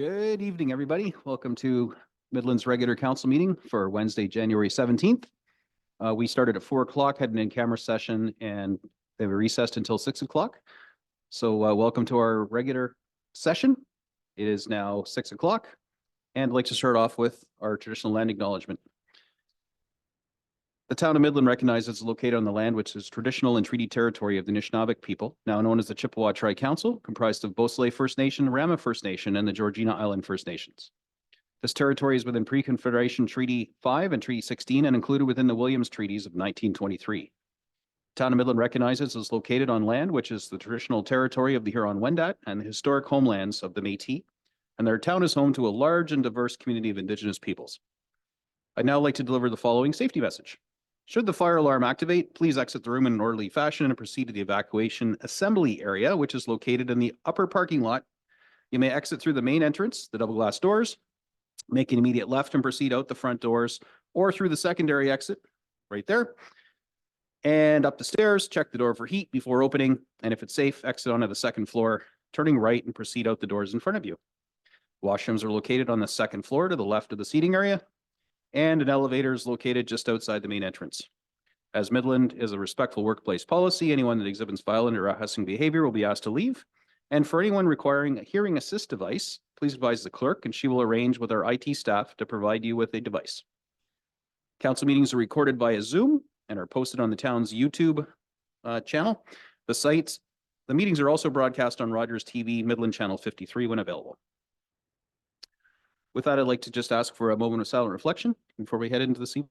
Good evening, everybody. Welcome to Midland's regular council meeting for Wednesday, January 17th. We started at 4 o'clock, had an in-camera session, and they were recessed until 6 o'clock. So welcome to our regular session. It is now 6 o'clock, and I'd like to start off with our traditional land acknowledgement. The town of Midland recognizes it's located on the land which is traditional and treaty territory of the Anishinaabeg people, now known as the Chippewa Tri-Council, comprised of Beausoleil First Nation, Rama First Nation, and the Georgina Island First Nations. This territory is within Pre-Confederation Treaty 5 and Treaty 16 and included within the Williams Treaties of 1923. The town of Midland recognizes it's located on land which is the traditional territory of the Huron-Wendat and the historic homelands of the Métis, and their town is home to a large and diverse community of Indigenous peoples. I'd now like to deliver the following safety message. Should the fire alarm activate, please exit the room in an orderly fashion and proceed to the evacuation assembly area, which is located in the upper parking lot. You may exit through the main entrance, the double glass doors, make an immediate left and proceed out the front doors, or through the secondary exit right there. And up the stairs, check the door for heat before opening. And if it's safe, exit onto the second floor, turning right and proceed out the doors in front of you. Washrooms are located on the second floor to the left of the seating area, and an elevator is located just outside the main entrance. As Midland is a respectful workplace policy, anyone that exhibits violent or harassing behavior will be asked to leave. And for anyone requiring a hearing assist device, please advise the clerk and she will arrange with our IT staff to provide you with a device. Council meetings are recorded via Zoom and are posted on the town's YouTube channel. The meetings are also broadcast on Rogers TV, Midland Channel 53 when available. With that, I'd like to just ask for a moment of silent reflection before we head into the scene.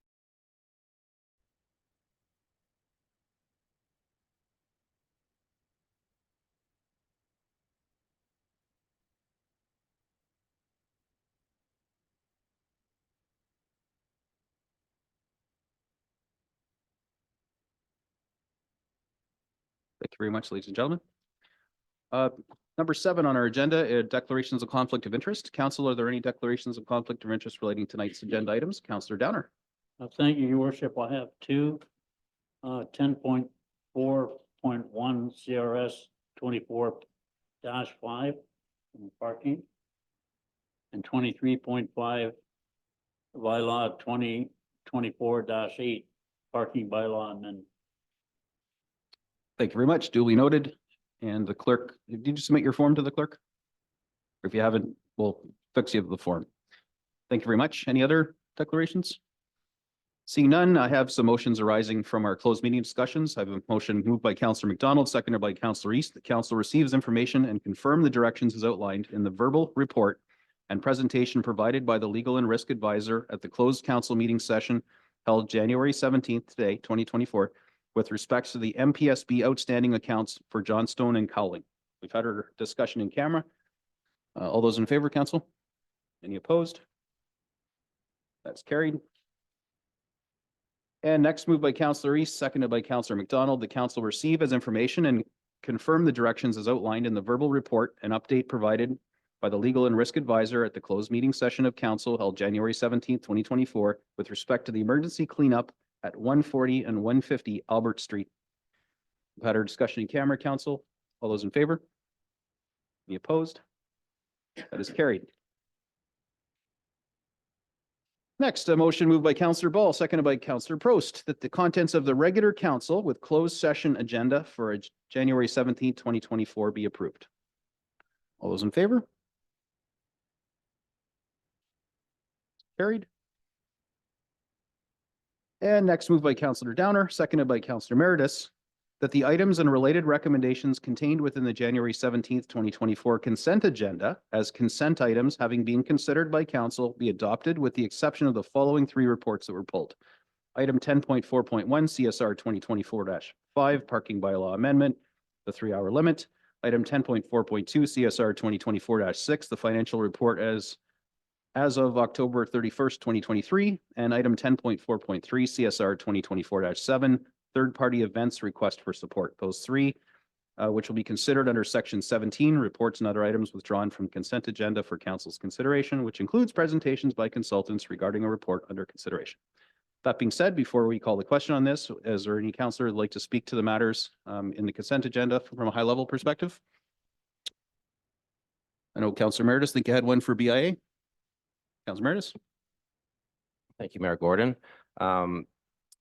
Thank you very much, ladies and gentlemen. Number 7 on our agenda, declarations of conflict of interest. Council, are there any declarations of conflict of interest relating to tonight's agenda items? Councillor Downer. Thank you, Your Worship. I have two 10.4.1 CRS 24-5 parking and 23.5 bylaw 2024-8 parking bylaw amendment. Thank you very much. Duly noted. And the clerk, did you submit your form to the clerk? Or if you haven't, we'll fix you the form. Thank you very much. Any other declarations? Seeing none, I have some motions arising from our closed meeting discussions. I have a motion moved by Councillor McDonald, seconded by Councillor East. The council receives information and confirm the directions as outlined in the verbal report and presentation provided by the legal and risk advisor at the closed council meeting session held January 17th today, 2024. With respect to the MPSB outstanding accounts for Johnstone and Cowling. We've had our discussion in camera. All those in favor, council? Any opposed? That's carried. And next, moved by Councillor East, seconded by Councillor McDonald. The council receive as information and confirm the directions as outlined in the verbal report and update provided by the legal and risk advisor at the closed meeting session of council held January 17th, 2024, with respect to the emergency cleanup at 140 and 150 Albert Street. We've had our discussion in camera, council. All those in favor? Any opposed? That is carried. Next, a motion moved by Councillor Ball, seconded by Councillor Prost, that the contents of the regular council with closed session agenda for January 17th, 2024 be approved. All those in favor? Carried. And next, moved by Councillor Downer, seconded by Councillor Meredith, that the items and related recommendations contained within the January 17th, 2024 consent agenda as consent items having been considered by council be adopted with the exception of the following 3 reports that were pulled. Item 10.4.1 CSR 2024-5 parking bylaw amendment, the 3-hour limit. Item 10.4.2 CSR 2024-6, the financial report as of October 31st, 2023, and item 10.4.3 CSR 2024-7, third-party events request for support. Those 3, which will be considered under section 17, reports and other items withdrawn from consent agenda for council's consideration, which includes presentations by consultants regarding a report under consideration. That being said, before we call the question on this, is there any councillor who'd like to speak to the matters in the consent agenda from a high-level perspective? I know Councillor Meredith, think you had one for BIA? Councillor Meredith? Thank you, Mayor Gordon. I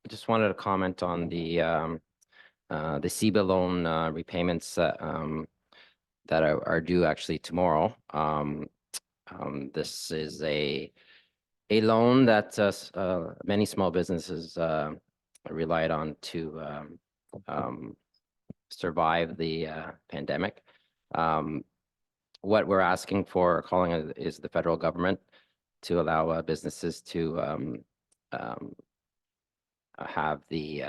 just wanted to comment on the CEBA loan repayments that are due actually tomorrow. This is a loan that many small businesses relied on to survive the pandemic. What we're asking for, calling it, is the federal government to allow businesses to have the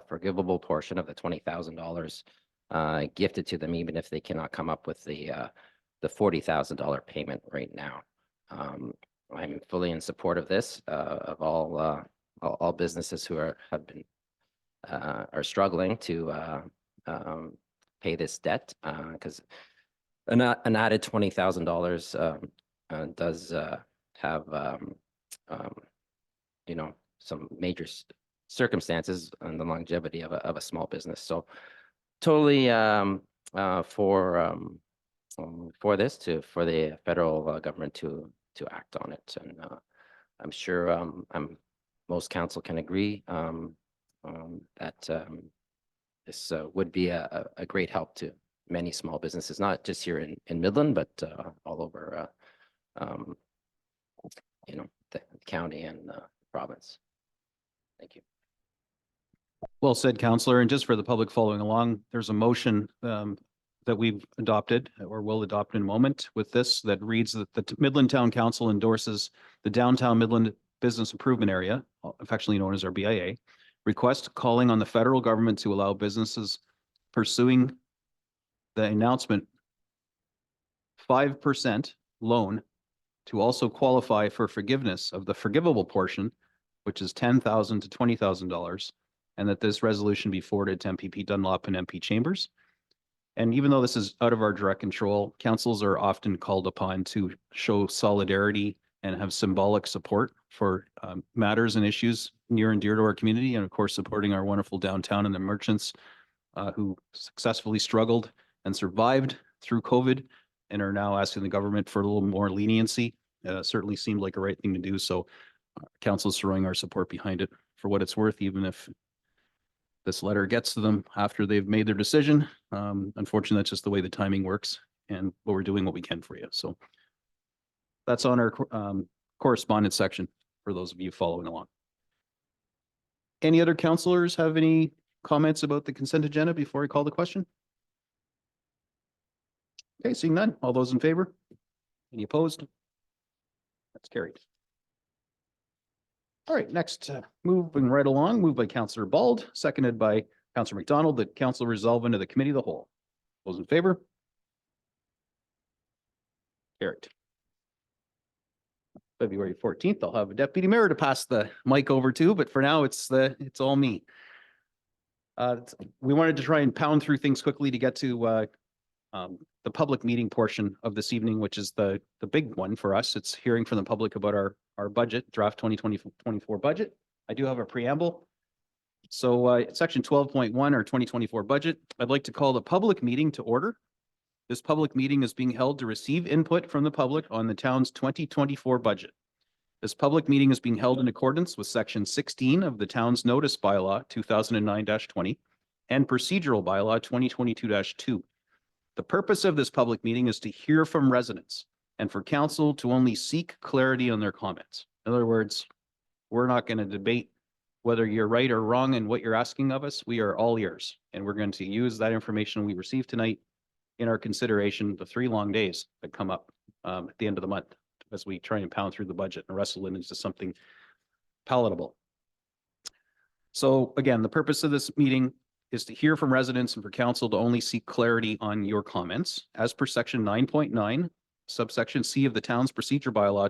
forgivable portion of the $20,000 gifted to them, even if they cannot come up with the $40,000 payment right now. I'm fully in support of this, of all businesses who are struggling to pay this debt, because an added $20,000 does have some major circumstances and the longevity of a small business. So totally for the federal government to act on it, and I'm sure most council can agree that this would be a great help to many small businesses, not just here in Midland, but all over the county and province. Thank you. Well said, Councillor. And just for the public following along, there's a motion that we've adopted or will adopt in a moment with this that reads that the Midland Town Council endorses the Downtown Midland Business Improvement Area, affectionately known as our BIA, request calling on the federal government to allow businesses pursuing the announcement 5% loan to also qualify for forgiveness of the forgivable portion, which is $10,000 to $20,000, and that this resolution be forwarded to MPP Dunlop and MP Chambers. And even though this is out of our direct control, councils are often called upon to show solidarity and have symbolic support for matters and issues near and dear to our community, and of course supporting our wonderful downtown and the merchants who successfully struggled and survived through COVID and are now asking the government for a little more leniency. Certainly seemed like a right thing to do. So council's throwing our support behind it for what it's worth, even if this letter gets to them after they've made their decision. Unfortunately, that's just the way the timing works, and we're doing what we can for you. So that's on our correspondence section for those of you following along. Any other councillors have any comments about the consent agenda before I call the question? Okay, seeing none. All those in favor? Any opposed? That's carried. All right, next, moving right along, moved by Councillor Bald, seconded by Councillor McDonald, that council resolve into the committee of the whole. Those in favor? Carried. February 14th, I'll have a deputy mayor to pass the mic over to, but for now it's all me. We wanted to try and pound through things quickly to get to the public meeting portion of this evening, which is the big one for us. It's hearing from the public about our budget, draft 2024 budget. I do have a preamble. So section 12.1, our 2024 budget, I'd like to call the public meeting to order. This public meeting is being held to receive input from the public on the town's 2024 budget. This public meeting is being held in accordance with section 16 of the town's notice bylaw 2009-20 and procedural bylaw 2022-2. The purpose of this public meeting is to hear from residents and for council to only seek clarity on their comments. In other words, we're not going to debate whether you're right or wrong in what you're asking of us. We are all ears, and we're going to use that information we received tonight in our consideration the 3 long days that come up at the end of the month as we try and pound through the budget and wrestle it into something palatable. So again, the purpose of this meeting is to hear from residents and for council to only seek clarity on your comments. As per section 9.9, subsection C of the town's procedure bylaw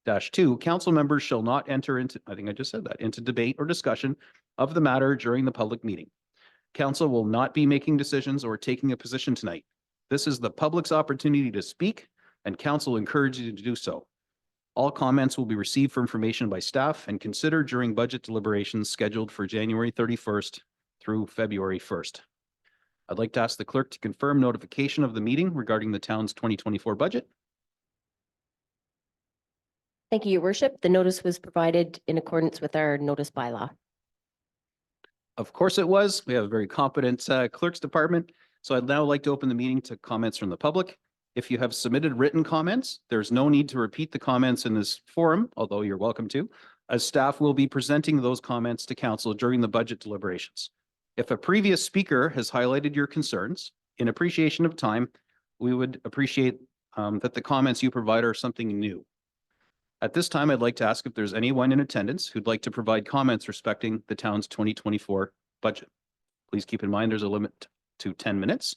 2022-2, council members shall not enter into, I think I just said that, into debate or discussion of the matter during the public meeting. Council will not be making decisions or taking a position tonight. This is the public's opportunity to speak, and council encourages you to do so. All comments will be received for information by staff and considered during budget deliberations scheduled for January 31st through February 1st. I'd like to ask the clerk to confirm notification of the meeting regarding the town's 2024 budget. Thank you, Your Worship. The notice was provided in accordance with our notice bylaw. Of course it was. We have a very competent clerk's department. So I'd now like to open the meeting to comments from the public. If you have submitted written comments, there's no need to repeat the comments in this forum, although you're welcome to, as staff will be presenting those comments to council during the budget deliberations. If a previous speaker has highlighted your concerns, in appreciation of time, we would appreciate that the comments you provide are something new. At this time, I'd like to ask if there's anyone in attendance who'd like to provide comments respecting the town's 2024 budget. Please keep in mind there's a limit to 10 minutes.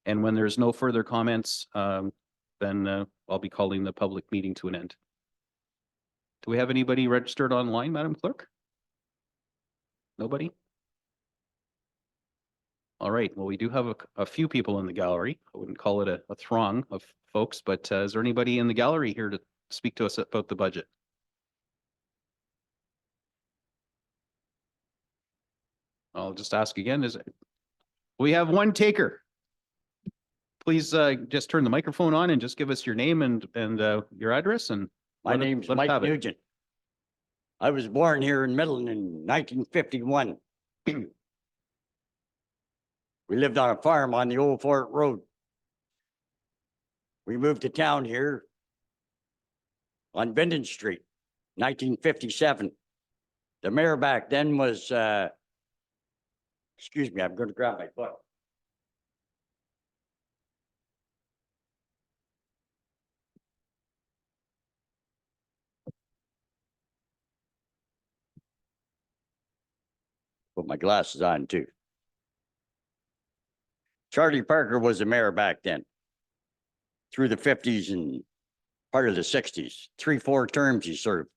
And when there's no further comments, then I'll be calling the public meeting to an end. Do we have anybody registered online, Madam Clerk? Nobody? All right, well, we do have a few people in the gallery. I wouldn't call it a throng of folks, but is there anybody in the gallery here to speak to us about the budget? I'll just ask again, we have one taker. Please just turn the microphone on and just give us your name and your address and. My name's Mike Nugent. I was born here in Midland in 1951. We lived on a farm on the Old Fort Road. We moved to town here on Benton Street, 1957. The mayor back then was, excuse me, I'm going to grab my book. Put my glasses on too. Charlie Parker was the mayor back then, through the 50s and part of the 60s. 3-4 terms he served.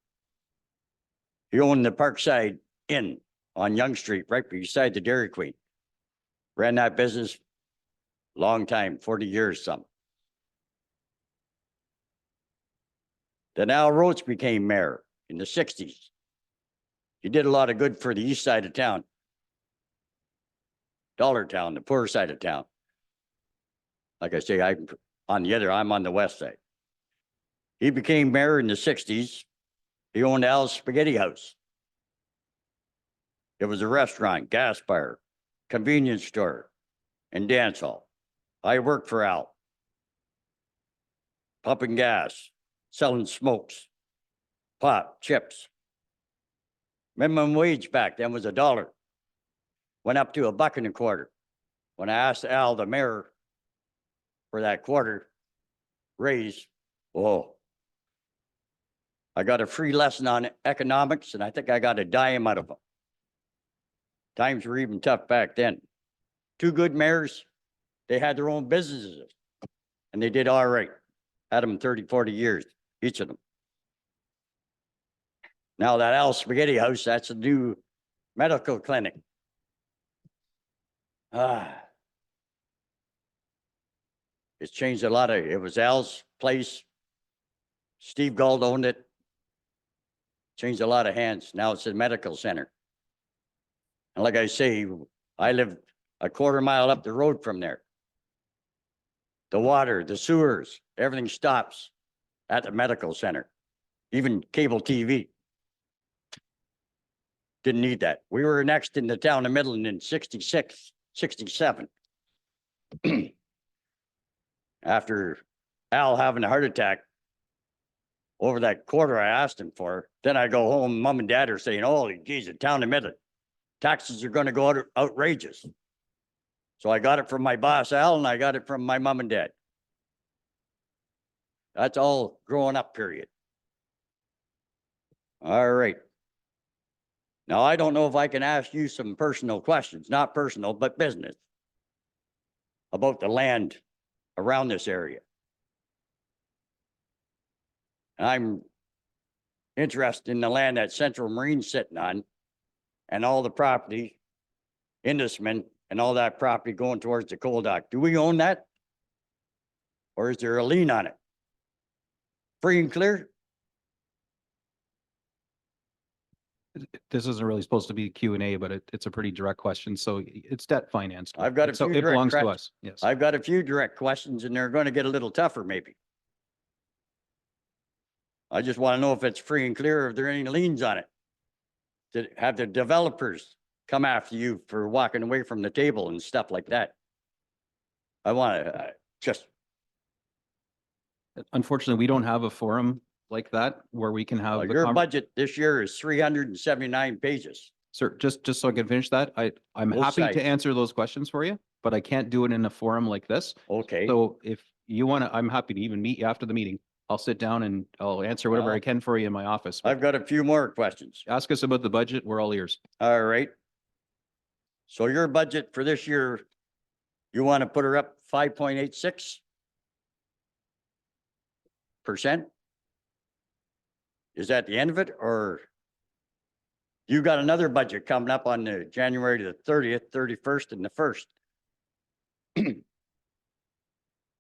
He owned the Parkside Inn on Young Street, right beside the Dairy Queen. Ran that business long time, 40 years some. Then Al Roach became mayor in the 60s. He did a lot of good for the east side of town. Dollar Town, the poor side of town. Like I say, I'm on the west side. He became mayor in the 60s. He owned Al's Spaghetti House. It was a restaurant, gas bar, convenience store, and dance hall. I worked for Al. Pumping gas, selling smokes, pot, chips. Minimum wage back then was $1. Went up to $1.25. When I asked Al, the mayor, for that quarter raise, oh, I got a free lesson on economics, and I think I got a dime out of them. Times were even tough back then. Two good mayors, they had their own businesses, and they did all right. Had them 30, 40 years, each of them. Now that Al Spaghetti House, that's a new medical clinic. It's changed a lot. It was Al's place. Steve Gold owned it. Changed a lot of hands. Now it's a medical center. And like I say, I live a quarter mile up the road from there. The water, the sewers, everything stops at the medical center. Even cable TV. Didn't need that. We were next in the town of Midland in 66, 67. After Al having a heart attack over that quarter I asked him for, then I go home, mom and dad are saying, holy geez, the town of Midland, taxes are going to go outrageous. So I got it from my boss, Al, and I got it from my mom and dad. That's all growing up period. All right. Now, I don't know if I can ask you some personal questions, not personal, but business, about the land around this area. I'm interested in the land that Central Marine's sitting on and all the property, Indusman, and all that property going towards the coal dock. Do we own that? Or is there a lien on it? Free and clear? This isn't really supposed to be Q&A, but it's a pretty direct question. So it's debt financed. I've got a So few it direct belongs to questions. us. Yes. I've got a few direct questions and they're going to get a little tougher maybe. I just want to know if it's free and clear, if there are any liens on it. Did have the developers come after you for walking away from the table and stuff like that? I want to just, Unfortunately, we don't have a forum like that where we can have the your budget this year is 379 pages. Sir, just so I can finish that, I'm Both happy sides. to answer those questions for you, but I can't do it in a forum like this. Okay, So if you want to, I'm happy to even meet you after the meeting. I'll sit down and I'll answer whatever I Well, can for you in my office. But I've got a few more questions. ask us about the budget. We're all ears. All right. So your budget for this year, you want to put her up 5.86%? Is that the end of it, or you got another budget coming up on the January the 30th, 31st, and the 1st?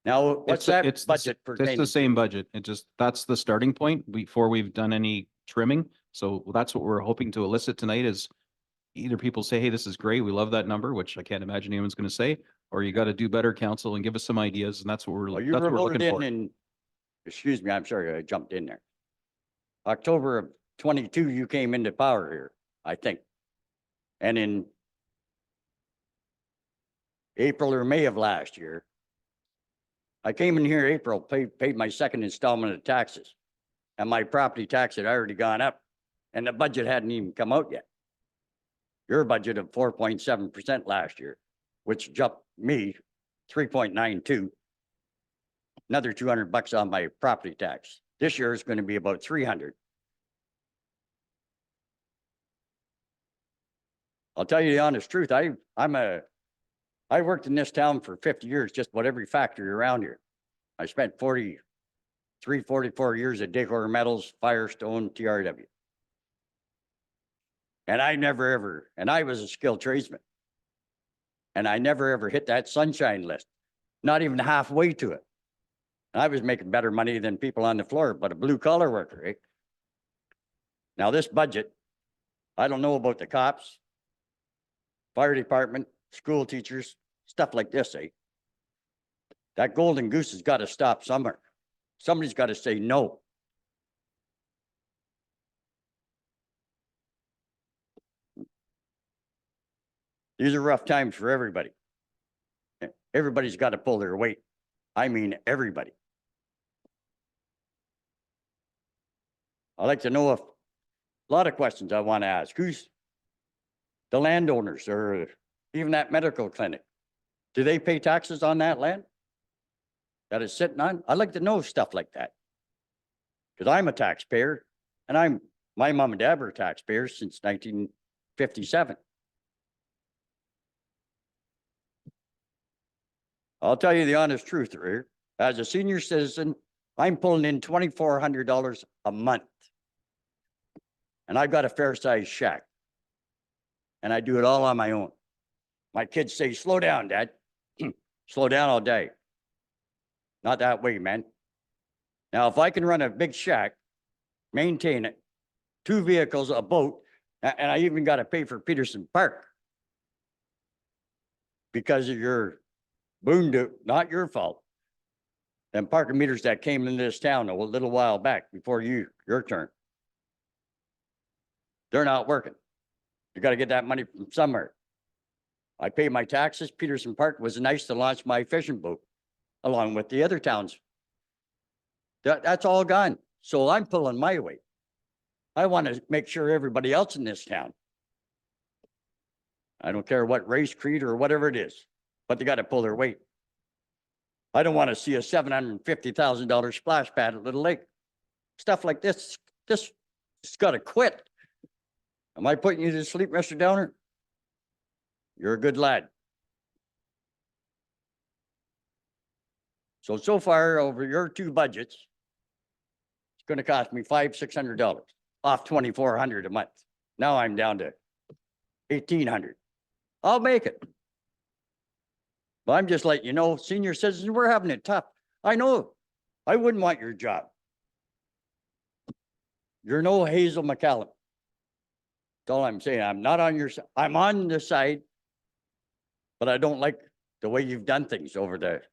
Now, what's that It's budget It's pertaining the to? same budget. It just, that's the starting point before we've done any trimming. So that's what we're hoping to elicit tonight is either people say, hey, this is great. We love that number, which I can't imagine anyone's going to say, or you got to do better, council, and give us some ideas. And that's what Well, we're, you that's were what we're voted looking for. in, excuse me, I'm sorry, I jumped in there. October of 22, you came into power here, I think. And in April or May of last year, I came in here April, paid my second installment of taxes. And my property tax had already gone up and the budget hadn't even come out yet. Your budget of 4.7% last year, which jumped me 3.92. Another $200 on my property tax. This year is going to be about 300. I'll tell you the honest truth. I worked in this town for 50 years, just about every factory around here. I spent 44 years at Decor Metals, Firestone, TRW. And I was a skilled tradesman. And I never ever hit that sunshine list, not even halfway to it. And I was making better money than people on the floor, but a blue collar worker, eh? Now this budget, I don't know about the cops, fire department, school teachers, stuff like this, eh? That golden goose has got to stop somewhere. Somebody's got to say no. These are rough times for everybody. Everybody's got to pull their weight. I mean, everybody. I'd like to know if, a lot of questions I want to ask. Who's the landowners or even that medical clinic? Do they pay taxes on that land that is sitting on? I'd like to know stuff like that. Because I'm a taxpayer and my mom and dad were taxpayers since 1957. I'll tell you the honest truth here. As a senior citizen, I'm pulling in $2,400 a month. And I've got a fair-sized shack. And I do it all on my own. My kids say, slow down, Dad. Slow down all day. Not that way, man. Now, if I can run a big shack, maintain it, 2 vehicles, a boat, and I even got to pay for Peterson Park because of your boon, not your fault. Them parking meters that came into this town a little while back before your turn. They're not working. You got to get that money from somewhere. I pay my taxes. Peterson Park was nice to launch my fishing boat along with the other towns. That's all gone. So I'm pulling my weight. I want to make sure everybody else in this town, I don't care what race, creed, or whatever it is, but they got to pull their weight. I don't want to see a $750,000 splash pad at Little Lake. Stuff like this it's got to quit. Am I putting you to sleep, Mr. Downer? You're a good lad. So far over your 2 budgets, it's going to cost me $500-600 off $2,400 a month. Now I'm down to $1,800. I'll make it. But I'm just letting you know, senior citizens, we're having it tough. I know. I wouldn't want your job. You're no Hazel McCallum. That's all I'm saying. I'm not on your, I'm on the side, but I don't like the way you've done things over there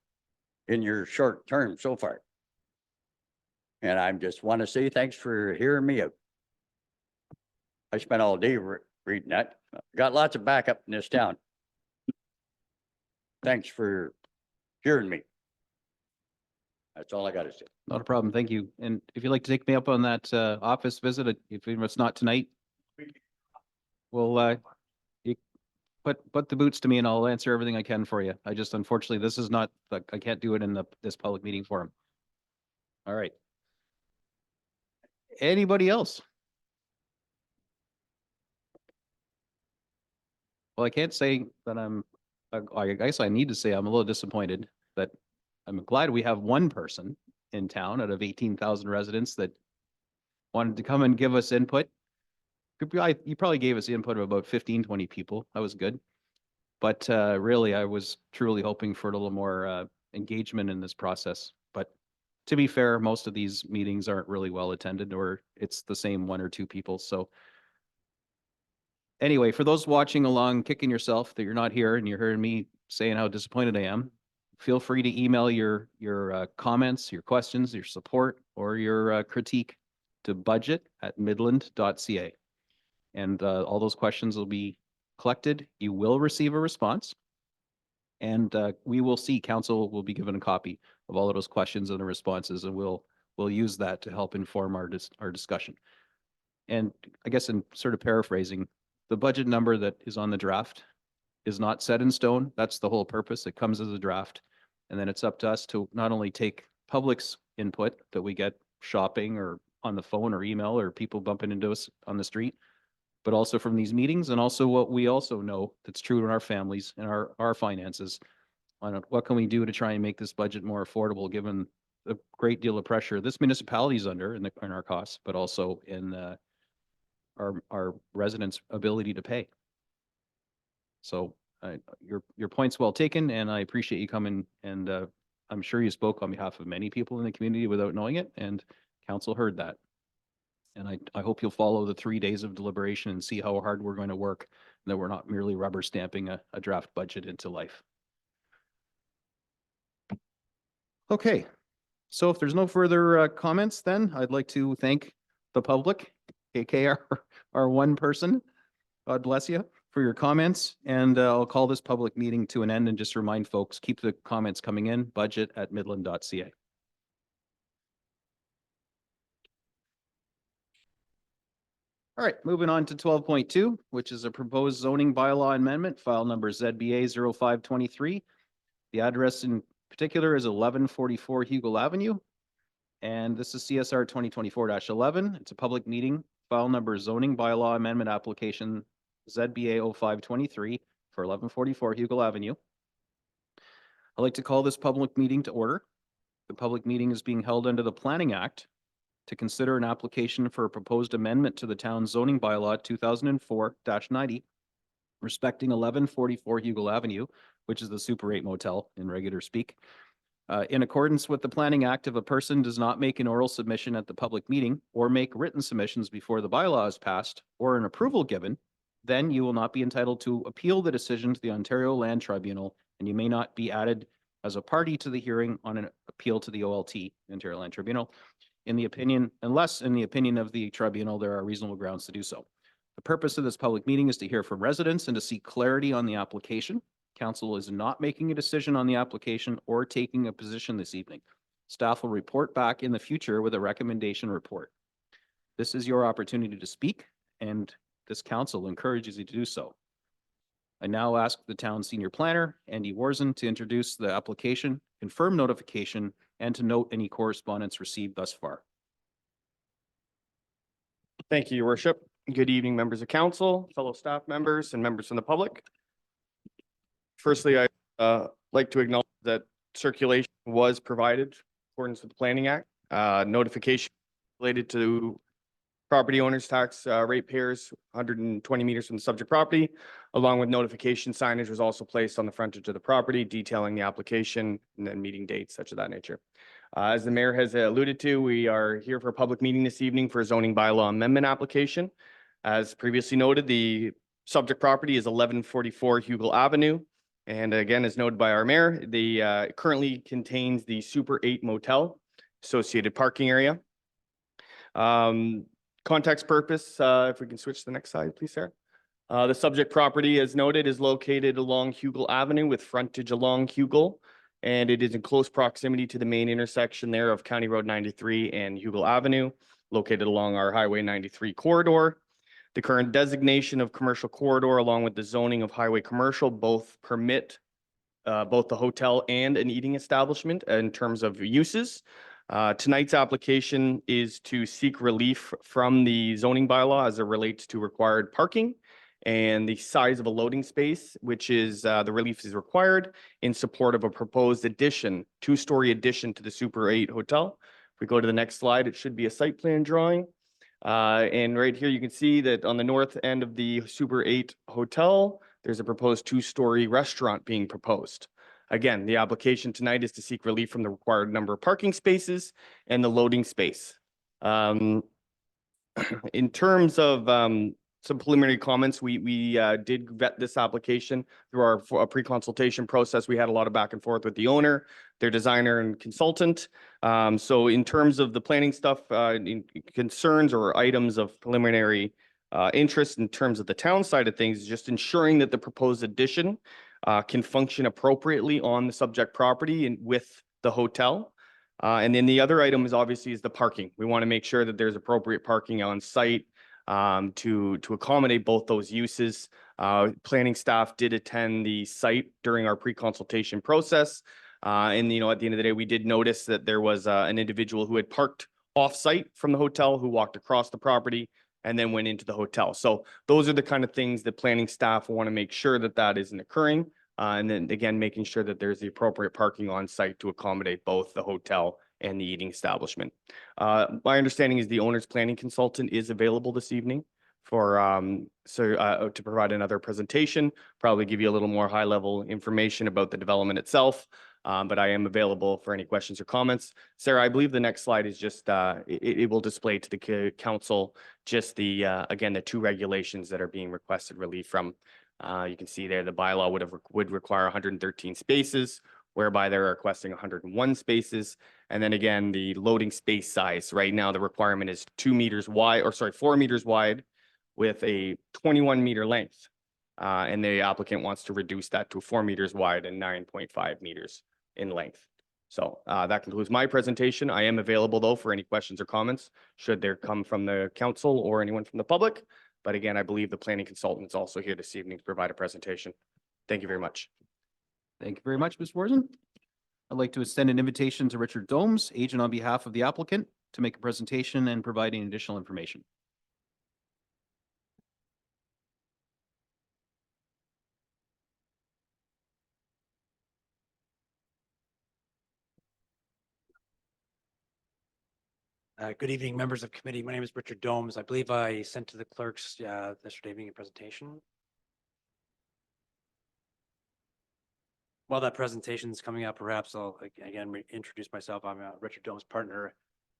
in your short term so far. And I just want to say thanks for hearing me out. I spent all day reading that. Got lots of backup in this town. Thanks for hearing me. That's all I got to say. Not a problem. Thank you. And if you'd like to take me up on that office visit, if it's not tonight, we'll you put the boots to me and I'll answer everything I can for you. I just unfortunately, this is not, I can't do it in this public meeting forum. All right. Anybody else? Well, I can't say that I guess I need to say I'm a little disappointed that I'm glad we have one person in town out of 18,000 residents that wanted to come and give us input. You probably gave us input of about 15, 20 people. That was good. But really, I was truly hoping for a little more engagement in this process. But to be fair, most of these meetings aren't really well attended, or it's the same one or two people. So anyway, for those watching along, kicking yourself that you're not here and you're hearing me saying how disappointed I am, feel free to email your comments, your questions, your support, or your critique to budget@midland.ca. And all those questions will be collected. You will receive a response. And we will see, council will be given a copy of all of those questions and the responses, and we'll use that to help inform our discussion. And I guess in sort of paraphrasing, the budget number that is on the draft is not set in stone. That's the whole purpose. It comes as a draft. And then it's up to us to not only take public's input that we get shopping or on the phone or email or people bumping into us on the street, but also from these meetings, and also what we also know that's true in our families and our finances on what can we do to try and make this budget more affordable, given the great deal of pressure this municipality is under in our costs, but also in our residents' ability to pay. So your point's well taken, and I appreciate you coming. And I'm sure you spoke on behalf of many people in the community without knowing it, and council heard that. And I hope you'll follow the 3 days of deliberation and see how hard we're going to work, and that we're not merely rubber stamping a draft budget into life. Okay, so if there's no further comments, then I'd like to thank the public, aka our one person. God bless you for your comments, and I'll call this public meeting to an end and just remind folks, keep the comments coming in, budget@midland.ca. All right, moving on to 12.2, which is a proposed zoning bylaw amendment, file number ZBA 0523. The address in particular is 1144 Hugel Avenue. And this is CSR 2024-11. It's a public meeting, file number zoning bylaw amendment application ZBA 0523 for 1144 Hugel Avenue. I'd like to call this public meeting to order. The public meeting is being held under the Planning Act to consider an application for a proposed amendment to the town's zoning bylaw 2004-90 respecting 1144 Hugel Avenue, which is the Super 8 Motel in regular speak. In accordance with the Planning Act, if a person does not make an oral submission at the public meeting or make written submissions before the bylaw is passed or an approval given, then you will not be entitled to appeal the decision to the Ontario Land Tribunal, and you may not be added as a party to the hearing on an appeal to the OLT, Ontario Land Tribunal, unless in the opinion of the tribunal, there are reasonable grounds to do so. The purpose of this public meeting is to hear from residents and to seek clarity on the application. Council is not making a decision on the application or taking a position this evening. Staff will report back in the future with a recommendation report. This is your opportunity to speak, and this council encourages you to do so. I now ask the town senior planner, Andy Warzen, to introduce the application, confirm notification, and to note any correspondence received thus far. Thank you, Your Worship. Good evening, members of council, fellow staff members, and members from the public. Firstly, I'd like to acknowledge that circulation was provided in accordance with the Planning Act. Notification related to property owners, tax ratepayers, 120 meters from the subject property, along with notification signage was also placed on the frontage of the property detailing the application and then meeting dates, such of that nature. As the mayor has alluded to, we are here for a public meeting this evening for a zoning bylaw amendment application. As previously noted, the subject property is 1144 Hugel Avenue. And again, as noted by our mayor, the currently contains the Super 8 Motel, associated parking area. Context purpose, if we can switch to the next slide, please, Sarah. The subject property, as noted, is located along Hugel Avenue with frontage along Hugel. And it is in close proximity to the main intersection there of County Road 93 and Hugel Avenue, located along our Highway 93 corridor. The current designation of commercial corridor, along with the zoning of highway commercial, both permit both the hotel and an eating establishment in terms of uses. Tonight's application is to seek relief from the zoning bylaw as it relates to required parking and the size of a loading space, which is the relief is required in support of a proposed addition, two-story addition to the Super 8 Hotel. If we go to the next slide, it should be a site plan drawing. And right here, you can see that on the north end of the Super 8 Hotel, there's a proposed two-story restaurant being proposed. Again, the application tonight is to seek relief from the required number of parking spaces and the loading space. In terms of some preliminary comments, we did vet this application through our pre-consultation process. We had a lot of back and forth with the owner, their designer and consultant. So in terms of the planning stuff, concerns or items of preliminary interest in terms of the town side of things, just ensuring that the proposed addition can function appropriately on the subject property and with the hotel. And then the other item is obviously the parking. We want to make sure that there's appropriate parking on site to accommodate both those uses. Planning staff did attend the site during our pre-consultation process. And, you know, at the end of the day, we did notice that there was an individual who had parked off-site from the hotel who walked across the property and then went into the hotel. So those are the kind of things that planning staff want to make sure that that isn't occurring. And then again, making sure that there's the appropriate parking on site to accommodate both the hotel and the eating establishment. My understanding is the owner's planning consultant is available this evening for to provide another presentation, probably give you a little more high level information about the development itself. But I am available for any questions or comments. Sarah, I believe the next slide is just, it will display to the council just the, again, the two regulations that are being requested relief from. You can see there, the bylaw would require 113 spaces, whereby they're requesting 101 spaces. And then again, the loading space size, right now, the requirement is 2 meters wide, or sorry, 4 meters wide with a 21 meter length. And the applicant wants to reduce that to 4 meters wide and 9.5 meters in length. So that concludes my presentation. I am available though for any questions or comments should there come from the council or anyone from the public. But again, I believe the planning consultant is also here this evening to provide a presentation. Thank you very much. Thank you very much, Ms. Warzen. I'd like to extend an invitation to Richard Domes, agent on behalf of the applicant, to make a presentation and provide any additional information. Good evening, members of committee. My name is Richard Domes. I believe I sent to the clerks yesterday evening a presentation. While that presentation is coming up, perhaps I'll again introduce myself. I'm Richard Domes, partner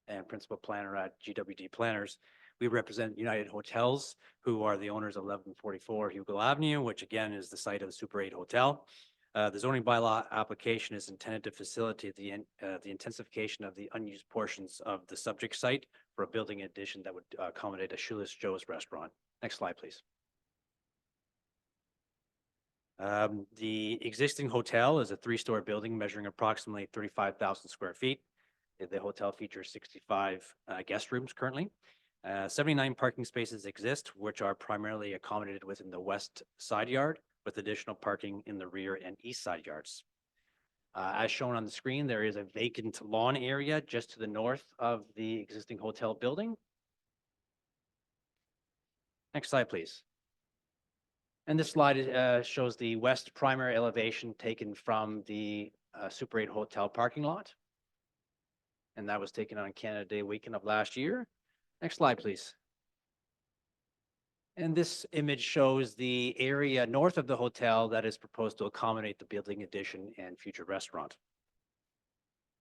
and principal planner at GWD Planners. We represent United Hotels, who are the owners of 1144 Hugel Avenue, which again is the site of the Super 8 Hotel. The zoning bylaw application is intended to facilitate the intensification of the unused portions of the subject site for a building addition that would accommodate a Shoeless Joe's restaurant. Next slide, please. The existing hotel is a 3-story building measuring approximately 35,000 square feet. The hotel features 65 guest rooms currently. 79 parking spaces exist, which are primarily accommodated within the west side yard, with additional parking in the rear and east side yards. As shown on the screen, there is a vacant lawn area just to the north of the existing hotel building. Next slide, please. And this slide shows the west primary elevation taken from the Super 8 Hotel parking lot. And that was taken on Canada Day weekend of last year. Next slide, please. And this image shows the area north of the hotel that is proposed to accommodate the building addition and future restaurant.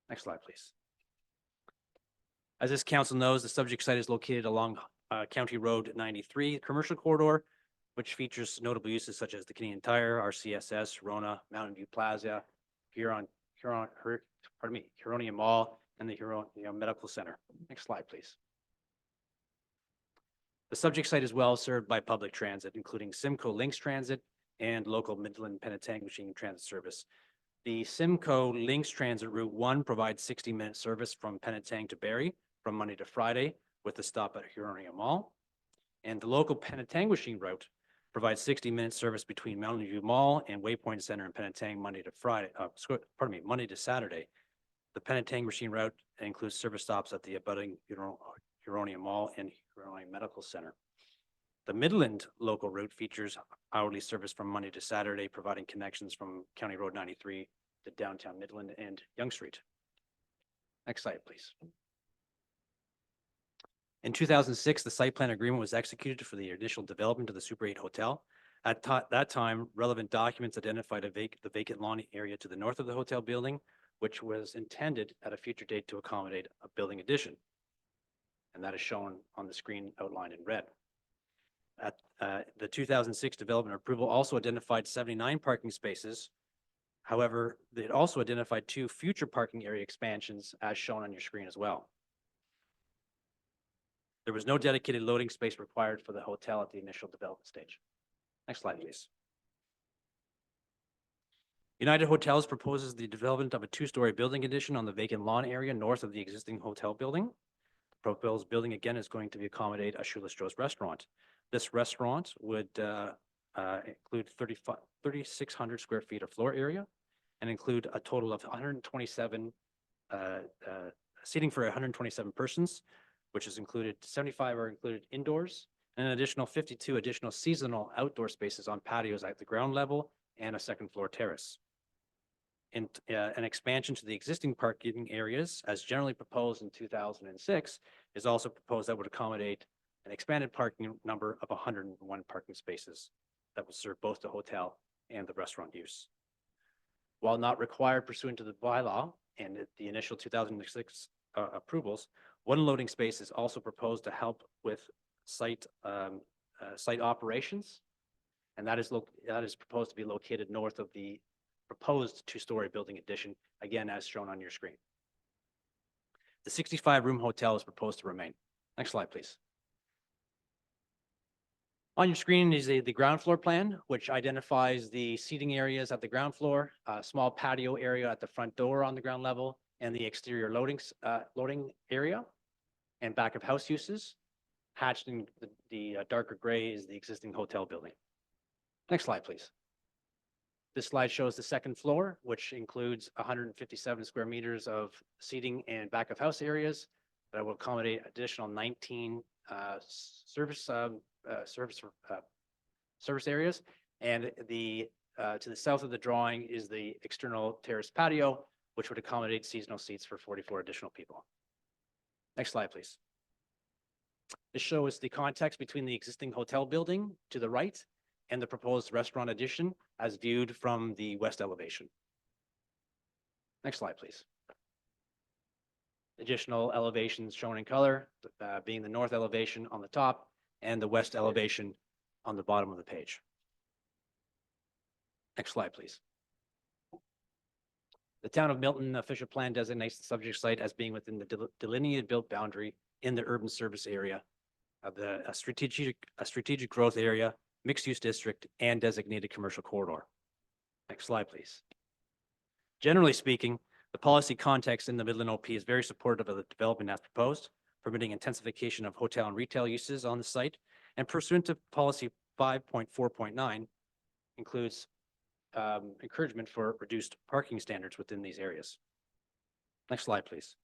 Next slide, please. As this council knows, the subject site is located along County Road 93 Commercial Corridor, which features notable uses such as the Canadian Tire, RCSS, Rona, Mountain View Plaza, Huronia Mall, and the Huronia Medical Center. Next slide, please. The subject site is well served by public transit, including Simcoe Links Transit and local Midland Penetanguishene Transit Service. The Simcoe Links Transit Route 1 provides 60-minute service from Penetang to Barrie from Monday to Friday with a stop at Huronia Mall. And the local Penetanguishene route provides 60-minute service between Mountain View Mall and Waypoint Center in Penetang Monday to Saturday. The Penetanguishene route includes service stops at the abutting Huronia Mall and Huronia Medical Center. The Midland local route features hourly service from Monday to Saturday, providing connections from County Road 93 to downtown Midland and Yonge Street. Next slide, please. In 2006, the site plan agreement was executed for the initial development of the Super 8 Hotel. At that time, relevant documents identified the vacant lawn area to the north of the hotel building, which was intended at a future date to accommodate a building addition. And that is shown on the screen outlined in red. At the 2006 development approval also identified 79 parking spaces. However, it also identified 2 future parking area expansions as shown on your screen as well. There was no dedicated loading space required for the hotel at the initial development stage. Next slide, please. United Hotels proposes the development of a 2-story building addition on the vacant lawn area north of the existing hotel building. The proposed building again is going to accommodate a Shula Stroh's restaurant. This restaurant would include 3,600 square feet of floor area and include a total of 127 seating for 127 persons, which is included 75 are included indoors, and an additional 52 additional seasonal outdoor spaces on patios at the ground level and a second floor terrace. And an expansion to the existing parking areas, as generally proposed in 2006, is also proposed that would accommodate an expanded parking number of 101 parking spaces that would serve both the hotel and the restaurant use. While not required pursuant to the bylaw and the initial 2006 approvals, 1 loading space is also proposed to help with site operations, and that is proposed to be located north of the proposed 2-story building addition, again as shown on your screen. The 65-room hotel is proposed to remain. Next slide, please. On your screen is the ground floor plan, which identifies the seating areas at the ground floor, a small patio area at the front door on the ground level, and the exterior loading area and back of house uses. Hatched in the darker gray is the existing hotel building. Next slide, please. This slide shows the second floor, which includes 157 square meters of seating and back of house areas that will accommodate additional 19 service areas. And to the south of the drawing is the external terrace patio, which would accommodate seasonal seats for 44 additional people. Next slide, please. This shows the context between the existing hotel building to the right and the proposed restaurant addition as viewed from the west elevation. Next slide, please. Additional elevations shown in color, being the north elevation on the top and the west elevation on the bottom of the page. Next slide, please. The town of Milton official plan designates the subject site as being within the delineated built boundary in the urban service area of a strategic growth area, mixed-use district, and designated commercial corridor. Next slide, please. Generally speaking, the policy context in the Midland OP is very supportive of the development as proposed, permitting intensification of hotel and retail uses on the site, and pursuant to policy 5.4.9 includes encouragement for reduced parking standards within these areas. Next slide, please.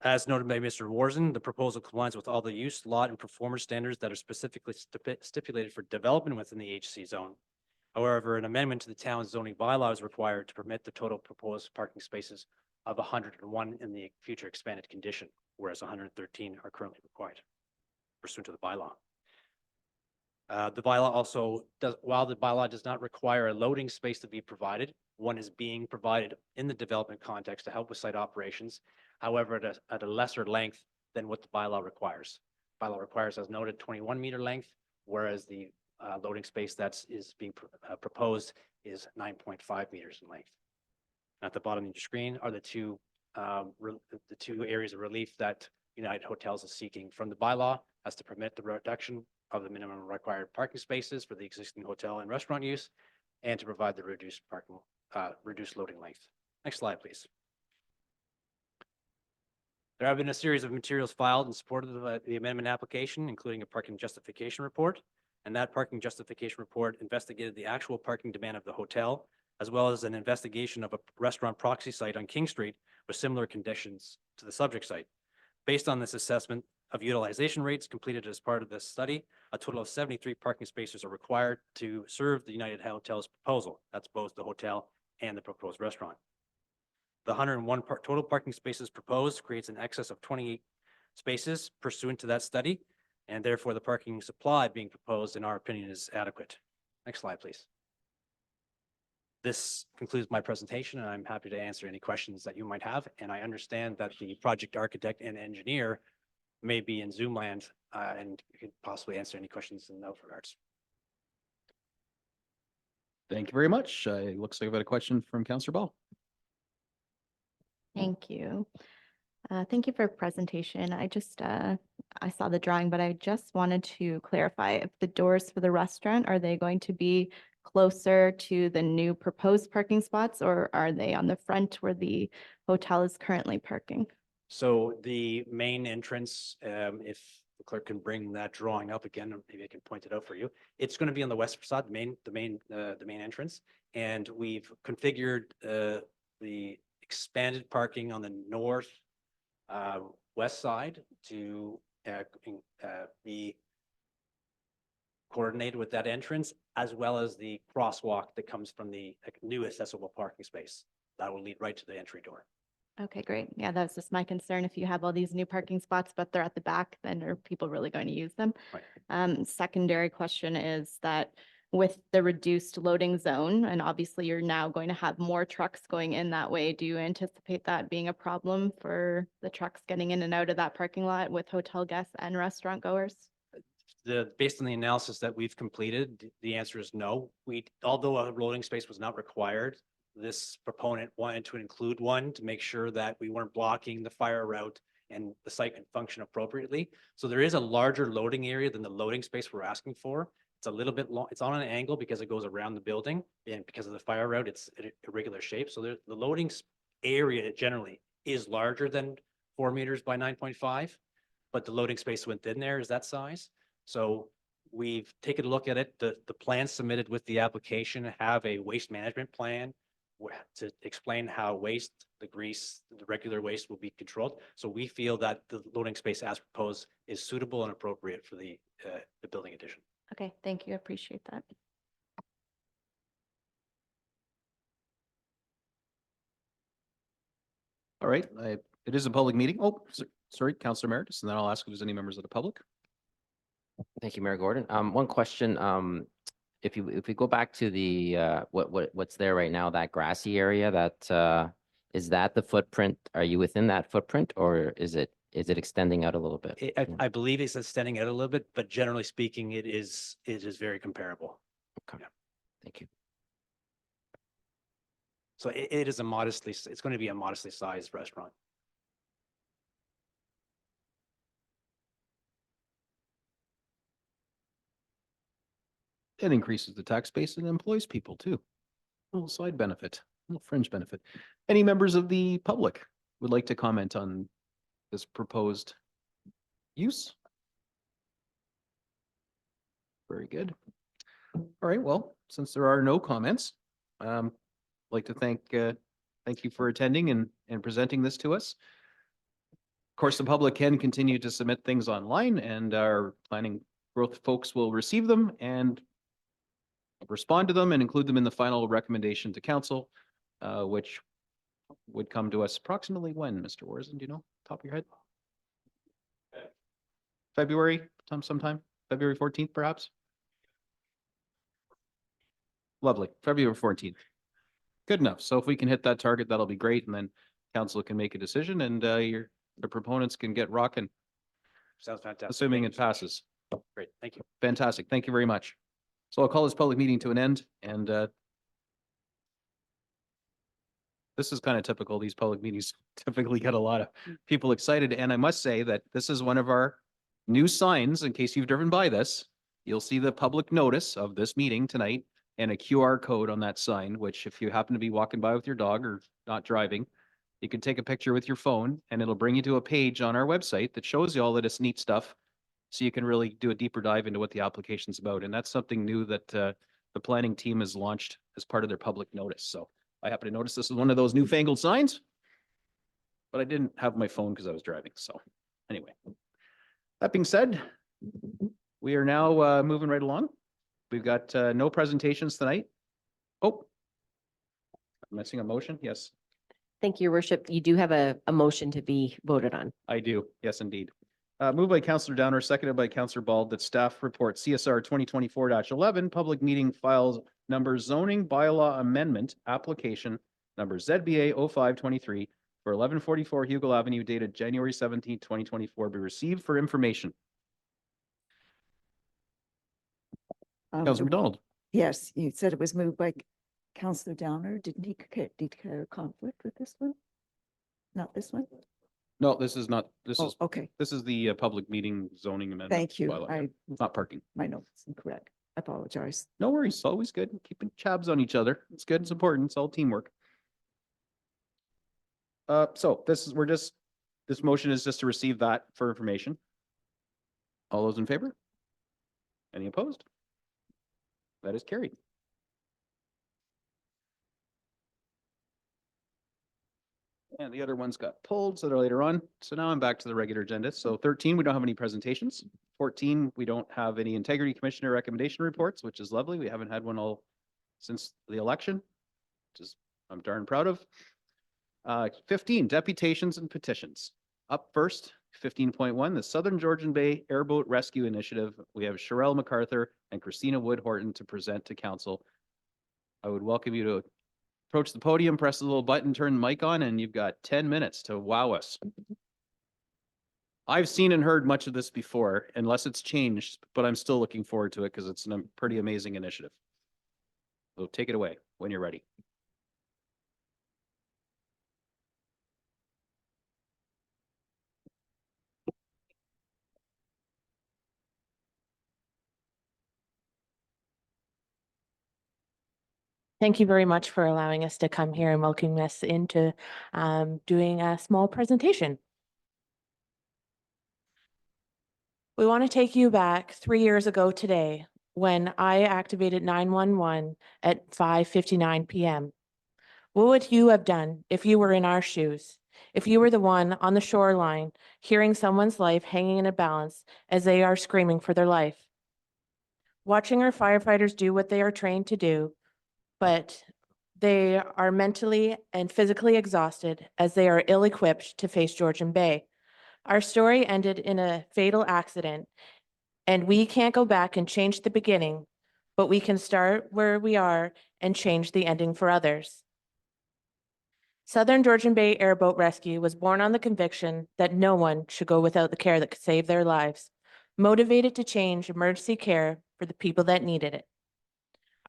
As noted by Mr. Warzen, the proposal complies with all the use, lot, and performance standards that are specifically stipulated for development within the HC zone. However, an amendment to the town's zoning bylaw is required to permit the total proposed parking spaces of 101 in the future expanded condition, whereas 113 are currently required pursuant to the bylaw. The bylaw also does, while the bylaw does not require a loading space to be provided, one is being provided in the development context to help with site operations. However, at a lesser length than what the bylaw requires. Bylaw requires, as noted, 21-meter length, whereas the loading space is being proposed is 9.5 meters in length. At the bottom of your screen are the two areas of relief that United Hotels is seeking from the bylaw, as to permit the reduction of the minimum required parking spaces for the existing hotel and restaurant use, and to provide the reduced loading length. Next slide, please. There have been a series of materials filed in support of the amendment application, including a parking justification report. And that parking justification report investigated the actual parking demand of the hotel, as well as an investigation of a restaurant proxy site on King Street with similar conditions to the subject site. Based on this assessment of utilization rates completed as part of this study, a total of 73 parking spaces are required to serve the United Hotels proposal. That's both the hotel and the proposed restaurant. The 101 total parking spaces proposed creates an excess of 28 spaces pursuant to that study, and therefore the parking supply being proposed, in our opinion, is adequate. Next slide, please. This concludes my presentation, and I'm happy to answer any questions that you might have. And I understand that the project architect and engineer may be in Zoom land, and could possibly answer any questions in those regards. Thank you very much. It looks like I've got a question from Councillor Ball. Thank you. Thank you for presentation. I saw the drawing, but I just wanted to clarify if the doors for the restaurant, are they going to be closer to the new proposed parking spots, or are they on the front where the hotel is currently parking? So the main entrance, if the clerk can bring that drawing up again, maybe I can point it out for you. It's going to be on the west facade, the main entrance, and we've configured the expanded parking on the north west side to be coordinated with that entrance, as well as the crosswalk that comes from the new accessible parking space. That will lead right to the entry door. Okay, great. Yeah, that was just my concern. If you have all these new parking spots, but they're at the back, then are people really going to use them? Right. Secondary question is that with the reduced loading zone, and obviously you're now going to have more trucks going in that way, do you anticipate that being a problem for the trucks getting in and out of that parking lot with hotel guests and restaurant goers? Based on the analysis that we've completed, the answer is no. Although a loading space was not required, this proponent wanted to include one to make sure that we weren't blocking the fire route and the site can function appropriately. So there is a larger loading area than the loading space we're asking for. It's a little bit long. It's on an angle because it goes around the building, and because of the fire route, it's an irregular shape. So the loading area generally is larger than 4 meters by 9.5, but the loading space within there is that size. So we've taken a look at it. The plans submitted with the application have a waste management plan to explain how waste, the grease, the regular waste will be controlled. So we feel that the loading space as proposed is suitable and appropriate for the building addition. Okay, thank you. I appreciate that. All right, it is a public meeting. Oh, sorry, Councillor Emeritus, and then I'll ask if there's any members of the public. Thank you, Mayor Gordon. One question, if we go back to the, what's there right now, that grassy area, is that the footprint? Are you within that footprint, or is it extending out a little bit? I believe it's extending out a little bit, but generally speaking, it is very comparable. Okay. Thank you. So it's going to be a modestly sized restaurant. It increases the tax base and employs people too. A little side benefit, a little fringe benefit. Any members of the public would like to comment on this proposed use? Very good. All right, well, since there are no comments, I'd like to thank you for attending and presenting this to us. Of course, the public can continue to submit things online, and our planning growth folks will receive them and respond to them and include them in the final recommendation to council, which would come to us approximately when, Mr. Warzen, do you know, top of your head? February, sometime, February 14th, perhaps? Lovely, February 14th. Good enough. So if we can hit that target, that'll be great. And then council can make a decision, and the proponents can get rocking Sounds fantastic. assuming Thank it you so much. passes. Great, thank you. Fantastic. Thank you very much. So I'll call this public meeting to an end and this is kind of typical. These public meetings typically get a lot of people excited. And I must say that this is one of our new signs, in case you've driven by this. You'll see the public notice of this meeting tonight and a QR code on that sign, which if you happen to be walking by with your dog or not driving, you can take a picture with your phone and it'll bring you to a page on our website that shows you all of this neat stuff. So you can really do a deeper dive into what the application's about. And that's something new that the planning team has launched as part of their public notice. So I happen to notice this is one of those newfangled signs, but I didn't have my phone because I was driving. So anyway, that being said, we are now moving right along. We've got no presentations tonight. Oh, I'm missing a motion. Yes, Thank you, Your Worship. You do have a motion to be voted on. I do. Yes, indeed. Moved by Councillor Downer, seconded by Councillor Bald, that staff report CSR 2024-11, public meeting files number zoning bylaw amendment application number ZBA 0523 for 1144 Hugo Avenue dated January 17, 2024 be received for information. Councillor McDonald. Yes, you said it was moved by Councillor Downer. Didn't he declare a conflict with this one? Not this one? No, this is not, this Oh, is, okay. this is the public meeting zoning amendment. Thank you. bylaw. Not parking. My notes incorrect. I apologize. No worries. It's always good. Keeping tabs on each other. It's good. It's important. It's all teamwork. So this motion is just to receive that for information. All those in favor? Any opposed? That is carried. And the other ones got pulled, so they're later on. So now I'm back to the regular agenda. So 13, we don't have any presentations. 14, we don't have any integrity commissioner recommendation reports, which is lovely. We haven't had one all since the election, which is I'm darn proud of. 15, deputations and petitions. Up first, 15.1, the Southern Georgian Bay Airboat Rescue Initiative. We have Sherelle MacArthur and Christina Wood Horton to present to council. I would welcome you to approach the podium, press the little button, turn the mic on, and you've got 10 minutes to wow us. I've seen and heard much of this before, unless it's changed, but I'm still looking forward to it because it's a pretty amazing initiative. So take it away when you're ready. Thank you very much for allowing us to come here and welcoming us into doing a small presentation. We want to take you back 3 years ago today when I activated 911 at 5:59 p.m. What would you have done if you were in our shoes? If you were the one on the shoreline hearing someone's life hanging in a balance as they are screaming for their life? Watching our firefighters do what they are trained to do, but they are mentally and physically exhausted as they are ill-equipped to face Georgian Bay. Our story ended in a fatal accident, and we can't go back and change the beginning, but we can start where we are and change the ending for others. Southern Georgian Bay Airboat Rescue was born on the conviction that no one should go without the care that could save their lives, motivated to change emergency care for the people that needed it.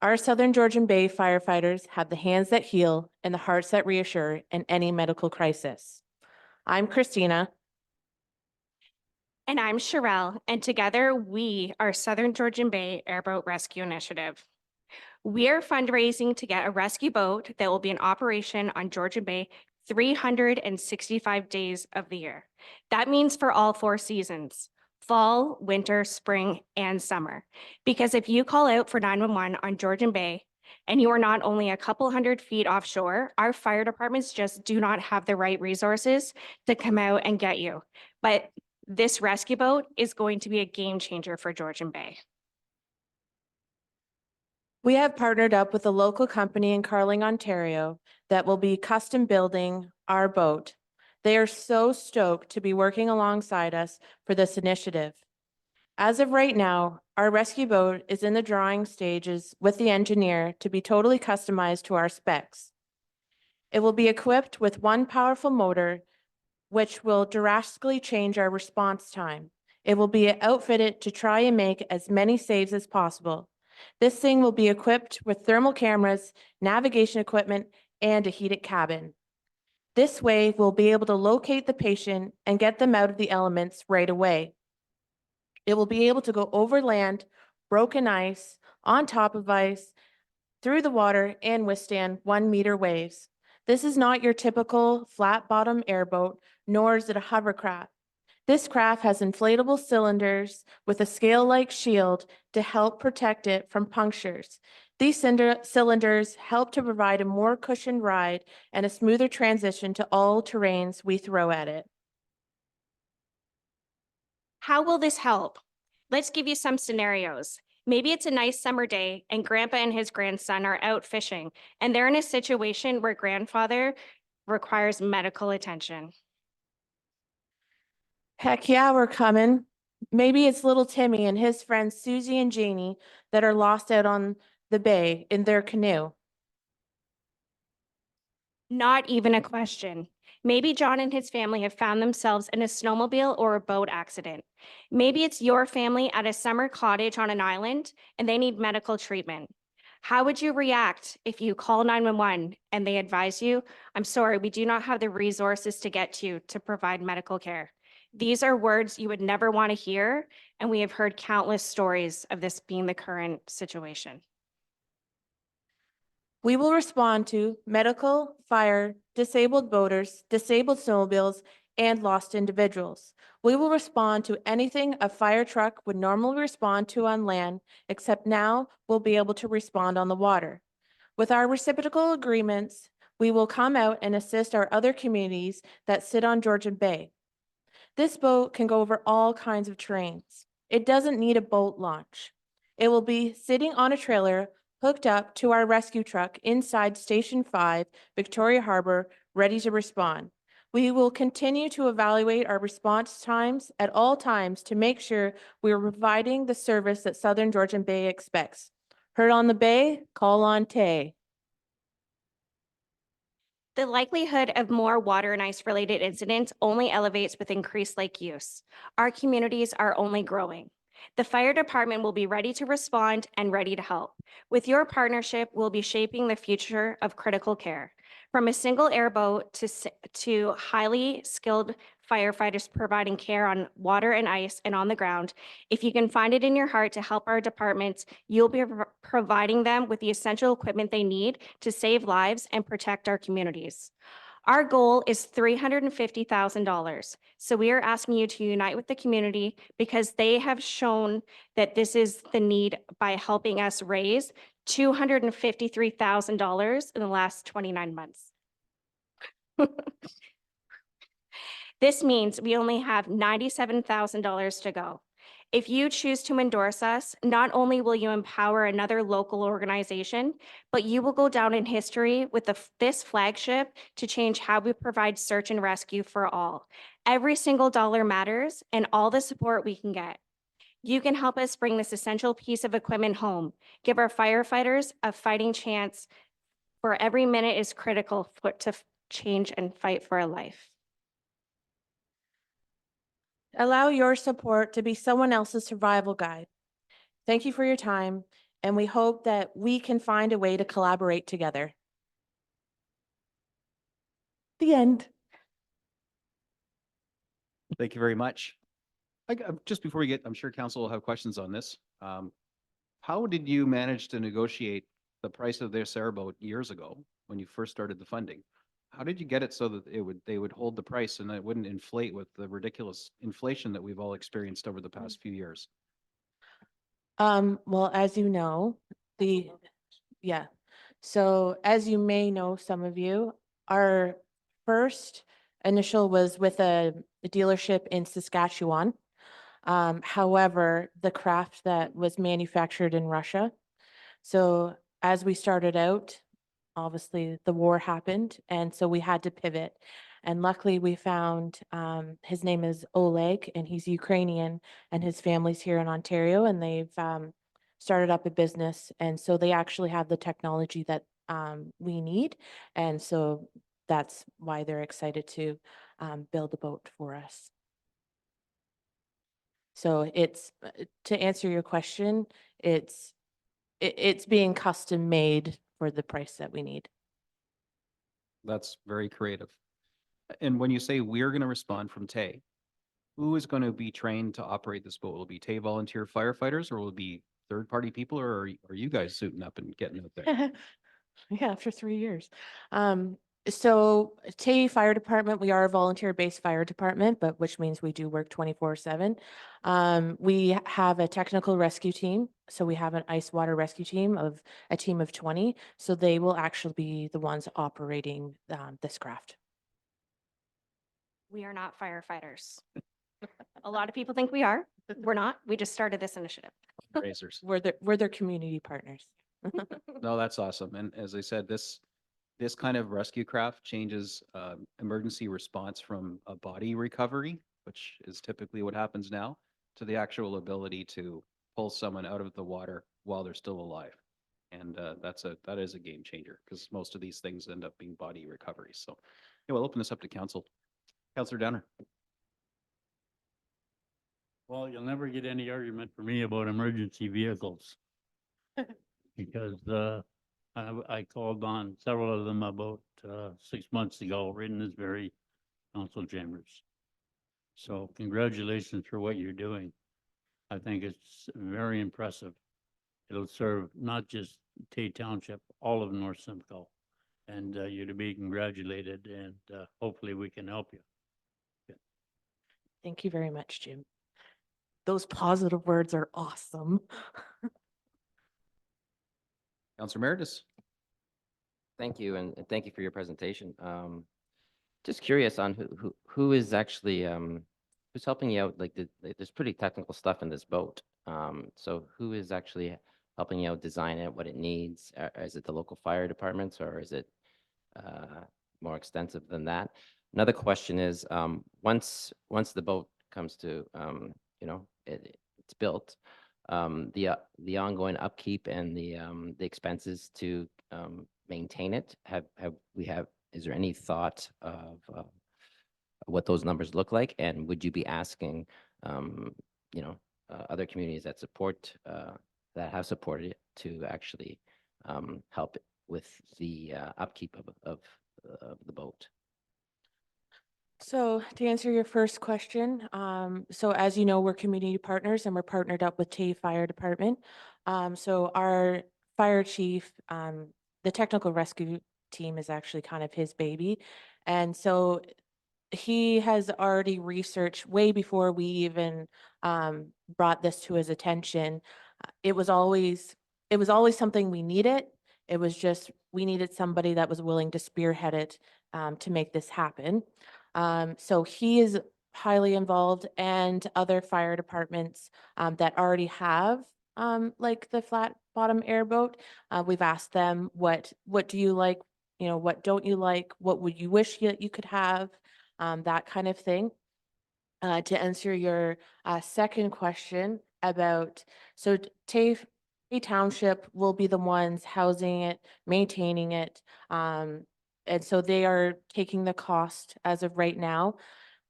Our Southern Georgian Bay firefighters have the hands that heal and the hearts that reassure in any medical crisis. I'm Christina. And I'm Sherelle, and together we are Southern Georgian Bay Airboat Rescue Initiative. We are fundraising to get a rescue boat that will be in operation on Georgian Bay 365 days of the year. That means for all 4 seasons: fall, winter, spring, and summer. Because if you call out for 911 on Georgian Bay and you are not only a couple hundred feet offshore, our fire departments just do not have the right resources to come out and get you. But this rescue boat is going to be a game changer for Georgian Bay. We have partnered up with a local company in Carling, Ontario that will be custom building our boat. They are so stoked to be working alongside us for this initiative. As of right now, our rescue boat is in the drawing stages with the engineer to be totally customized to our specs. It will be equipped with one powerful motor, which will drastically change our response time. It will be outfitted to try and make as many saves as possible. This thing will be equipped with thermal cameras, navigation equipment, and a heated cabin. This way, we'll be able to locate the patient and get them out of the elements right away. It will be able to go over land, broken ice, on top of ice, through the water, and withstand 1-meter waves. This is not your typical flat-bottom airboat, nor is it a hovercraft. This craft has inflatable cylinders with a scale-like shield to help protect it from punctures. These cylinders help to provide a more cushioned ride and a smoother transition to all terrains we throw at it. How will this help? Let's give you some scenarios. Maybe it's a nice summer day and grandpa and his grandson are out fishing and they're in a situation where grandfather requires medical attention. Heck yeah, we're coming. Maybe it's little Timmy and his friends Susie and Janie that are lost out on the bay in their canoe. Not even a question. Maybe John and his family have found themselves in a snowmobile or a boat accident. Maybe it's your family at a summer cottage on an island and they need medical treatment. How would you react if you call 911 and they advise you, I'm sorry, we do not have the resources to get to you to provide medical care? These are words you would never want to hear, and we have heard countless stories of this being the current situation. We will respond to medical, fire, disabled boaters, disabled snowmobiles, and lost individuals. We will respond to anything a fire truck would normally respond to on land, except now we'll be able to respond on the water. With our reciprocal agreements, we will come out and assist our other communities that sit on Georgian Bay. This boat can go over all kinds of terrains. It doesn't need a boat launch. It will be sitting on a trailer hooked up to our rescue truck inside Station 5, Victoria Harbor, ready to respond. We will continue to evaluate our response times at all times to make sure we are providing the service that Southern Georgian Bay expects. Heard on the bay, call on Tay. The likelihood of more water and ice related incidents only elevates with increased lake use. Our communities are only growing. The fire department will be ready to respond and ready to help. With your partnership, we'll be shaping the future of critical care. From a single airboat to highly skilled firefighters providing care on water and ice and on the ground, if you can find it in your heart to help our departments, you'll be providing them with the essential equipment they need to save lives and protect our communities. Our goal is $350,000. So we are asking you to unite with the community because they have shown that this is the need by helping us raise $253,000 in the last 29 months. This means we only have $97,000 to go. If you choose to endorse us, not only will you empower another local organization, but you will go down in history with this flagship to change how we provide search and rescue for all. Every single dollar matters and all the support we can get. You can help us bring this essential piece of equipment home. Give our firefighters a fighting chance, for every minute is critical to change and fight for a life. Allow your support to be someone else's survival guide. Thank you for your time, and we hope that we can find a way to collaborate together. The end. Thank you very much. Just before we get, I'm sure council will have questions on this. How did you manage to negotiate the price of this airboat years ago when you first started the funding? How did you get it so that they would hold the price and that it wouldn't inflate with the ridiculous inflation that we've all experienced over the past few years? Well, as you know, So as you may know, some of you, our first initial was with a dealership in Saskatchewan. However, the craft that was manufactured in Russia. So as we started out, obviously the war happened, and so we had to pivot. And luckily we found, his name is Oleg, and he's Ukrainian, and his family's here in Ontario, and they've started up a business. And so they actually have the technology that we need. And so that's why they're excited to build a boat for us. So it's, to answer your question, it's being custom made for the price that we need. That's very creative. And when you say we're going to respond from Tay, who is going to be trained to operate this boat? Will it be Tay volunteer firefighters, or will it be third-party people, or are you guys suiting up and getting out there? Yeah, after 3 years. So Tay Fire Department, we are a volunteer-based fire department, but which means we do work 24/7. We have a technical rescue team. So we have an ice water rescue team of a team of 20. So they will actually be the ones operating this craft. We are not firefighters. A lot of people think we are. We're not. We just started this initiative. Razors. We're their community partners. No, that's awesome. And as I said, this kind of rescue craft changes emergency response from a body recovery, which is typically what happens now, to the actual ability to pull someone out of the water while they're still alive. And that is a game changer, because most of these things end up being body recovery. So yeah, we'll open this up to council. Councillor Downer. Well, you'll never get any argument from me about emergency vehicles. Because I called on several of them about 6 months ago, right in this very council chambers. So congratulations for what you're doing. I think it's very impressive. It'll serve not just Tay Township, all of North Simcoe. And you're to be congratulated, and hopefully we can help you. Thank you very much, Jim. Those positive words are awesome. Councillor Meredith. Thank you, and thank you for your presentation. Just curious on who is actually, who's helping you out? Like, there's pretty technical stuff in this boat. So who is actually helping you out design it, what it needs? Is it the local fire departments, or is it more extensive than that? Another question is, once the boat comes to, it's built, the ongoing upkeep and the expenses to maintain it, is there any thought of what those numbers look like? And would you be asking, other communities that support, that have supported it, to actually help with the upkeep of the boat? So to answer your first question, so as you know, we're community partners and we're partnered up with Tay Fire Department. So our fire chief, the technical rescue team is actually kind of his baby. And so he has already researched way before we even brought this to his attention. It was always something we needed. It was just, we needed somebody that was willing to spearhead it to make this happen. So he is highly involved, and other fire departments that already have like the flat bottom airboat. We've asked them, what do you like? What don't you like? What would you wish you could have? That kind of thing. To answer your second question about, so Tay Township will be the ones housing it, maintaining it. And so they are taking the cost as of right now.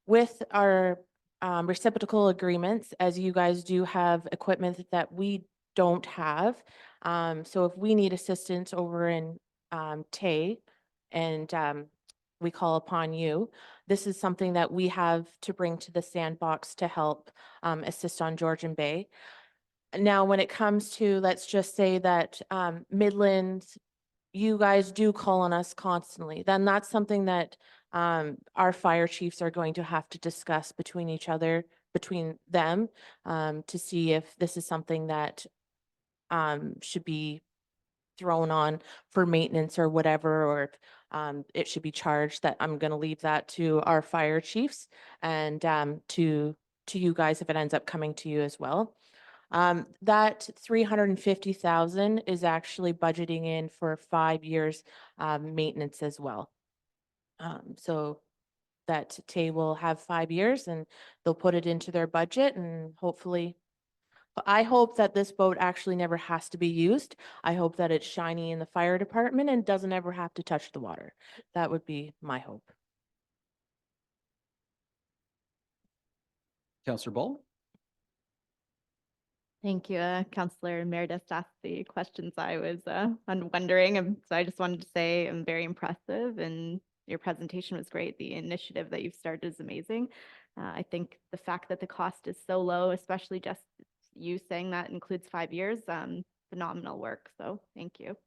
With our reciprocal agreements, as you guys do have equipment that we don't have. So if we need assistance over in Tay, and we call upon you, this is something that we have to bring to the sandbox to help assist on Georgian Bay. Now, when it comes to, let's just say that Midland, you guys do call on us constantly, then that's something that our fire chiefs are going to have to discuss between each other, between them, to see if this is something that should be thrown on for maintenance or whatever, or it should be charged. That I'm going to leave that to our fire chiefs and to you guys if it ends up coming to you as well. That 350,000 is actually budgeting in for 5 years maintenance as well. So that Tay will have 5 years and they'll put it into their budget, and hopefully, I hope that this boat actually never has to be used. I hope that it's shiny in the fire department and doesn't ever have to touch the water. That would be my hope. Councillor Ball. Thank you. Counselor Meredith asked the questions I was wondering. So I just wanted to say I'm very impressive and your presentation was great. The initiative that you've started is amazing. I think the fact that the cost is so low, especially just you saying that includes 5 years, phenomenal work. So thank you.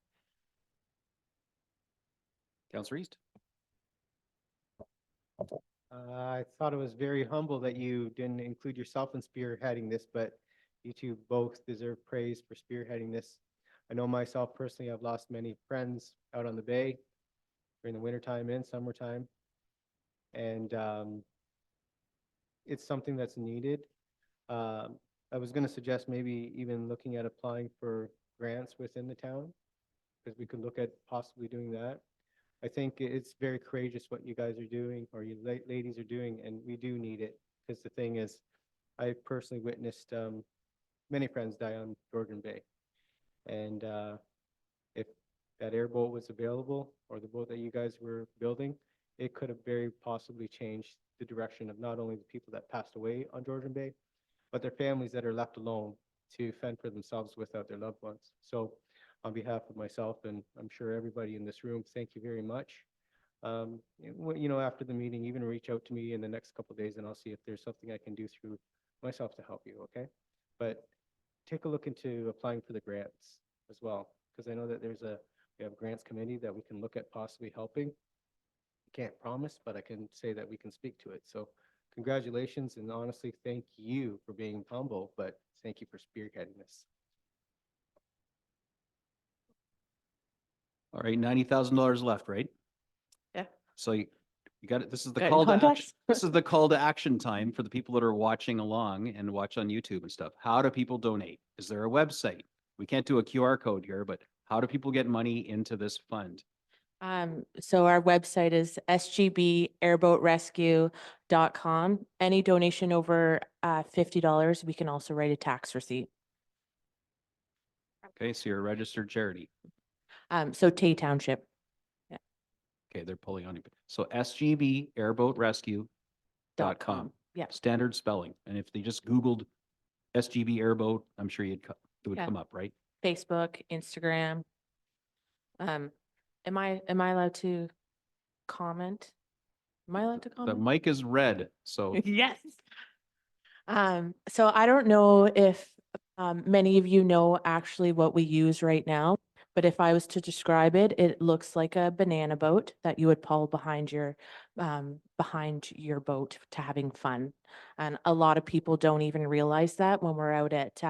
Councillor East. I thought it was very humble that you didn't include yourself in spearheading this, but you two both deserve praise for spearheading this. I know myself personally, I've lost many friends out on the bay during the wintertime and summertime. And it's something that's needed. I was going to suggest maybe even looking at applying for grants within the town, because we could look at possibly doing that. I think it's very courageous what you guys are doing, or you ladies are doing, and we do need it. Because the thing is, I personally witnessed many friends die on Georgian Bay. And if that airboat was available, or the boat that you guys were building, it could have very possibly changed the direction of not only the people that passed away on Georgian Bay, but their families that are left alone to fend for themselves without their loved ones. So on behalf of myself, and I'm sure everybody in this room, thank you very much. After the meeting, even reach out to me in the next couple of days and I'll see if there's something I can do through myself to help you, okay? But take a look into applying for the grants as well, because I know that we have a grants committee that we can look at possibly helping. Can't promise, but I can say that we can speak to it. So congratulations, and honestly, thank you for being humble, but thank you for spearheading this. All right, $90,000 left, right? Yeah. So you got it. This is the Got call to action. contacts? This is the call to action time for the people that are watching along and watch on YouTube and stuff. How do people donate? Is there a website? We can't do a QR code here, but how do people get money into this fund? So our website is sgbairboatrescue.com. Any donation over $50, we can also write a tax receipt. Okay, so you're a registered charity. So Tay Township. Okay, they're pulling on you. So sgbairboatrescue.com. Yeah. Standard spelling. And if they just Googled SGB airboat, I'm sure it would Yeah. come up, right? Facebook, Instagram. Am I allowed to comment? Am I allowed to The comment? mic is red, so Yes. So I don't know if many of you know actually what we use right now, but if I was to describe it, it looks like a banana boat that you would pull behind your boat to having fun. And a lot of people don't even realize that when we're out at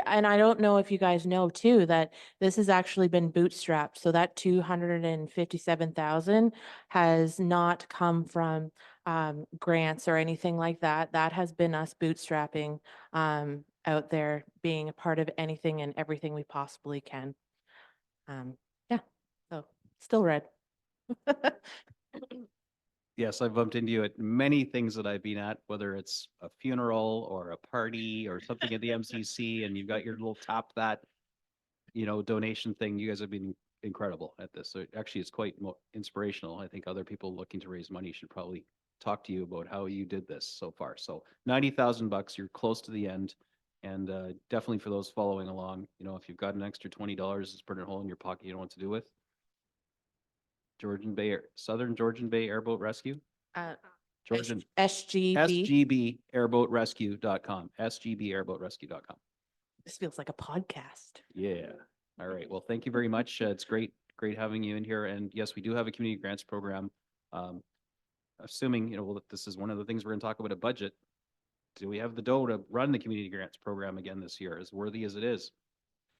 and I don't know if you guys know too, that this has actually been bootstrapped. So that 257,000 has not come from grants or anything like that. That has been us bootstrapping out there, being a part of anything and everything we possibly can. Yeah, so still red. yes, I've bumped into you at many things that I've been at, whether it's a funeral or a party or something at the MCC, and you've got your little top that, donation thing. You guys have been incredible at this. So actually, it's quite inspirational. I think other people looking to raise money should probably talk to you about how you did this so far. So $90,000, you're close to the end. And definitely for those following along, if you've got an extra $20, it's burning a hole in your pocket you don't know what to do with. Southern Georgian Bay Airboat Rescue. Georgian SGB. SGBairboatrescue.com. SGBairboatrescue.com. This feels like a podcast. Yeah. All right. Well, thank you very much. It's great having you in here. And yes, we do have a community grants program. Assuming, this is one of the things we're going to talk about a budget. Do we have the dough to run the community grants program again this year, as worthy as it is?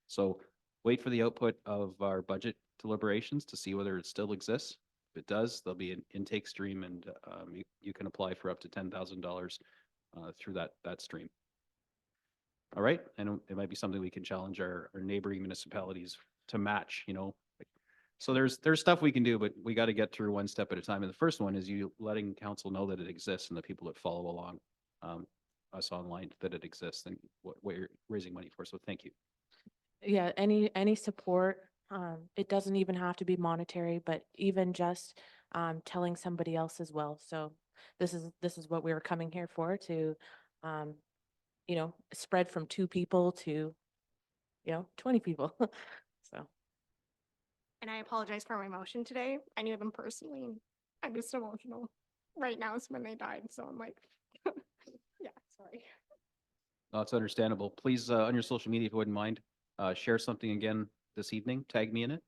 So wait for the output of our budget deliberations to see whether it still exists. If it does, there'll be an intake stream, and you can apply for up to $10,000 through that stream. All right, and it might be something we can challenge our neighboring municipalities to match. So there's stuff we can do, but we got to get through one step at a time. And the first one is you letting council know that it exists, and the people that follow along us online that it exists and what you're raising money for. So thank you. Yeah, any support. It doesn't even have to be monetary, but even just telling somebody else as well. So this is what we were coming here for, to spread from 2 people to, 20 people. So, And I apologize for my emotion today. I knew them personally. And I'm just emotional. Right now is when they died, so I'm like, yeah, sorry. No, it's understandable. Please, on your social media, if you wouldn't mind, share something again this evening, tag me in it,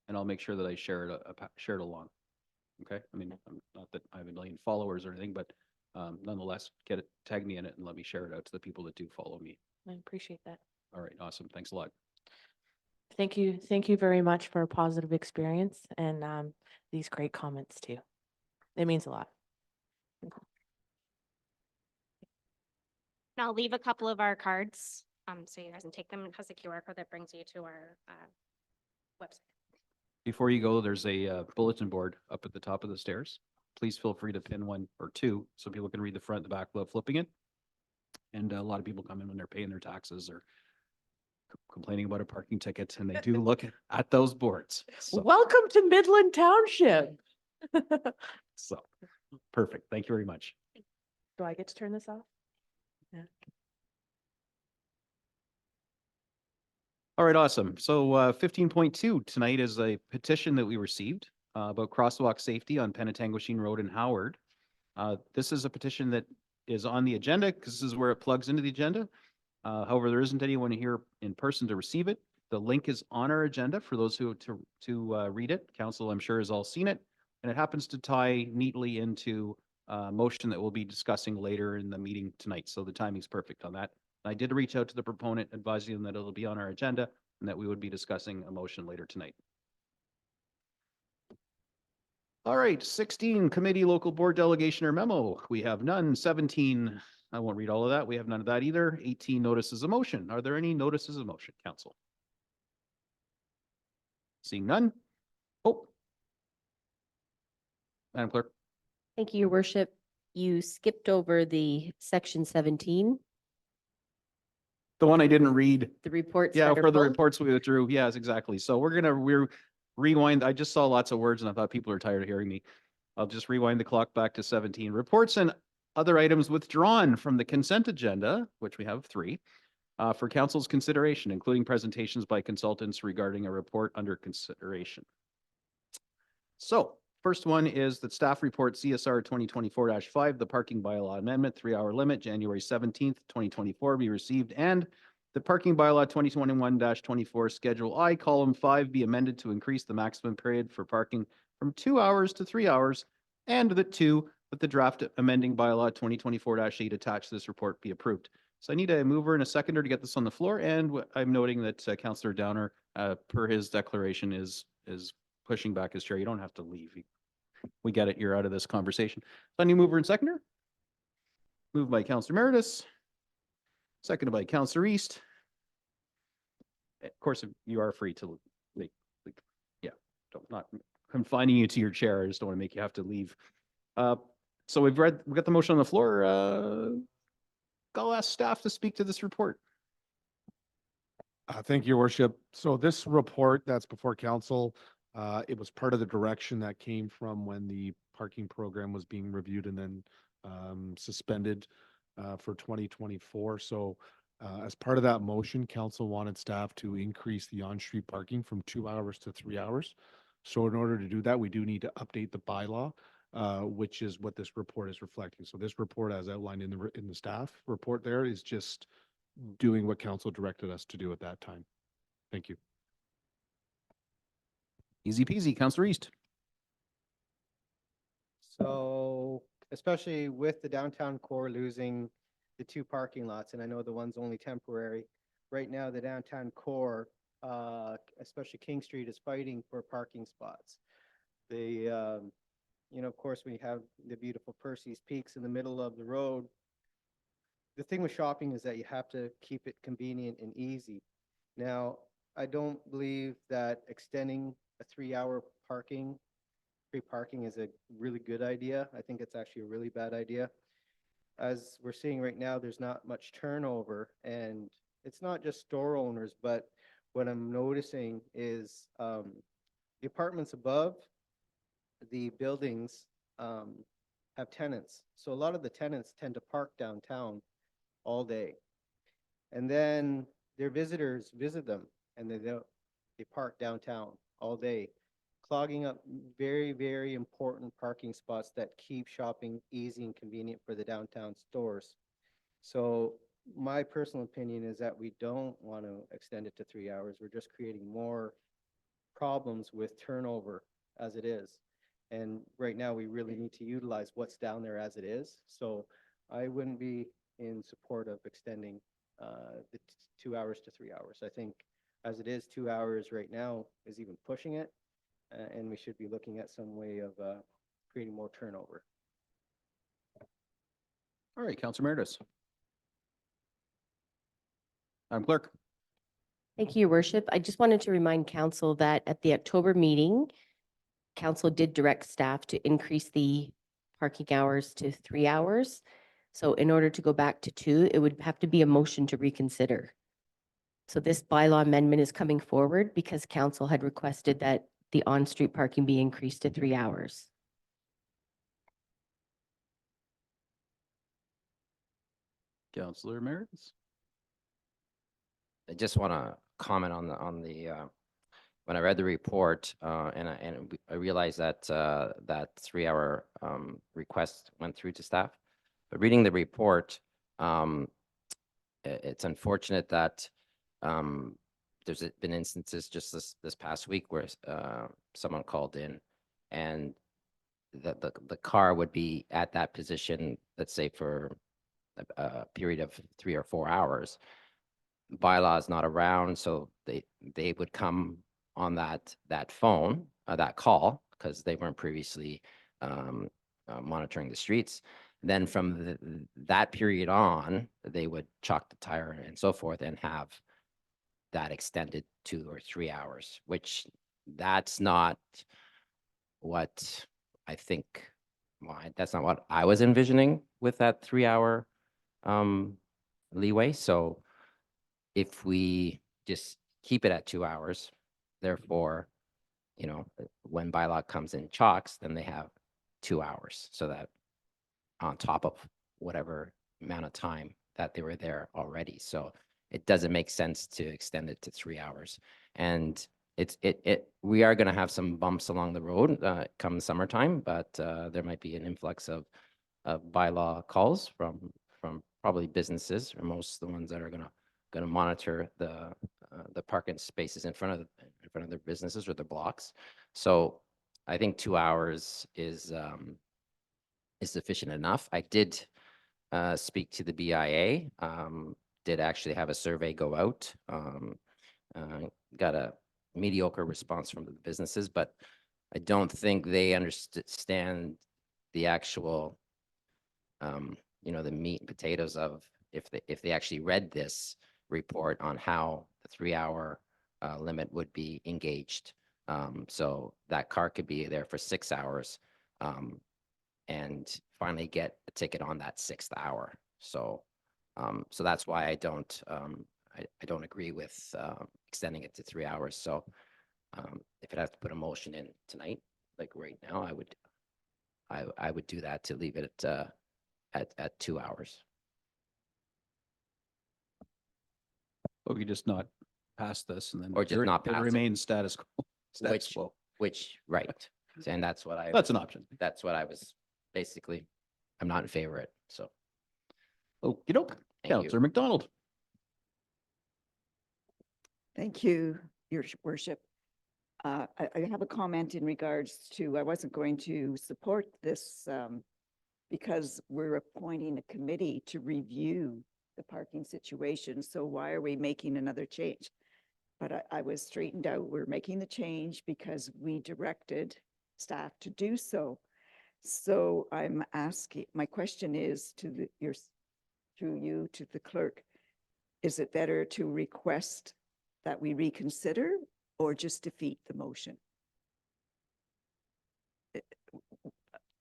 and I'll make sure that I share it, share it along. Okay? I mean, not that I have a million followers or anything, but nonetheless, tag me in it and let me share it out to the people that do follow me. I appreciate that. All right, awesome. Thanks a lot. Thank you. Thank you very much for a positive experience and these great comments too. It means a lot. And I'll leave a couple of our cards, so you guys can take them. It has a QR code that brings you to our website. Before you go, there's a bulletin board up at the top of the stairs. Please feel free to pin one or two so people can read the front and the back without flipping it. And a lot of people come in when they're paying their taxes or complaining about a parking ticket, and they do look at those boards. So, Welcome to Midland Township. so perfect. Thank you very much. Do I get to turn this off? Yeah. All right, awesome. So 15.2 tonight is a petition that we received about crosswalk safety on Penetanguishene Road in Howard. This is a petition that is on the agenda because this is where it plugs into the agenda. However, there isn't anyone here in person to receive it. The link is on our agenda for those who to read it. Council, I'm sure, has all seen it, and it happens to tie neatly into a motion that we'll be discussing later in the meeting tonight. So the timing's perfect on that. I did reach out to the proponent, advising them that it'll be on our agenda and that we would be discussing a motion later tonight. All right, 16, committee local board delegation or memo. We have none. 17, I won't read all of that. We have none of that either. 18, notices of motion. Are there any notices of motion, council? Seeing none. Oh. Madam Clerk. Thank you, Your Worship. You skipped over the section 17, The one I didn't read. the reports. Yeah, that are for the pulled. reports we withdrew. Yes, exactly. So we're rewind. I just saw lots of words and I thought people are tired of hearing me. I'll just rewind the clock back to 17. Reports and other items withdrawn from the consent agenda, which we have 3, for council's consideration, including presentations by consultants regarding a report under consideration. So first one is the staff report CSR 2024-5, the parking bylaw amendment, 3-hour limit, January 17th, 2024 be received, and the parking bylaw 2021-24 schedule I, column 5 be amended to increase the maximum period for parking from 2 hours to 3 hours, and that the draft amending bylaw 2024-8 attached to this report be approved. So I need a mover and a seconder to get this on the floor, and I'm noting that Councillor Downer, per his declaration, is pushing back his chair. You don't have to leave. We get it. You're out of this conversation. So I need mover and seconder. Moved by Councillor Meredith. Seconded by Councillor East. Of course, you are free to leave. Yeah, not confining you to your chair. I just don't want to make you have to leave. So we've got the motion on the floor. I'll ask staff to speak to this report. Thank you, Your Worship. So this report that's before council, it was part of the direction that came from when the parking program was being reviewed and then suspended for 2024. So as part of that motion, council wanted staff to increase the on-street parking from 2 hours to 3 hours. So in order to do that, we do need to update the bylaw, which is what this report is reflecting. So this report, as outlined in the staff report there, is just doing what council directed us to do at that time. Thank you. Easy peasy, Councillor East. So especially with the downtown core losing the 2 parking lots, and I know the one's only temporary. Right now, the downtown core, especially King Street, is fighting for parking spots. Of course, we have the beautiful Percy's Peaks in the middle of the road. The thing with shopping is that you have to keep it convenient and easy. Now, I don't believe that extending a 3-hour free parking is a really good idea. I think it's actually a really bad idea. As we're seeing right now, there's not much turnover, and it's not just store owners, but what I'm noticing is the apartments above the buildings have tenants. So a lot of the tenants tend to park downtown all day. And then their visitors visit them and they park downtown all day, clogging up very, very important parking spots that keep shopping easy and convenient for the downtown stores. So my personal opinion is that we don't want to extend it to 3 hours. We're just creating more problems with turnover as it is. And right now, we really need to utilize what's down there as it is. So I wouldn't be in support of extending the 2 hours to 3 hours. I think as it is, 2 hours right now is even pushing it. And we should be looking at some way of creating more turnover. All right, Councilor Meredith. Madam Clerk. Thank you, Your Worship. I just wanted to remind council that at the October meeting, council did direct staff to increase the parking hours to 3 hours. So in order to go back to 2, it would have to be a motion to reconsider. So this bylaw amendment is coming forward because council had requested that the on-street parking be increased to 3 hours. Councilor Meredith. I just want to comment on when I read the report, and I realized that that 3 hour request went through to staff. But reading the report, it's unfortunate that there's been instances just this past week where someone called in and the car would be at that position, let's say for a period of 3 or 4 hours. Bylaw is not around, so they would come on that phone, that call, because they weren't previously monitoring the streets. Then from that period on, they would chalk the tire and so forth and have that extended 2 or 3 hours, which that's not what I think, that's not what I was envisioning with that 3 hour leeway. So if we just keep it at 2 hours, therefore, when bylaw comes in chalks, then they have 2 hours. So that on top of whatever amount of time that they were there already. So it doesn't make sense to extend it to 3 hours. And we are going to have some bumps along the road come summertime, but there might be an influx of bylaw calls from probably businesses, or most of the ones that are going to monitor the parking spaces in front of their businesses or their blocks. So I think 2 hours is sufficient enough. I did speak to the BIA, did actually have a survey go out, got a mediocre response from the businesses, but I don't think they understand the actual, the meat and potatoes of if they actually read this report on how the 3 hour limit would be engaged. So that car could be there for 6 hours and finally get a ticket on that 6th hour. So that's why I don't agree with extending it to 3 hours. So if it has to put a motion in tonight, like right now, I would do that to leave it at 2 hours. But we just not pass this and then. Or just not it pass it. remains status quo. Status quo. Which, right. And that's what That's an option. That's what I was basically, I'm not in favor of it. So. Okey doke. Thank you. Councilor McDonald. Thank you, Your Worship. I have a comment in regards to, I wasn't going to support this because we're appointing a committee to review the parking situation. So why are we making another change? But I was straightened out. We're making the change because we directed staff to do so. So I'm asking, my question is through you to the clerk, is it better to request that we reconsider or just defeat the motion?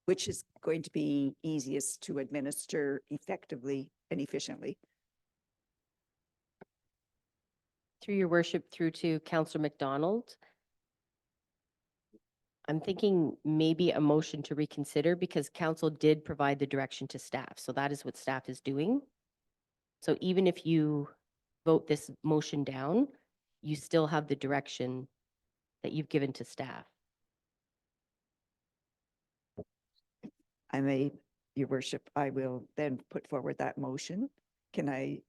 Which is going to be easiest to administer effectively and efficiently? Through Your Worship, through to Councillor McDonald. I'm thinking maybe a motion to reconsider because council did provide the direction to staff. So that is what staff is doing. So even if you vote this motion down, you still have the direction that you've given to staff. I may, your worship, I will then put forward that motion. Can I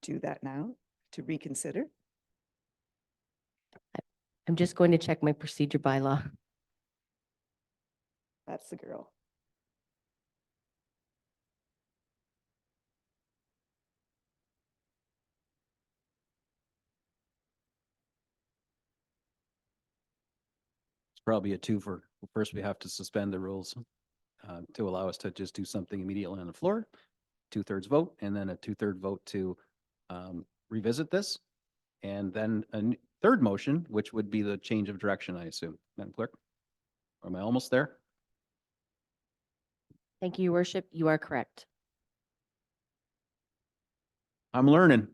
do that now to reconsider? I'm just going to check my procedure bylaw. That's the girl. It's probably a twofer. First, we have to suspend the rules to allow us to just do something immediately on the floor. 2/3 vote, and then a 2/3 vote to revisit this. And then a third motion, which would be the change of direction, I assume. Madam Clerk? Or am I almost there? Thank you, your worship. You are correct. I'm learning.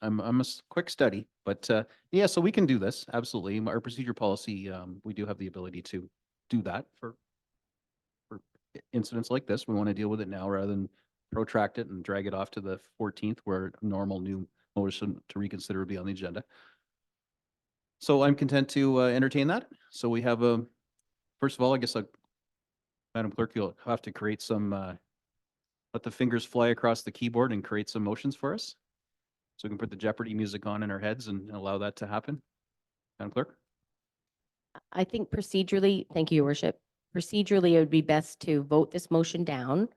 I'm a quick study, but yeah, so we can do this. Absolutely. Our procedure policy, we do have the ability to do that for incidents like this. We want to deal with it now rather than protract it and drag it off to the 14th where normal new motion to reconsider would be on the agenda. So I'm content to entertain that. So we have a, first of all, I guess, Madam Clerk, you'll have to create some, let the fingers fly across the keyboard and create some motions for us. So we can put the Jeopardy music on in our heads and allow that to happen. Madam Clerk? I think procedurally, thank you, your worship. Procedurally, it would be best to vote this motion down.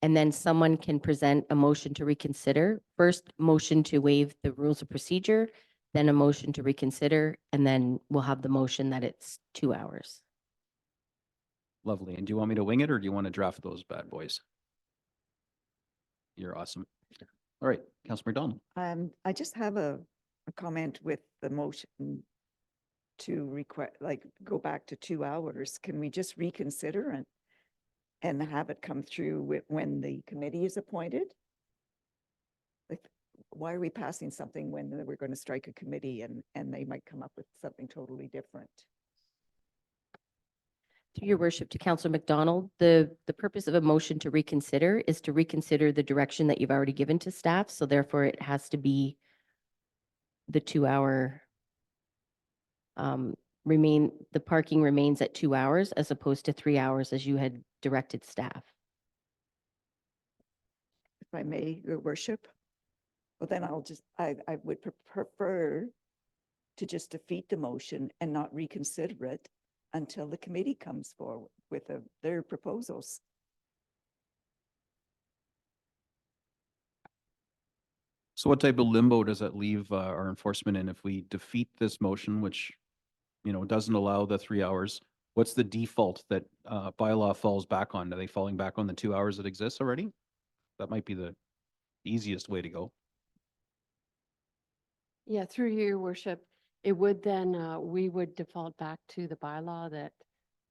And then someone can present a motion to reconsider. First, motion to waive the rules of procedure, then a motion to reconsider, and then we'll have the motion that it's 2 hours. Lovely. And do you want me to wing it or do you want to draft those bad boys? You're awesome. All right, Councilor McDonald. I just have a comment with the motion to request, like, go back to 2 hours. Can we just reconsider and have it come through when the committee is appointed? Like, why are we passing something when we're going to strike a committee and they might come up with something totally different? Through your worship to Councilor McDonald, the purpose of a motion to reconsider is to reconsider the direction that you've already given to staff. So therefore it has to be the 2 hour the parking remains at 2 hours as opposed to 3 hours as you had directed staff. If I may, your worship? Well, then I would prefer to just defeat the motion and not reconsider it until the committee comes forward with their proposals. So what type of limbo does that leave our enforcement in if we defeat this motion, which, doesn't allow the 3 hours? What's the default that bylaw falls back on? Are they falling back on the 2 hours that exists already? That might be the easiest way to go. Yeah, through your worship, it would then, we would default back to the bylaw that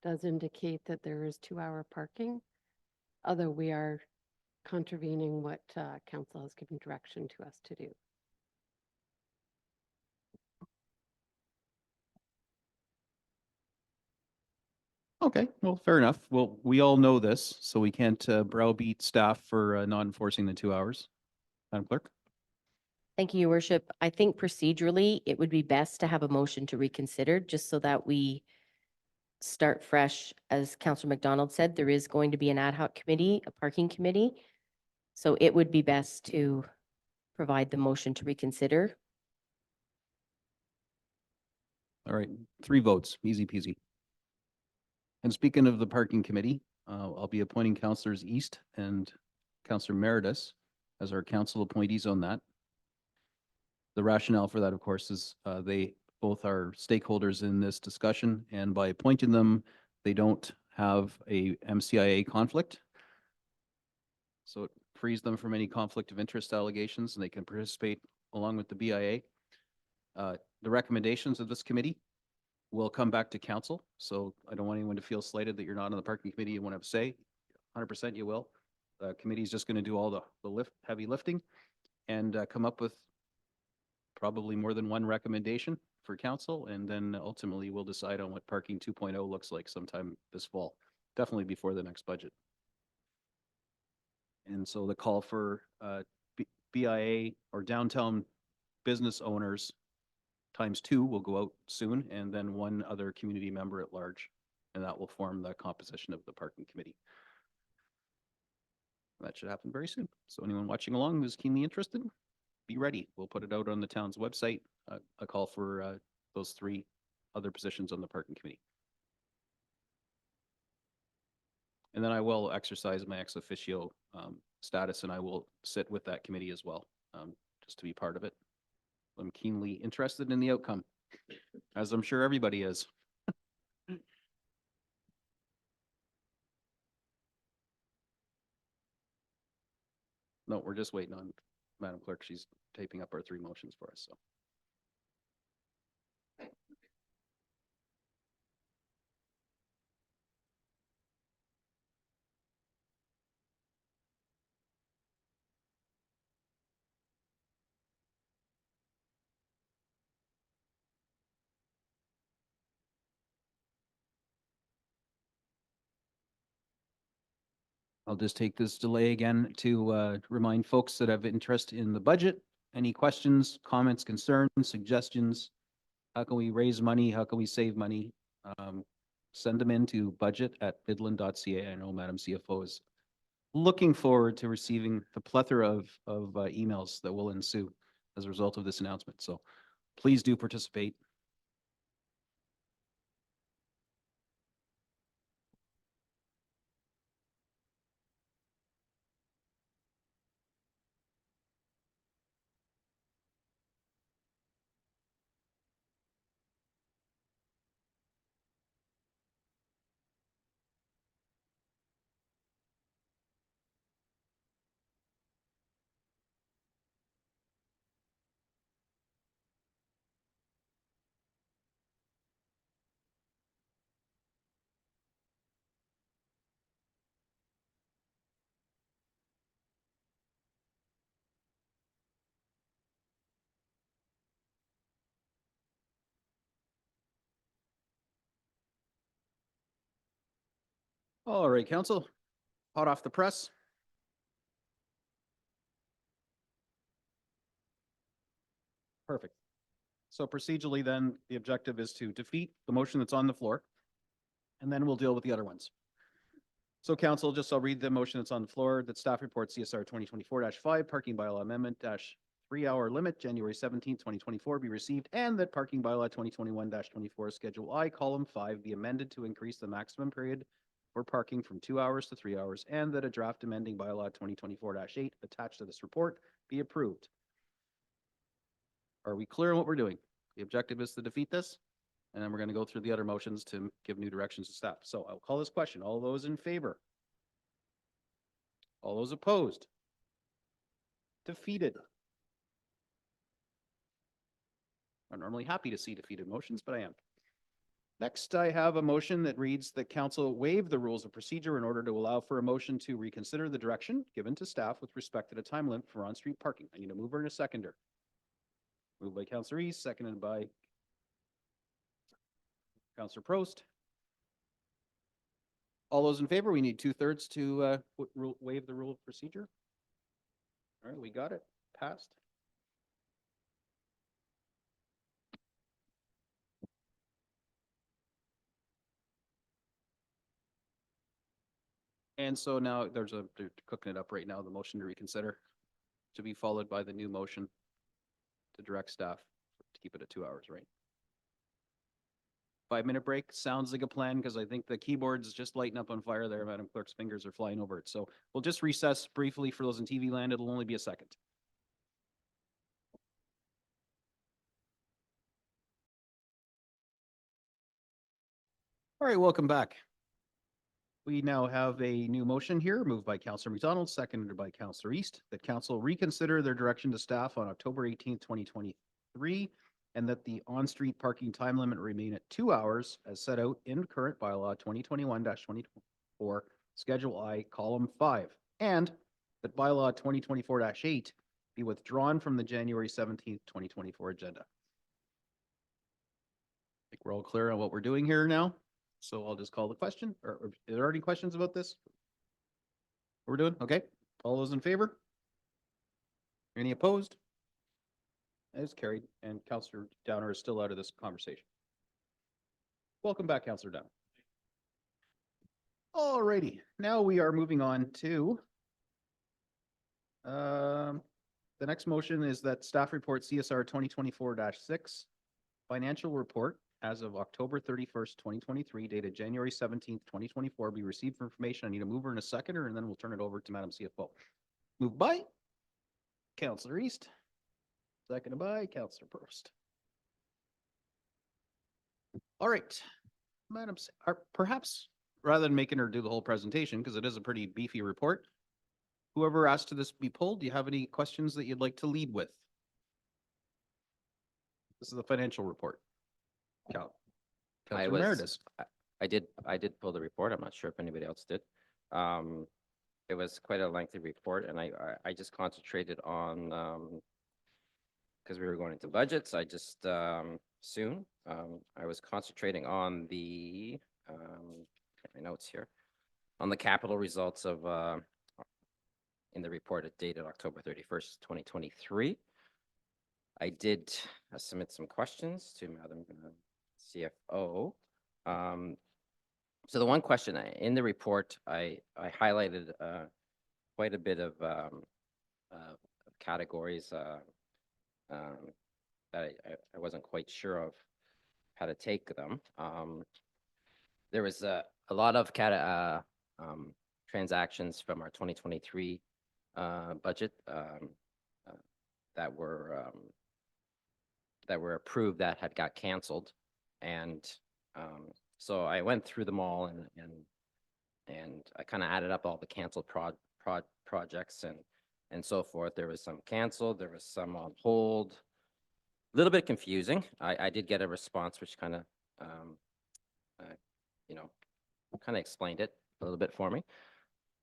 does indicate that there is 2 hour parking. Although we are contravening what council has given direction to us to do. Okay, well, fair enough. Well, we all know this, so we can't browbeat staff for not enforcing the 2 hours. Madam Clerk? Thank you, your worship. I think procedurally, it would be best to have a motion to reconsider just so that we start fresh. As Councilor McDonald said, there is going to be an ad hoc committee, a parking committee. So it would be best to provide the motion to reconsider. All right, 3 votes, easy peasy. And speaking of the parking committee, I'll be appointing Councilors East and Councilor Meredith as our council appointees on that. The rationale for that, of course, is they both are stakeholders in this discussion, and by appointing them, they don't have a MCIA conflict. So it frees them from any conflict of interest allegations, and they can participate along with the BIA. The recommendations of this committee will come back to council. So I don't want anyone to feel slighted that you're not on the parking committee and want to have a say. 100% you will. The committee is just going to do all the heavy lifting and come up with probably more than one recommendation for council. And then ultimately we'll decide on what parking 2.0 looks like sometime this fall, definitely before the next budget. And so the call for BIA or downtown business owners times 2 will go out soon, and then 1 other community member at large. And that will form the composition of the parking committee. That should happen very soon. So anyone watching along who's keenly interested, be ready. We'll put it out on the town's website, a call for those 3 other positions on the parking committee. And then I will exercise my ex officio status, and I will sit with that committee as well, just to be part of it. I'm keenly interested in the outcome, as I'm sure everybody is. No, we're just waiting on Madam Clerk. She's taping up our 3 motions for us, so. I'll just take this delay again to remind folks that have interest in the budget. Any questions, comments, concerns, suggestions? How can we raise money? How can we save money? Send them into budget@midland.ca. I know Madam CFO is looking forward to receiving the plethora of emails that will ensue as a result of this announcement. So please do participate. All right, council, hot off the press. Perfect. So procedurally then, the objective is to defeat the motion that's on the floor, and then we'll deal with the other ones. So council, just I'll read the motion that's on the floor, that staff report CSR 2024-5 parking bylaw amendment -3-hour limit, January 17th, 2024 be received, and that parking bylaw 2021-24 schedule I, column 5 be amended to increase the maximum period for parking from 2 hours to 3 hours, and that a draft amending bylaw 2024-8 attached to this report be approved. Are we clear on what we're doing? The objective is to defeat this, and then we're going to go through the other motions to give new directions to staff. So I'll call this question. All those in favor? All those opposed? Defeated. I'm normally happy to see defeated motions, but I am. Next, I have a motion that reads that council waive the rules of procedure in order to allow for a motion to reconsider the direction given to staff with respect to the time limit for on-street parking. I need a mover and a seconder. Moved by Councillor East, seconded by Councillor Prost. All those in favor, we need 2/3 to waive the rule of procedure. All right, we got it. Passed. And so now they're cooking it up right now, the motion to reconsider, to be followed by the new motion to direct staff to keep it at 2 hours, right? 5-minute break sounds like a plan, because I think the keyboard's just lighting up on fire there. Madam Clerk's fingers are flying over it. So we'll just recess briefly for those in TV land. It'll only be a second. All right, welcome back. We now have a new motion here, moved by Councillor McDonald, seconded by Councillor East, that council reconsider their direction to staff on October 18th, 2023, and that the on-street parking time limit remain at 2 hours as set out in current bylaw 2021-2024, Schedule I, column 5, and that bylaw 2024-8 be withdrawn from the January 17th, 2024 agenda. I think we're all clear on what we're doing here now. So I'll just call the question. Or are there any questions about this? What we're doing? Okay. All those in favor? Any opposed? That is carried, and Counselor Downer is still out of this conversation. Welcome back, Counselor Downer. Alrighty, now we are moving on to the next motion is that staff report CSR 2024-6 financial report as of October 31st, 2023, dated January 17th, 2024, be received for information. I need a mover and a seconder, and then we'll turn it over to Madam CFO. Moved by Counselor East, seconded by Counselor Prost. All right, Madam, perhaps rather than making her do the whole presentation, because it is a pretty beefy report, whoever asked to this be pulled, do you have any questions that you'd like to lead with? This is the financial report. I Counselor was, Meredith. I did pull the report. I'm not sure if anybody else did. It was quite a lengthy report, and I just concentrated on, because we were going into budgets, I just, soon, I was concentrating on the, my notes here, on the capital results of, in the report dated October 31st, 2023. I did submit some questions to Madam CFO. So the one question in the report, I highlighted quite a bit of categories that I wasn't quite sure of how to take them. There was a lot of transactions from our 2023 budget that were approved that had got canceled, and so I went through them all and I kind of added up all the canceled projects and so forth. There was some canceled, there was some on hold. A little bit confusing. I did get a response which kind of you know, kind of explained it a little bit for me.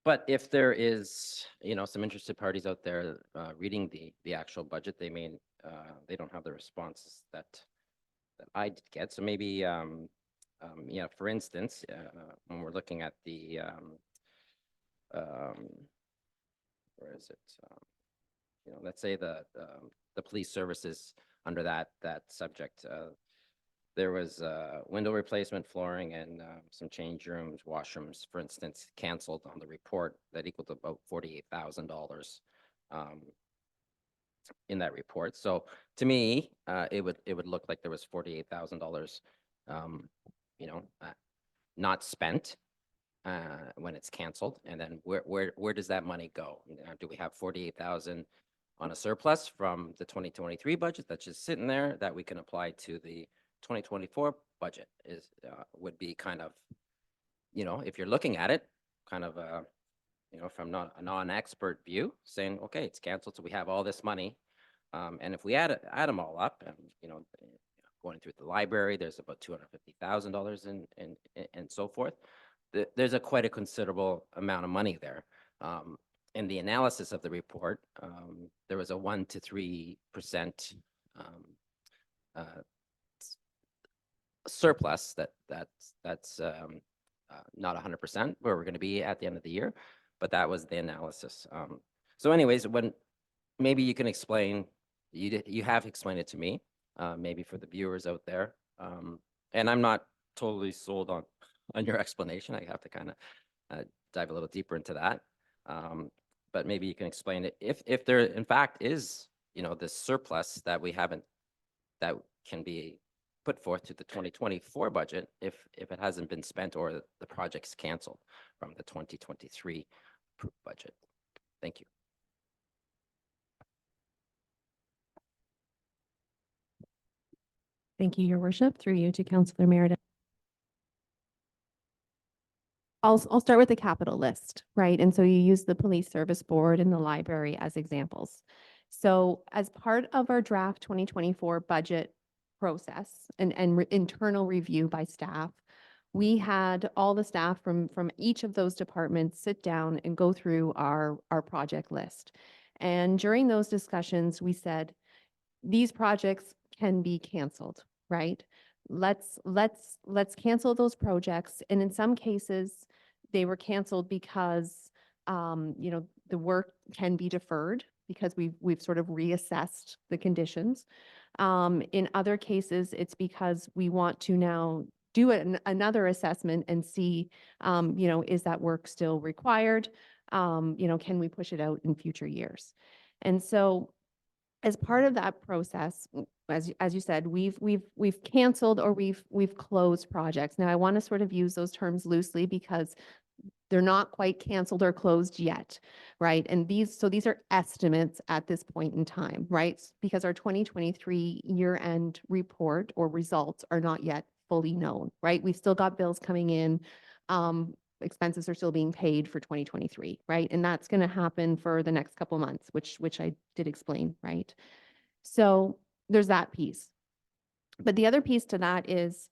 But if there is, you know, some interested parties out there reading the actual budget, they may they don't have the responses that I did get. So maybe, yeah, for instance, when we're looking at the, where is it? You know, let's say the police services under that subject. There was window replacement, flooring, and some change rooms, washrooms, for instance, canceled on the report that equaled about $48,000 in that report. So to me, it would look like there was $48,000, you know, not spent when it's canceled. And then where does that money go? Do we have 48,000 on a surplus from the 2023 budget that's just sitting there that we can apply to the 2024 budget? Would be kind of, you know, if you're looking at it, kind of you know, from not a non-expert view, saying, okay, it's canceled, so we have all this money, and if we add them all up, and you know, going through the library, there's about $250,000 and so forth. There's quite a considerable amount of money there. In the analysis of the report, there was a 1 to 3% surplus that's not 100% where we're going to be at the end of the year, but that was the analysis. So anyways, when maybe you can explain, you have explained it to me, maybe for the viewers out there, and I'm not totally sold on your explanation. I have to kind of dive a little deeper into that, but maybe you can explain it if there in fact is, you know, this surplus that we haven't, that can be put forth to the 2024 budget if it hasn't been spent or the project's canceled from the 2023 budget. Thank you. Thank you, Your Worship. Through you to Councillor Meredith. I'll start with the capital list, right? And so you use the police service board and the library as examples. So as part of our draft 2024 budget process and internal review by staff, we had all the staff from each of those departments sit down and go through our project list. And during those discussions, we said, these projects can be canceled, right? Let's cancel those projects. And in some cases, they were canceled because, you know, the work can be deferred because we've sort of reassessed the conditions. In other cases, it's because we want to now do another assessment and see, is that work still required? Can we push it out in future years? And so as part of that process, as you said, we've canceled or we've closed projects. Now, I want to sort of use those terms loosely because they're not quite canceled or closed yet, right? And these are estimates at this point in time, right? Because our 2023 year-end report or results are not yet fully known, right? We've still got bills coming in. Expenses are still being paid for 2023, right? And that's going to happen for the next couple months, which I did explain, right? So there's that piece. But the other piece to that is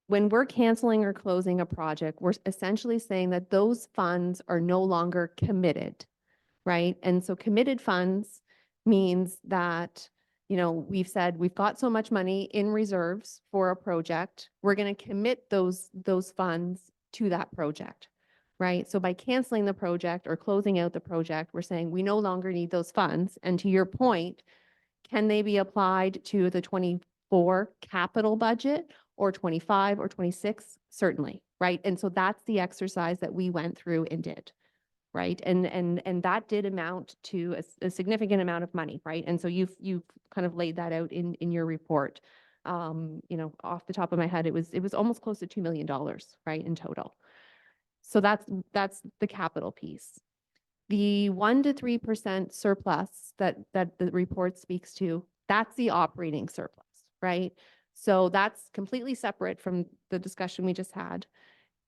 when we're canceling or closing a project, we're essentially saying that those funds are no longer committed, right? And so committed funds means that, we've said we've got so much money in reserves for a project. We're going to commit those funds to that project, right? So by canceling the project or closing out the project, we're saying we no longer need those funds. And to your point, can they be applied to the 24 capital budget or 25 or 26? Certainly, right? And so that's the exercise that we went through and did, right? And that did amount to a significant amount of money, right? And so you've kind of laid that out in your report. Off the top of my head, it was almost close to $2 million, right, in total. So that's the capital piece. The 1 to 3% surplus that the report speaks to, that's the operating surplus, right? So that's completely separate from the discussion we just had.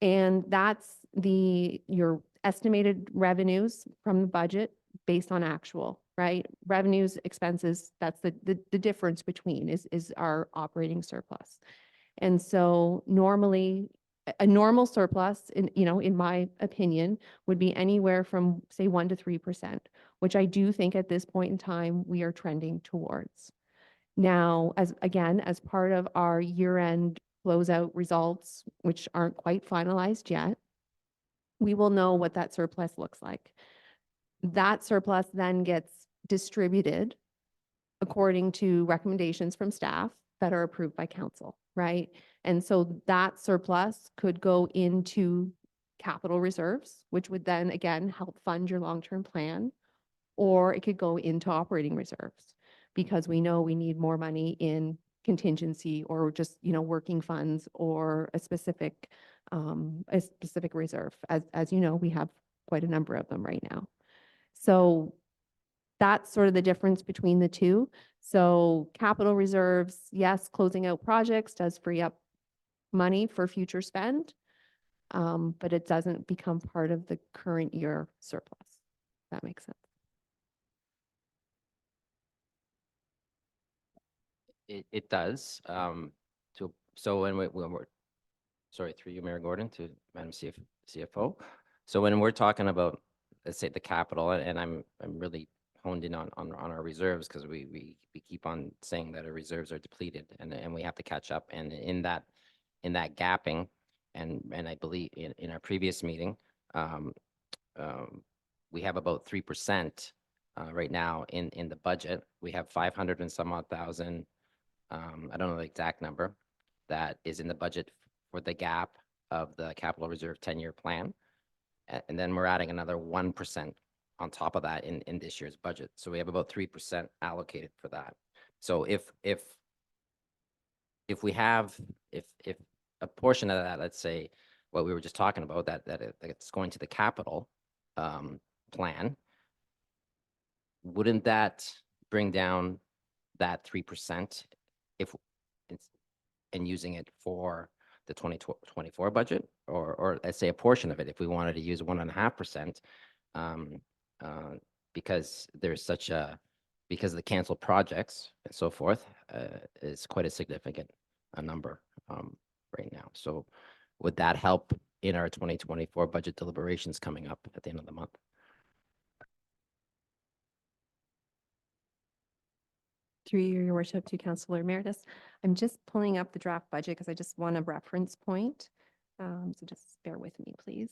And that's your estimated revenues from the budget based on actual, right? Revenues, expenses, that's the difference between is our operating surplus. And so normally a normal surplus in my opinion would be anywhere from say 1 to 3%, which I do think at this point in time we are trending towards. Now, as part of our year-end closeout results, which aren't quite finalized yet, we will know what that surplus looks like. That surplus then gets distributed according to recommendations from staff that are approved by council, right? And so that surplus could go into capital reserves, which would then again help fund your long-term plan, or it could go into operating reserves because we know we need more money in contingency or just, working funds or a specific reserve. As you know, we have quite a number of them right now. So that's sort of the difference between the two. So capital reserves, yes, closing out projects does free up money for future spend, but it doesn't become part of the current year surplus. If that makes sense. It does. So when we're, sorry, through you, Mayor Gordon, to Madam CFO. So when we're talking about, let's say, the capital, and I'm really honed in on our reserves because we keep on saying that our reserves are depleted and we have to catch up. And in that gapping, and I believe in our previous meeting, we have about 3% right now in the budget. We have 500 and some odd thousand. I don't know the exact number that is in the budget for the gap of the capital reserve 10-year plan. And then we're adding another 1% on top of that in this year's budget. So we have about 3% allocated for that. So if we have, if a portion of that, let's say what we were just talking about, that it's going to the capital plan, wouldn't that bring down that 3% and using it for the 2024 budget, or let's say a portion of it, if we wanted to use 1.5%, because there's because of the canceled projects and so forth, is quite a significant number right now. So would that help in our 2024 budget deliberations coming up at the end of the month? Through your worship to Councillor Emeritus, I'm just pulling up the draft budget because I just want a reference point. So just bear with me, please.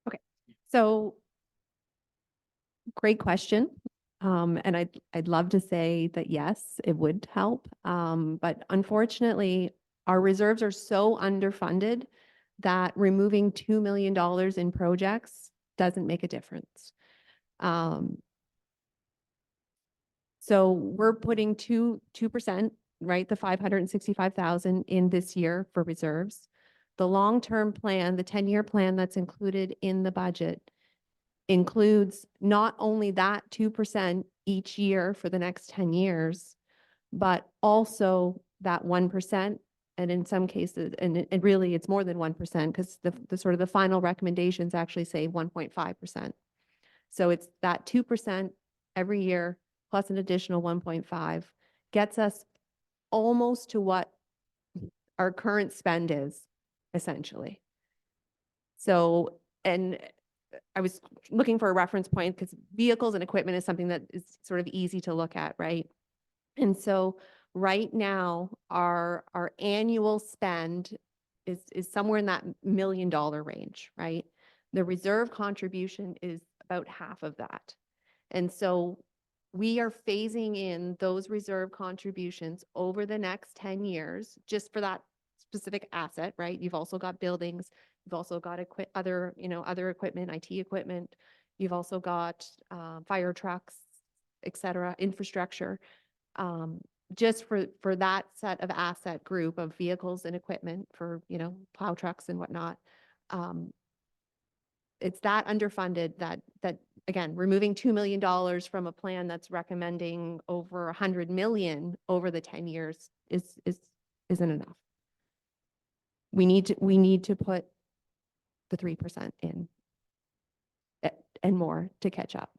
Okay, so great question. And I'd love to say that yes, it would help. But unfortunately, our reserves are so underfunded that removing $2 million in projects doesn't make a difference. So we're putting 2%, right? The 565,000 in this year for reserves. The long-term plan, the 10-year plan that's included in the budget includes not only that 2% each year for the next 10 years, but also that 1%. And in some cases, and really it's more than 1% because the sort of the final recommendations actually say 1.5%. So it's that 2% every year plus an additional 1.5 gets us almost to what our current spend is, essentially. So, and I was looking for a reference point because vehicles and equipment is something that is sort of easy to look at, right? And so right now, our annual spend is somewhere in that $1 million range, right? The reserve contribution is about half of that. And so we are phasing in those reserve contributions over the next 10 years, just for that specific asset, right? You've also got buildings, you've also got other equipment, IT equipment. You've also got fire trucks, et cetera, infrastructure. Just for that set of asset group of vehicles and equipment for, plow trucks and whatnot. It's that underfunded that again, removing $2 million from a plan that's recommending over 100 million over the 10 years isn't enough. We need to put the 3% in and more to catch up.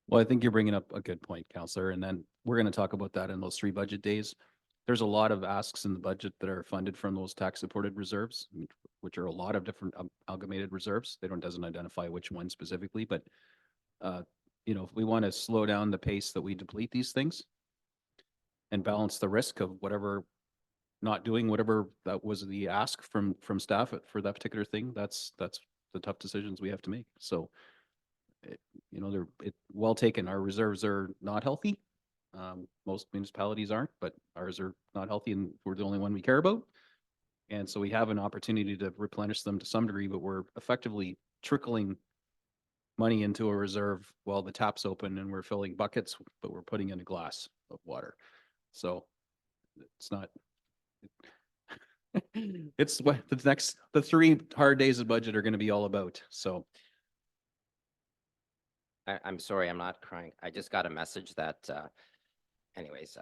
Well, I think you're bringing up a good point, Counselor, and then we're going to talk about that in those 3 budget days. There's a lot of asks in the budget that are funded from those tax-supported reserves, which are a lot of different amalgamated reserves. Doesn't identify which one specifically, but if we want to slow down the pace that we deplete these things and balance the risk of not doing whatever that was the ask from staff for that particular thing, that's the tough decisions we have to make. So, they're well taken. Our reserves are not healthy. Most municipalities aren't, but ours are not healthy and we're the only one we care about. And so we have an opportunity to replenish them to some degree, but we're effectively trickling money into a reserve while the tap's open and we're filling buckets, but we're putting in a glass of water. So it's not, it's what the 3 hard days of budget are going to be all about. So I'm sorry, I'm not crying. I just got a message that, anyways,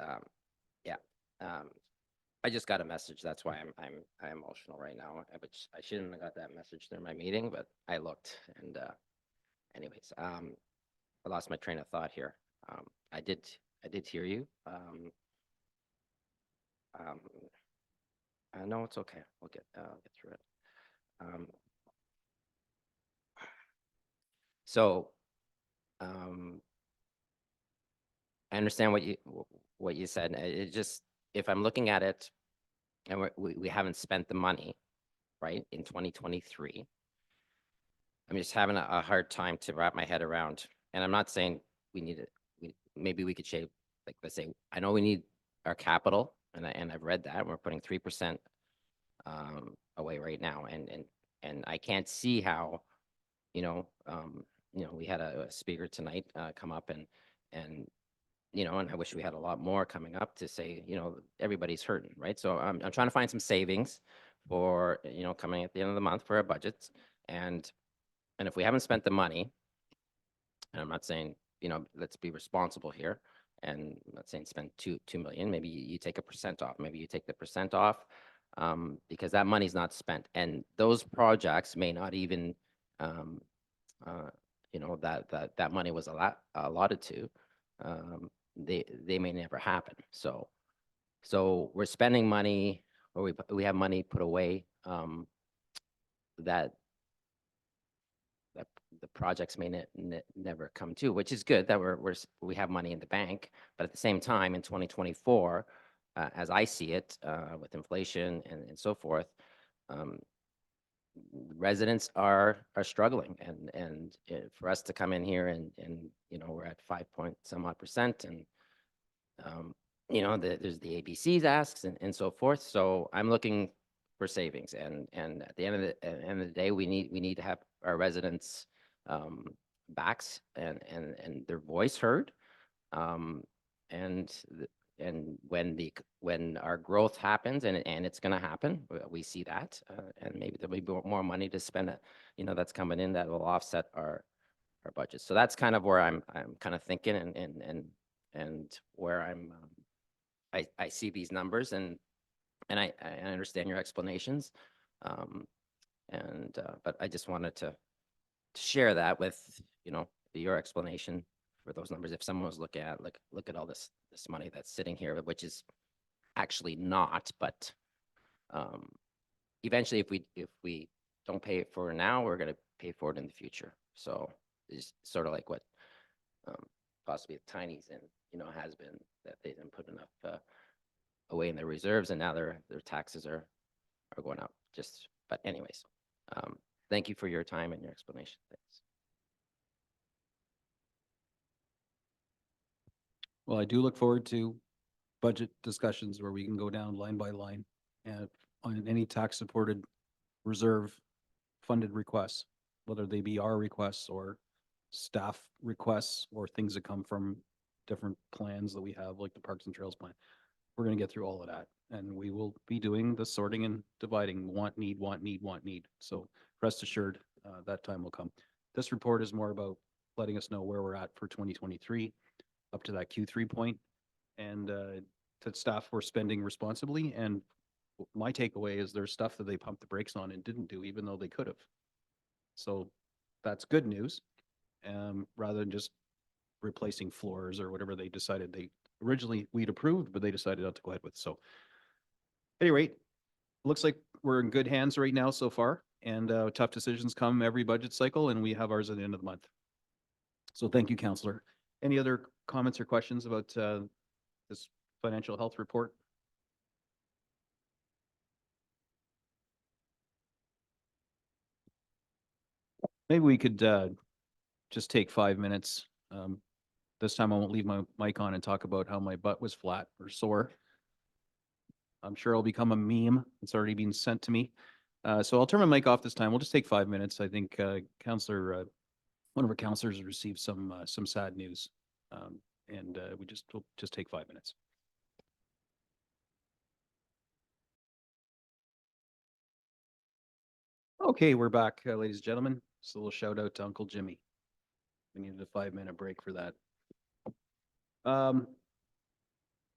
yeah. I just got a message. That's why I'm emotional right now. Which I shouldn't have got that message during my meeting, but I looked and, anyways, I lost my train of thought here. I did hear you. No, it's okay. We'll get through it. So, I understand what you said. It just, if I'm looking at it and we haven't spent the money, right, in 2023, I'm just having a hard time to wrap my head around. And I'm not saying we need it. Maybe we could shape, like, let's say, I know we need our capital, and I've read that we're putting 3% away right now, and I can't see how, we had a speaker tonight come up and and I wish we had a lot more coming up to say, everybody's hurting, right? So I'm trying to find some savings for, coming at the end of the month for our budgets. And if we haven't spent the money, and I'm not saying, let's be responsible here. And I'm not saying spend 2 million, maybe you take 1% off, maybe you take the percent off, because that money's not spent. And those projects may not even you know, that money was allotted to, they may never happen. So we're spending money, or we have money put away, that the projects may never come to, which is good that we have money in the bank. But at the same time, in 2024, as I see it, with inflation and so forth, residents are struggling, and for us to come in here and you know, we're at 5 point some odd percent, and you know, there's the ABCs asks and so forth. So I'm looking for savings, and at the end of the day, we need to have our residents backs and their voice heard. And when our growth happens, and it's going to happen, we see that, and maybe there'll be more money to spend, you know, that's coming in that will offset our budget. So that's kind of where I'm kind of thinking, and where I see these numbers, and I understand your explanations, but I just wanted to share that with, you know, your explanation for those numbers. If someone was looking at, look at all this money that's sitting here, which is actually not, but eventually, if we don't pay it for now, we're going to pay for it in the future. So it's sort of like what possibly the Tiny's and, you know, has been, that they didn't put enough away in their reserves, and now their taxes are going up. But anyways, thank you for your time and your explanation. Thanks. Well, I do look forward to budget discussions where we can go down line by line and on any tax supported reserve funded requests, whether they be our requests or staff requests or things that come from different plans that we have, like the Parks and Trails plan. We're going to get through all of that, and we will be doing the sorting and dividing want, need, want, need, want, need. So rest assured, that time will come. This report is more about letting us know where we're at for 2023 up to that Q3 point, and that staff were spending responsibly. And my takeaway is there's stuff that they pumped the brakes on and didn't do, even though they could have. So that's good news, rather than just replacing floors or whatever they decided originally we'd approved, but they decided not to go ahead with. So at any rate, looks like we're in good hands right now so far, and tough decisions come every budget cycle, and we have ours at the end of the month. So thank you, Councillor. Any other comments or questions about this financial health report? Maybe we could just take 5 minutes. This time I won't leave my mic on and talk about how my butt was flat or sore. I'm sure it'll become a meme. It's already been sent to me. So I'll turn my mic off this time. We'll just take 5 minutes. I think Councillor, one of our councillors received some sad news. And we'll just take 5 minutes. Okay, we're back, ladies and gentlemen. Just a little shout out to Uncle Jimmy. We needed a 5-minute break for that.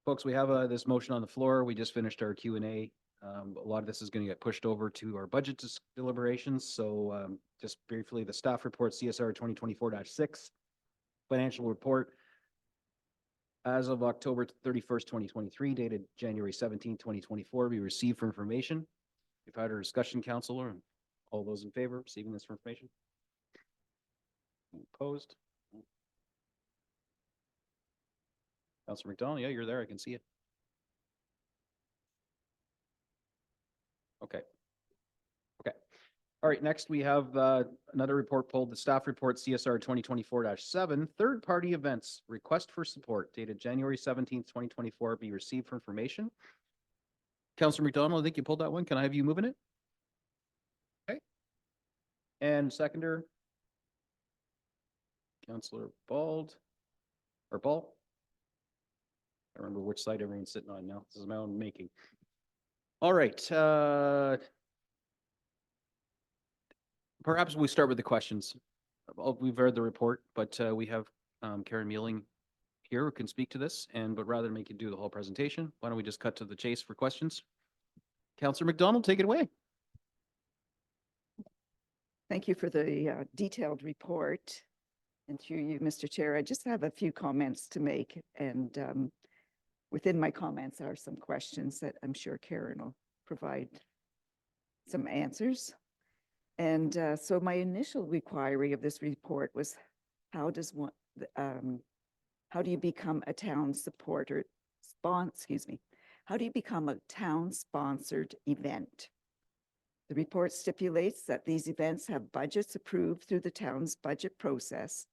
Folks, we have this motion on the floor. We just finished our Q&A. A lot of this is going to get pushed over to our budget deliberations. So just briefly, the staff report CSR 2024-6 financial report as of October 31st, 2023, dated January 17th, 2024, we received for information. We've had our discussion, Councillor, and all those in favor of receiving this information? Opposed? Councillor McDonald, yeah, you're there. I can see it. Okay. Okay. All right, next we have another report pulled, the staff report CSR 2024-7, third-party events, request for support dated January 17th, 2024, be received for information. Councillor McDonald, I think you pulled that one. Can I have you moving it? Okay. And seconder, Councillor Bald, or Ball? I don't remember which side everyone's sitting on now. This is my own making. All right. Perhaps we start with the questions. We've read the report, but we have Karen Mealing here who can speak to this. But rather than make you do the whole presentation, why don't we just cut to the chase for questions? Councillor McDonald, take it away. Thank you for the detailed report. And through you, Mr. Chair, I just have a few comments to make. And within my comments are some questions that I'm sure Karen will provide some answers. And so my initial inquiry of this report was, how does one, how do you become a town supporter, how do you become a town-sponsored event? The report stipulates that these events have budgets approved through the town's budget process,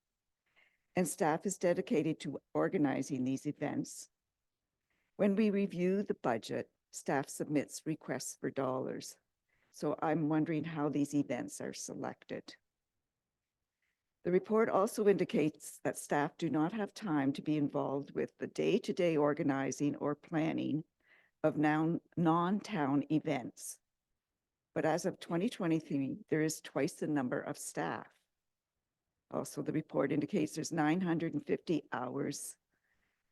and staff is dedicated to organizing these events. When we review the budget, staff submits requests for dollars. So I'm wondering how these events are selected. The report also indicates that staff do not have time to be involved with the day-to-day organizing or planning of non-town events. But as of 2023, there is twice the number of staff. Also, the report indicates there's 950 hours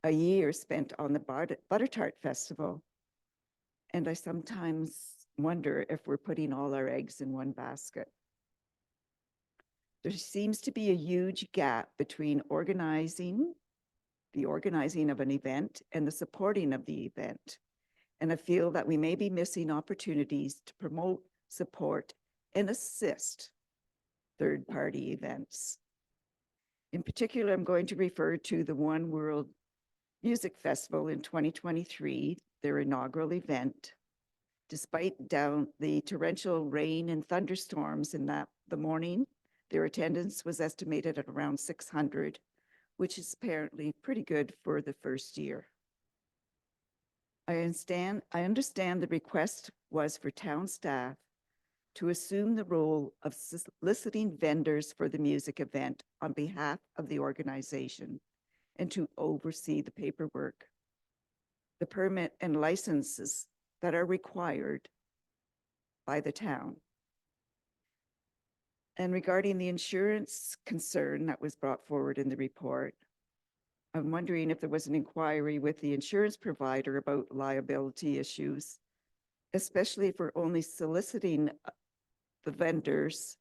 a year spent on the Butter Tart Festival. And I sometimes wonder if we're putting all our eggs in one basket. There seems to be a huge gap between the organizing of an event and the supporting of the event. And I feel that we may be missing opportunities to promote, support, and assist third-party events. In particular, I'm going to refer to the One World Music Festival in 2023, their inaugural event. Despite the torrential rain and thunderstorms in the morning, their attendance was estimated at around 600, which is apparently pretty good for the first year. I understand the request was for town staff to assume the role of soliciting vendors for the music event on behalf of the organization and to oversee the paperwork, the permit and licenses that are required by the town. And regarding the insurance concern that was brought forward in the report, I'm wondering if there was an inquiry with the insurance provider about liability issues, especially if we're only soliciting the vendors,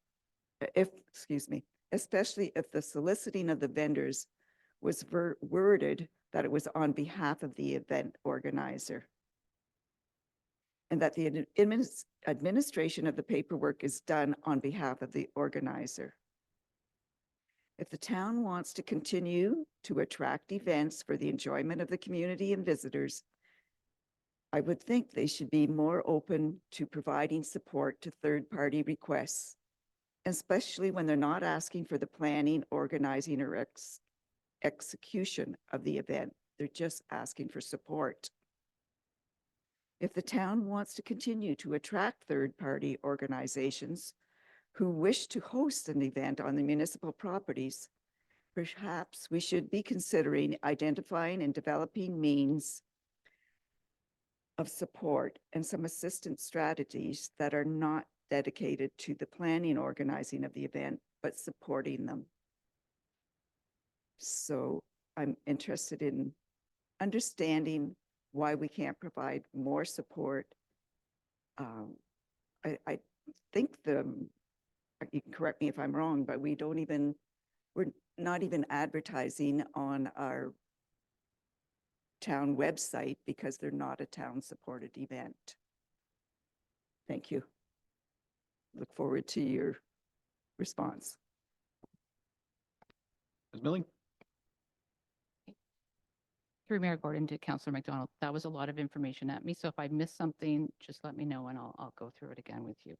especially if the soliciting of the vendors was worded that it was on behalf of the event organizer, and that the administration of the paperwork is done on behalf of the organizer. If the town wants to continue to attract events for the enjoyment of the community and visitors, I would think they should be more open to providing support to third-party requests, especially when they're not asking for the planning, organizing, or execution of the event. They're just asking for support. If the town wants to continue to attract third-party organizations who wish to host an event on the municipal properties, perhaps we should be considering identifying and developing means of support and some assistance strategies that are not dedicated to the planning and organizing of the event, but supporting them. So I'm interested in understanding why we can't provide more support. I think you can correct me if I'm wrong, but we're not even advertising on our town website because they're not a town-supported event. Thank you. Look forward to your response. Ms. Milling? Through Mayor Gordon to Councillor McDonald, that was a lot of information at me. So if I missed something, just let me know and I'll go through it again with you.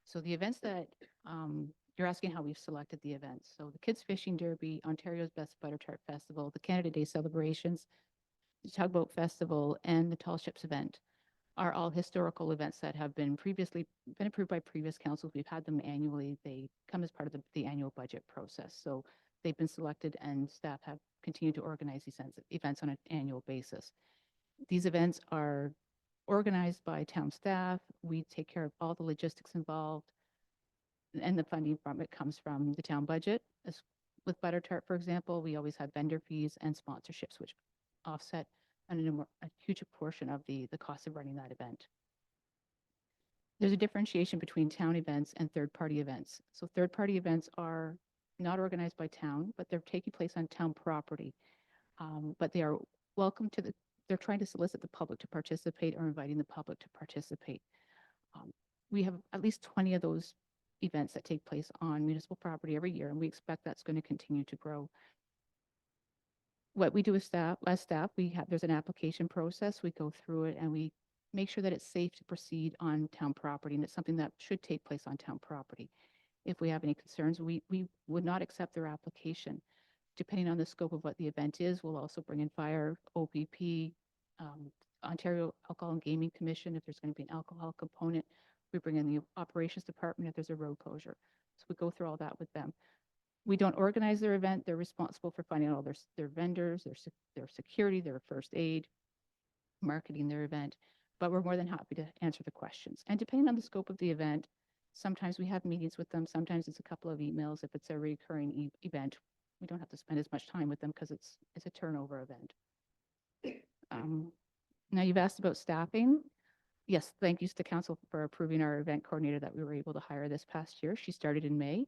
So the events that you're asking how we've selected the events. So the Kids Fishing Derby, Ontario's Best Butter Tart Festival, the Canada Day celebrations, the Tugboat Festival, and the Tall Ships event are all historical events that have been approved by previous councils. We've had them annually. They come as part of the annual budget process. So they've been selected and staff have continued to organize these events on an annual basis. These events are organized by town staff. We take care of all the logistics involved, and the funding from it comes from the town budget. As with Butter Tart, for example, we always have vendor fees and sponsorships, which offset a huge portion of the cost of running that event. there's a differentiation between town events and third-party events. So third-party events are not organized by town, but they're taking place on town property. But they are welcome to they're trying to solicit the public to participate or inviting the public to participate. We have at least 20 of those events that take place on municipal property every year, and we expect that's going to continue to grow. What we do as staff, there's an application process. We go through it and we make sure that it's safe to proceed on town property, and it's something that should take place on town property. If we have any concerns, we would not accept their application. Depending on the scope of what the event is, we'll also bring in fire, OPP, Ontario Alcohol and Gaming Commission, if there's going to be an alcohol component. We bring in the operations department if there's a road closure. So we go through all that with them. We don't organize their event. They're responsible for finding all their vendors, their security, their first aid, marketing their event. But we're more than happy to answer the questions. And depending on the scope of the event, sometimes we have meetings with them. Sometimes it's a couple of emails. If it's a recurring event, we don't have to spend as much time with them because it's a turnover event. Now you've asked about staffing. Yes, thank you to council for approving our event coordinator that we were able to hire this past year. She started in May.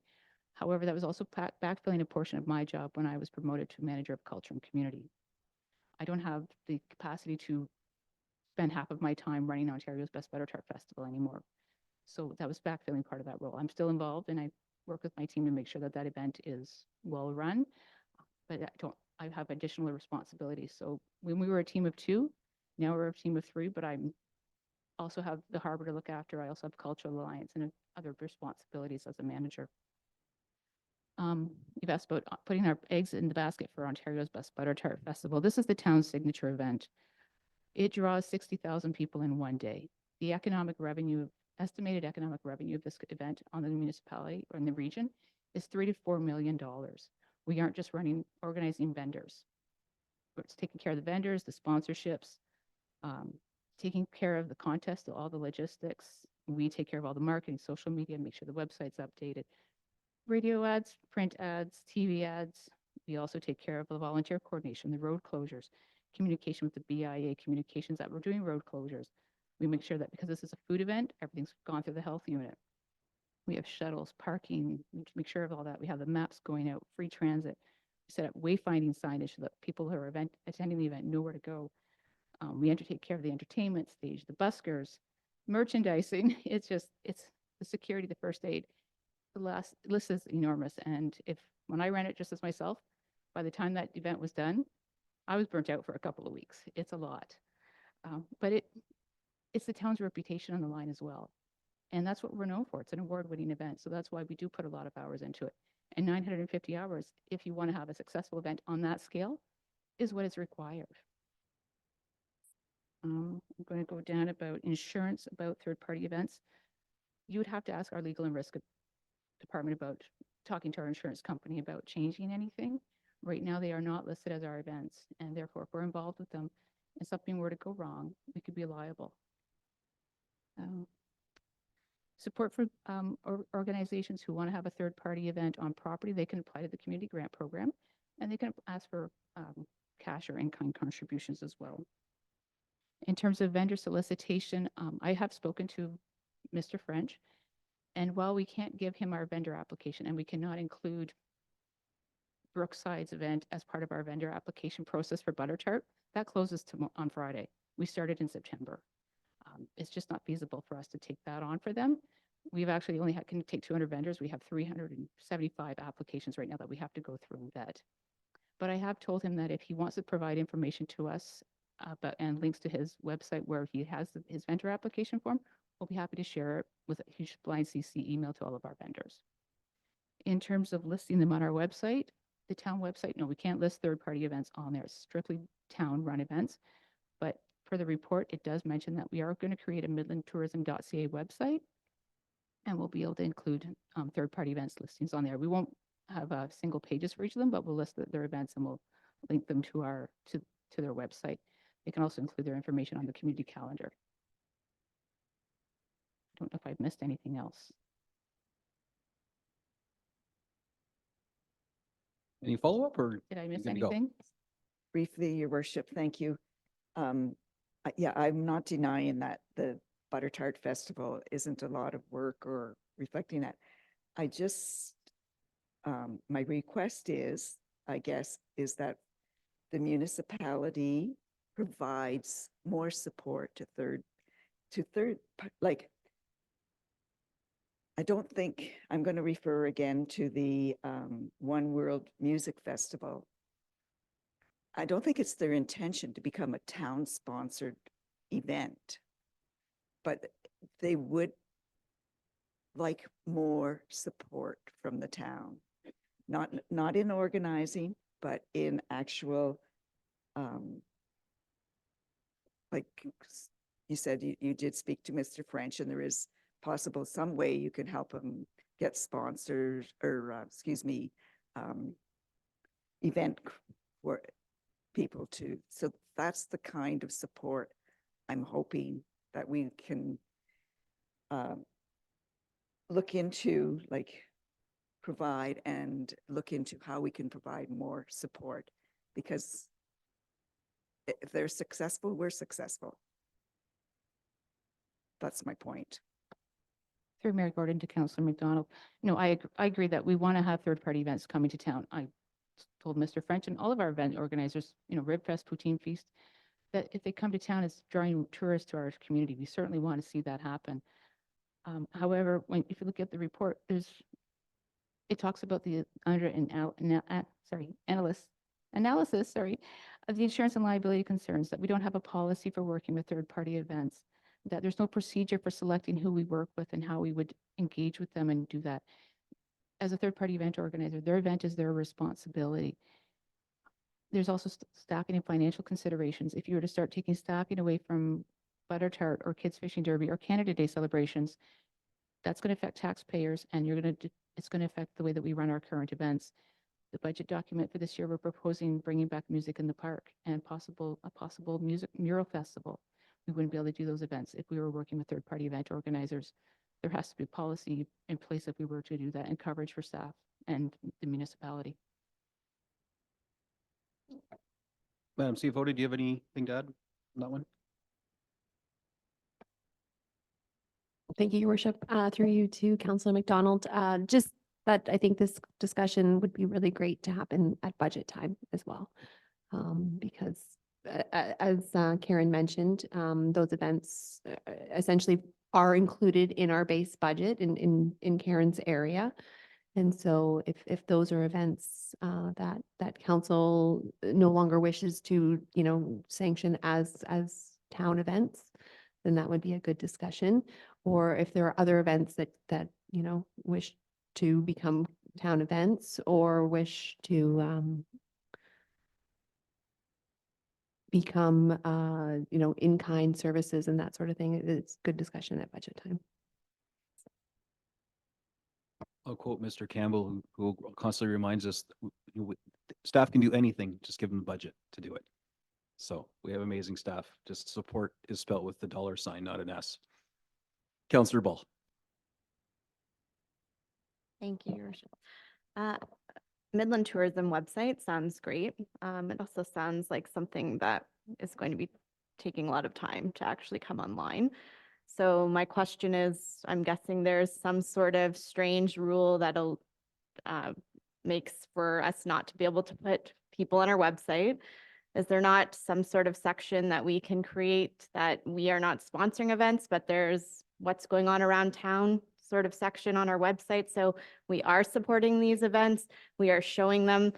However, that was also backfilling a portion of my job when I was promoted to manager of culture and community. I don't have the capacity to spend half of my time running Ontario's Best Better Tart Festival anymore. So that was backfilling part of that role. I'm still involved and I work with my team to make sure that that event is well run, but I have additional responsibilities. So when we were a team of 2, now we're a team of 3, but I'm also have the harbor to look after. I also have Cultural Alliance and other responsibilities as a manager. You've asked about putting our eggs in the basket for Ontario's Best Butter Tart Festival. This is the town's signature event. It draws 60,000 people in one day. The estimated economic revenue of this event on the municipality or in the region is $3 to $4 million. We aren't just organizing vendors. It's taking care of the vendors, the sponsorships, taking care of the contest, all the logistics. We take care of all the marketing, social media, make sure the website's updated. Radio ads, print ads, TV ads. We also take care of the volunteer coordination, the road closures, communication with the BIA, communications that we're doing road closures. We make sure that because this is a food event, everything's gone through the health unit. We have shuttles, parking, we make sure of all that. We have the maps going out, free transit. We set up wayfinding signage so that people who are attending the event know where to go. We take care of the entertainment stage, the buskers, merchandising. It's the security, the first aid. The list is enormous. And when I ran it just as myself, by the time that event was done, I was burnt out for a couple of weeks. It's a lot. But it's the town's reputation on the line as well. And that's what we're known for. It's an award-winning event. So that's why we do put a lot of hours into it. And 950 hours, if you want to have a successful event on that scale, is what is required. I'm going to go down about insurance, about third-party events. You would have to ask our legal and risk department about talking to our insurance company about changing anything. Right now, they are not listed as our events, and therefore, if we're involved with them and something were to go wrong, we could be liable. Support for organizations who want to have a third-party event on property, they can apply to the community grant program, and they can ask for cash or in-kind contributions as well. In terms of vendor solicitation, I have spoken to Mr. French, and while we can't give him our vendor application and we cannot include Brookside's event as part of our vendor application process for Butter Tart, that closes on Friday. We started in September. It's just not feasible for us to take that on for them. We've actually only can take 200 vendors. We have 375 applications right now that we have to go through and vet. But I have told him that if he wants to provide information to us and links to his website where he has his vendor application form, we'll be happy to share it with a huge blind CC email to all of our vendors. In terms of listing them on our website, the town website, no, we can't list third-party events on there. It's strictly town-run events. But for the report, it does mention that we are going to create a midland.ca website, and we'll be able to include third-party events listings on there. We won't have single pages for each of them, but we'll list their events and we'll link them to their website. They can also include their information on the community calendar. I don't know if I've missed anything else. Any follow-up or? Did I miss good to go? anything? Briefly, Your Worship, thank you. Yeah, I'm not denying that the Butter Tart Festival isn't a lot of work or reflecting that. I just, my request is, I guess, is that the municipality provides more support to like, I don't think, I'm going to refer again to the One World Music Festival. I don't think it's their intention to become a town-sponsored event, but they would like more support from the town, not in organizing, but in actual, like you said, you did speak to Mr. French, and there is possible some way you can help him get sponsors or, excuse me, event for people to. So that's the kind of support I'm hoping that we can look into, like provide and look into how we can provide more support, because if they're successful, we're successful. That's my point. Through Mayor Gordon to Councillor McDonald. No, I agree that we want to have third-party events coming to town. I told Mr. French and all of our event organizers, Rib Fest, Poutine Feast, that if they come to town, it's drawing tourists to our community. We certainly want to see that happen. However, if you look at the report, it talks about the analysis of the insurance and liability concerns, that we don't have a policy for working with third-party events, that there's no procedure for selecting who we work with and how we would engage with them and do that. As a third-party event organizer, their event is their responsibility. There's also staffing and financial considerations. If you were to start taking staffing away from Butter Tart or Kids Fishing Derby or Canada Day celebrations, that's going to affect taxpayers, and it's going to affect the way that we run our current events. The budget document for this year, we're proposing bringing back music in the park and a possible music mural festival. We wouldn't be able to do those events if we were working with third-party event organizers. There has to be policy in place if we were to do that, and coverage for staff and the municipality. Madam CFO, do you have anything to add on that one? Thank you, Your Worship. Through you to Councillor McDonald. Just that I think this discussion would be really great to happen at budget time as well. Because as Karen mentioned, those events essentially are included in our base budget in Karen's area. And so if those are events that council no longer wishes to, sanction as town events, then that would be a good discussion. Or if there are other events that wish to become town events or wish to become in-kind services and that sort of thing, it's good discussion at budget time. I'll quote Mr. Campbell, who constantly reminds us, staff can do anything, just give them the budget to do it. So we have amazing staff. Just support is spelled with the $sign, not an S. Councillor Ball. Thank you, Your Worship. Midland Tourism website sounds great. It also sounds like something that is going to be taking a lot of time to actually come online. So my question is, I'm guessing there's some sort of strange rule that'll makes for us not to be able to put people on our website. Is there not some sort of section that we can create that we are not sponsoring events, but there's what's going on around town sort of section on our website? So we are supporting these events. We are showing them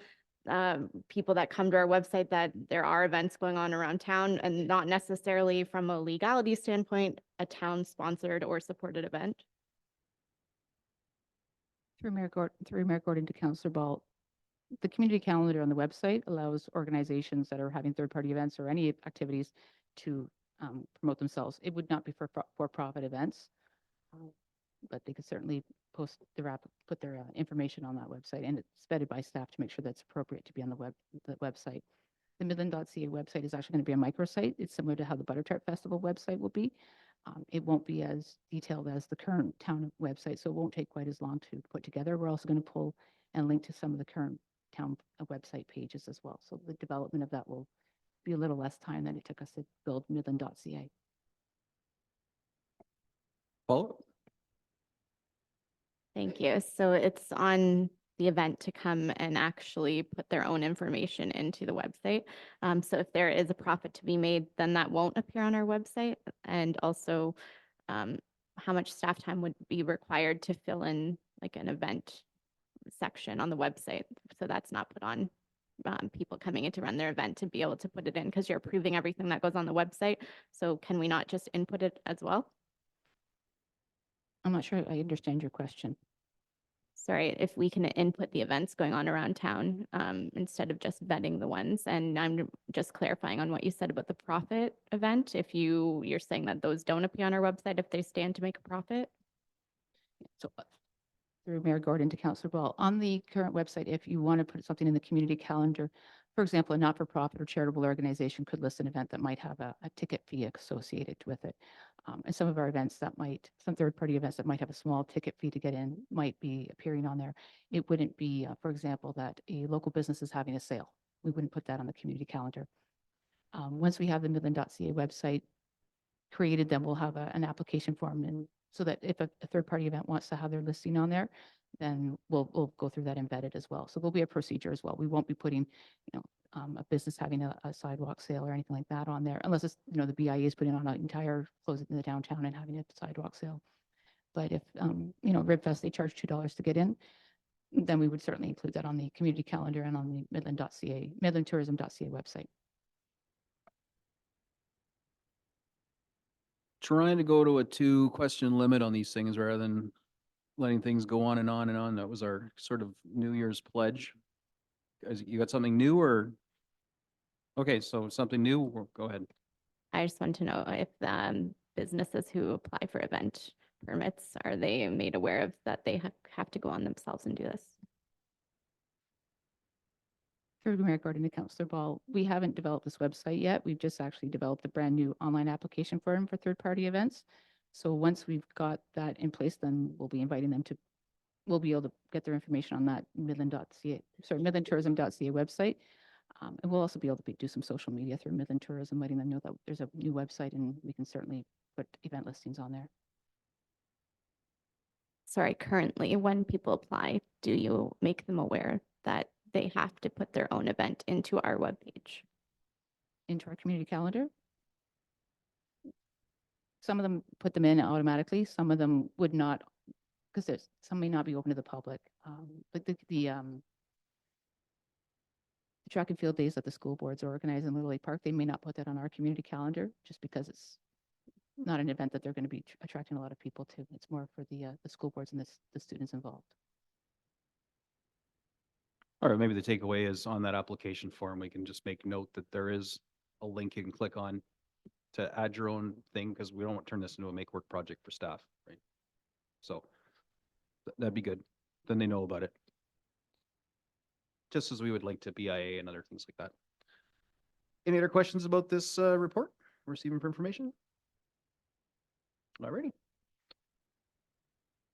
people that come to our website that there are events going on around town, and not necessarily from a legality standpoint, a town sponsored or supported event. Through Mayor Gordon to Councillor Ball, the community calendar on the website allows organizations that are having third-party events or any activities to promote themselves. It would not be for profit events, but they could certainly put their information on that website, and it's vetted by staff to make sure that's appropriate to be on the website. The midland.ca website is actually going to be a microsite. It's similar to how the Butter Tart Festival website will be. It won't be as detailed as the current town website, so it won't take quite as long to put together. We're also going to pull and link to some of the current town website pages as well. So the development of that will be a little less time than it took us to build midland.ca. Follow? Thank you. So it's on the event to come and actually put their own information into the website. So if there is a profit to be made, then that won't appear on our website. And also, how much staff time would be required to fill in like an event section on the website? So that's not put on people coming in to run their event to be able to put it in because you're approving everything that goes on the website. So can we not just input it as well? I'm not sure I understand your question. Sorry, if we can input the events going on around town instead of just vetting the ones. And I'm just clarifying on what you said about the profit event. If you're saying that those don't appear on our website if they stand to make a profit? So through Mayor Gordon to Councillor Ball, on the current website, if you want to put something in the community calendar, for example, a not-for-profit or charitable organization could list an event that might have a ticket fee associated with it. And some of our events that some third-party events that might have a small ticket fee to get in might be appearing on there. It wouldn't be, for example, that a local business is having a sale. We wouldn't put that on the community calendar. Once we have the midland.ca website created, then we'll have an application form, and so that if a third-party event wants to have their listing on there, then we'll go through that and vet it as well. So there'll be a procedure as well. We won't be putting, a business having a sidewalk sale or anything like that on there, unless it's, the BIA is putting on an entire closing in the downtown and having a sidewalk sale. But if, Ribfest, they charge $2 to get in, then we would certainly include that on the community calendar and on the midland.ca, midlandtourism.ca website. Trying to go to a 2-question limit on these things rather than letting things go on and on and on. That was our sort of New Year's pledge. Guys, you got something new or? Okay, so something new, go ahead. I just want to know if businesses who apply for event permits, are they made aware of that they have to go on themselves and do this? Through Mayor Gordon to Councillor Ball, we haven't developed this website yet. We've just actually developed a brand new online application form for third-party events. So once we've got that in place, then we'll be inviting them we'll be able to get their information on that midlandtourism.ca website. And we'll also be able to do some social media through Midland Tourism, letting them know that there's a new website and we can certainly put event listings on there. Sorry, currently, when people apply, do you make them aware that they have to put their own event into our webpage? Into our community calendar? Some of them put them in automatically. Some of them would not, because some may not be open to the public. But the track and field days that the school boards organize in Little Lake Park, they may not put that on our community calendar just because it's not an event that they're going to be attracting a lot of people to. It's more for the school boards and the students involved. All right, maybe the takeaway is on that application form, we can just make note that there is a link you can click on to add your own thing, because we don't want to turn this into a make work project for staff, right? So that'd be good. Then they know about it. Just as we would link to BIA and other things like that. Any other questions about this report? Receiving for information? All righty.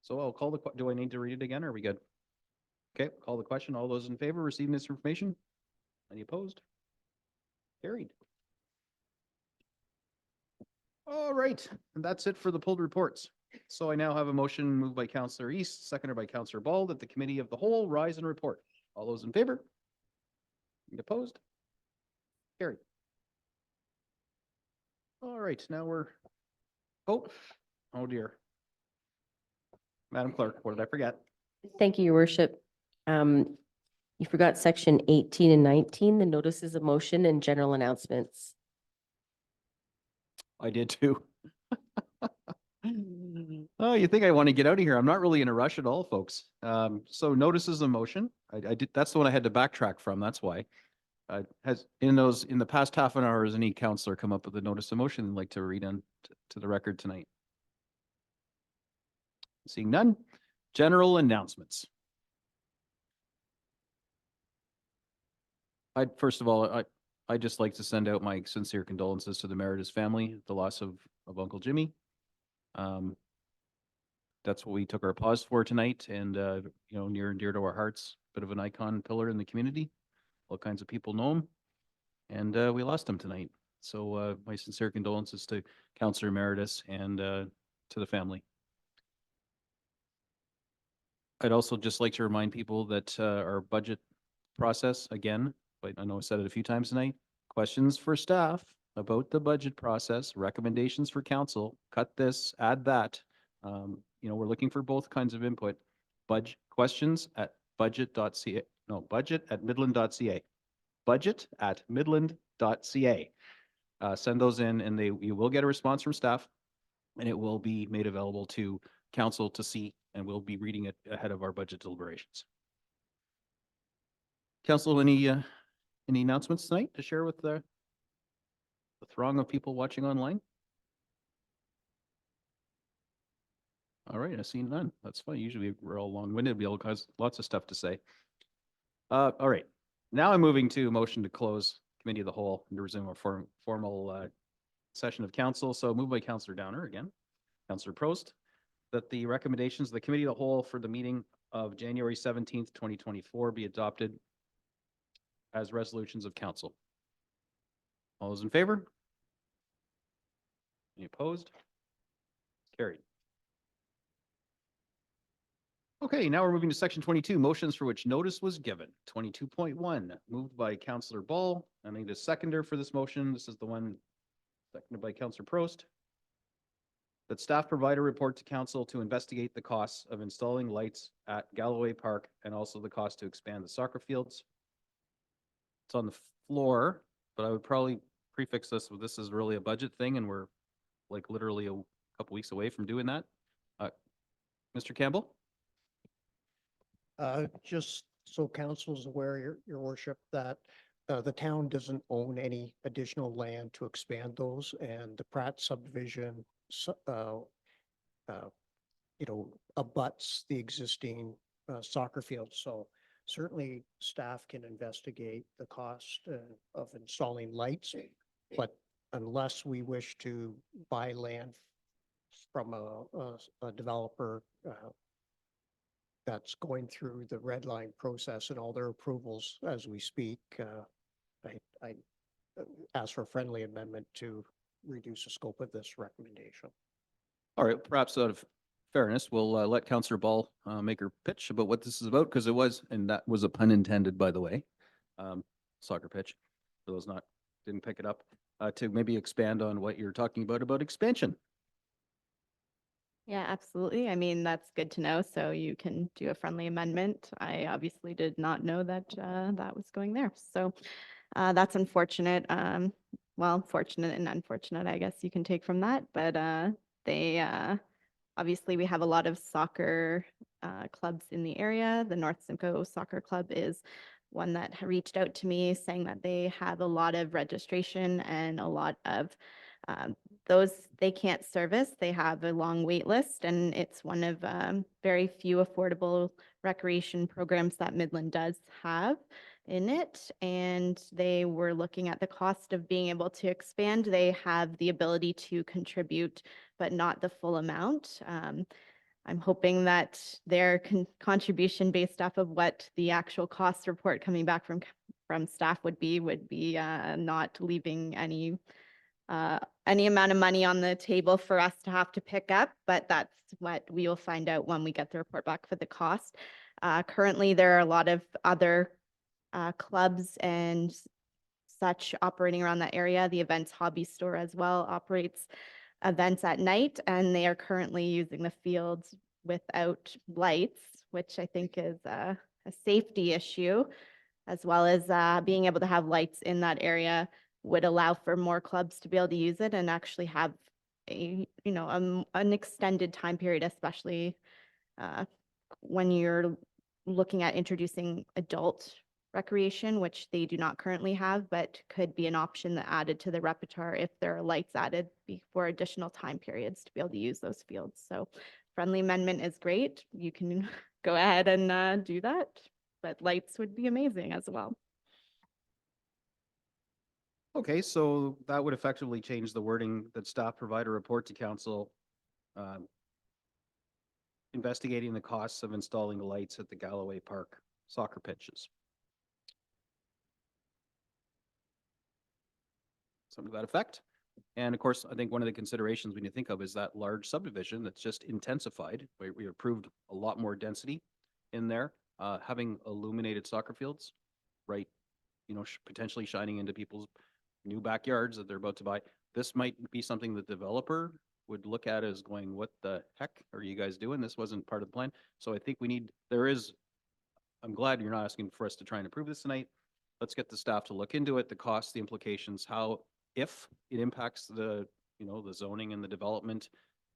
So I'll call do I need to read it again? Or are we good? Okay, call the question. All those in favor receiving this information? Any opposed? Carried. All right, and that's it for the pulled reports. So I now have a motion moved by Councillor East, seconded by Councillor Ball, that the committee of the whole rise and report. All those in favor? Any opposed? Carried. All right, now we're, oh dear. Madam Clerk, what did I forget? Thank you, Your Worship. You forgot section 18 and 19, the notices of motion and general announcements. I did too. Oh, you think I want to get out of here? I'm not really in a rush at all, folks. So notices of motion. I did. That's the one I had to backtrack from. That's why. Has in the past half an hour, has any counselor come up with a notice of motion they'd like to read on to the record tonight? Seeing none. General announcements. First of all, I'd just like to send out my sincere condolences to the Meredith family, the loss of Uncle Jimmy. That's what we took our pause for tonight, and near and dear to our hearts, bit of an icon pillar in the community. All kinds of people know him, and we lost him tonight. So my sincere condolences to Councillor Meredith and to the family. I'd also just like to remind people that our budget process, again, but I know I said it a few times tonight, questions for staff about the budget process, recommendations for council, cut this, add that. You know, we're looking for both kinds of input. Budget questions at budget.ca, no, budget at midland.ca. Budget at midland.ca. Send those in and you will get a response from staff and it will be made available to council to see, and we'll be reading it ahead of our budget deliberations. Council, any announcements tonight to share with the throng of people watching online? All right, I see none. That's fine. Usually we're all long-winded. We all has lots of stuff to say. All right, now I'm moving to a motion to close committee of the whole and to resume a formal session of council. So moved by Councillor Downer again, Councillor Prost, that the recommendations of the committee of the whole for the meeting of January 17th, 2024 be adopted as resolutions of council. All those in favor? Any opposed? Carried. Okay, now we're moving to section 22, motions for which notice was given. 22.1, moved by Councillor Ball. I need a seconder for this motion. This is the one seconded by Councillor Prost. That staff provide a report to council to investigate the costs of installing lights at Galloway Park and also the cost to expand the soccer fields. It's on the floor, but I would probably prefix this with this is really a budget thing and we're like literally a couple weeks away from doing that. Mr. Campbell? Just so council's aware, your worship, that the town doesn't own any additional land to expand those, and the Pratt subdivision, abuts the existing soccer field. So certainly staff can investigate the cost of installing lights, but unless we wish to buy land from a developer that's going through the red line process and all their approvals as we speak, I ask for a friendly amendment to reduce the scope of this recommendation. All right, perhaps out of fairness, we'll let Councillor Ball make her pitch about what this is about, because it was, and that was a pun intended, by the way, soccer pitch, for those didn't pick it up, to maybe expand on what you're talking about expansion. Yeah, absolutely. I mean, that's good to know. So you can do a friendly amendment. I obviously did not know that that was going there. So that's unfortunate. Well, fortunate and unfortunate, I guess you can take from that. But they obviously we have a lot of soccer clubs in the area. The North Simcoe Soccer Club is one that reached out to me saying that they have a lot of registration and a lot of those they can't service. They have a long wait list, and it's one of very few affordable recreation programs that Midland does have in it. And they were looking at the cost of being able to expand. They have the ability to contribute, but not the full amount. I'm hoping that their contribution based off of what the actual cost report coming back from staff would be not leaving any amount of money on the table for us to have to pick up, but that's what we will find out when we get the report back for the cost. Currently, there are a lot of other clubs and such operating around that area. The Events Hobby Store as well operates events at night, and they are currently using the fields without lights, which I think is a safety issue, as well as being able to have lights in that area would allow for more clubs to be able to use it and actually have an extended time period, especially when you're looking at introducing adult recreation, which they do not currently have, but could be an option that added to the repertoire if there are lights added for additional time periods to be able to use those fields. So friendly amendment is great. You can go ahead and do that, but lights would be amazing as well. Okay, so that would effectively change the wording that staff provide a report to council investigating the costs of installing lights at the Galloway Park soccer pitches. Something to that effect. And of course, I think one of the considerations we need to think of is that large subdivision that's just intensified. We approved a lot more density. in there, having illuminated soccer fields, right? Potentially shining into people's new backyards that they're about to buy. This might be something the developer would look at as going, what the heck are you guys doing? This wasn't part of the plan. So I think I'm glad you're not asking for us to try and approve this tonight. Let's get the staff to look into it, the costs, the implications, how, if it impacts the zoning and the development,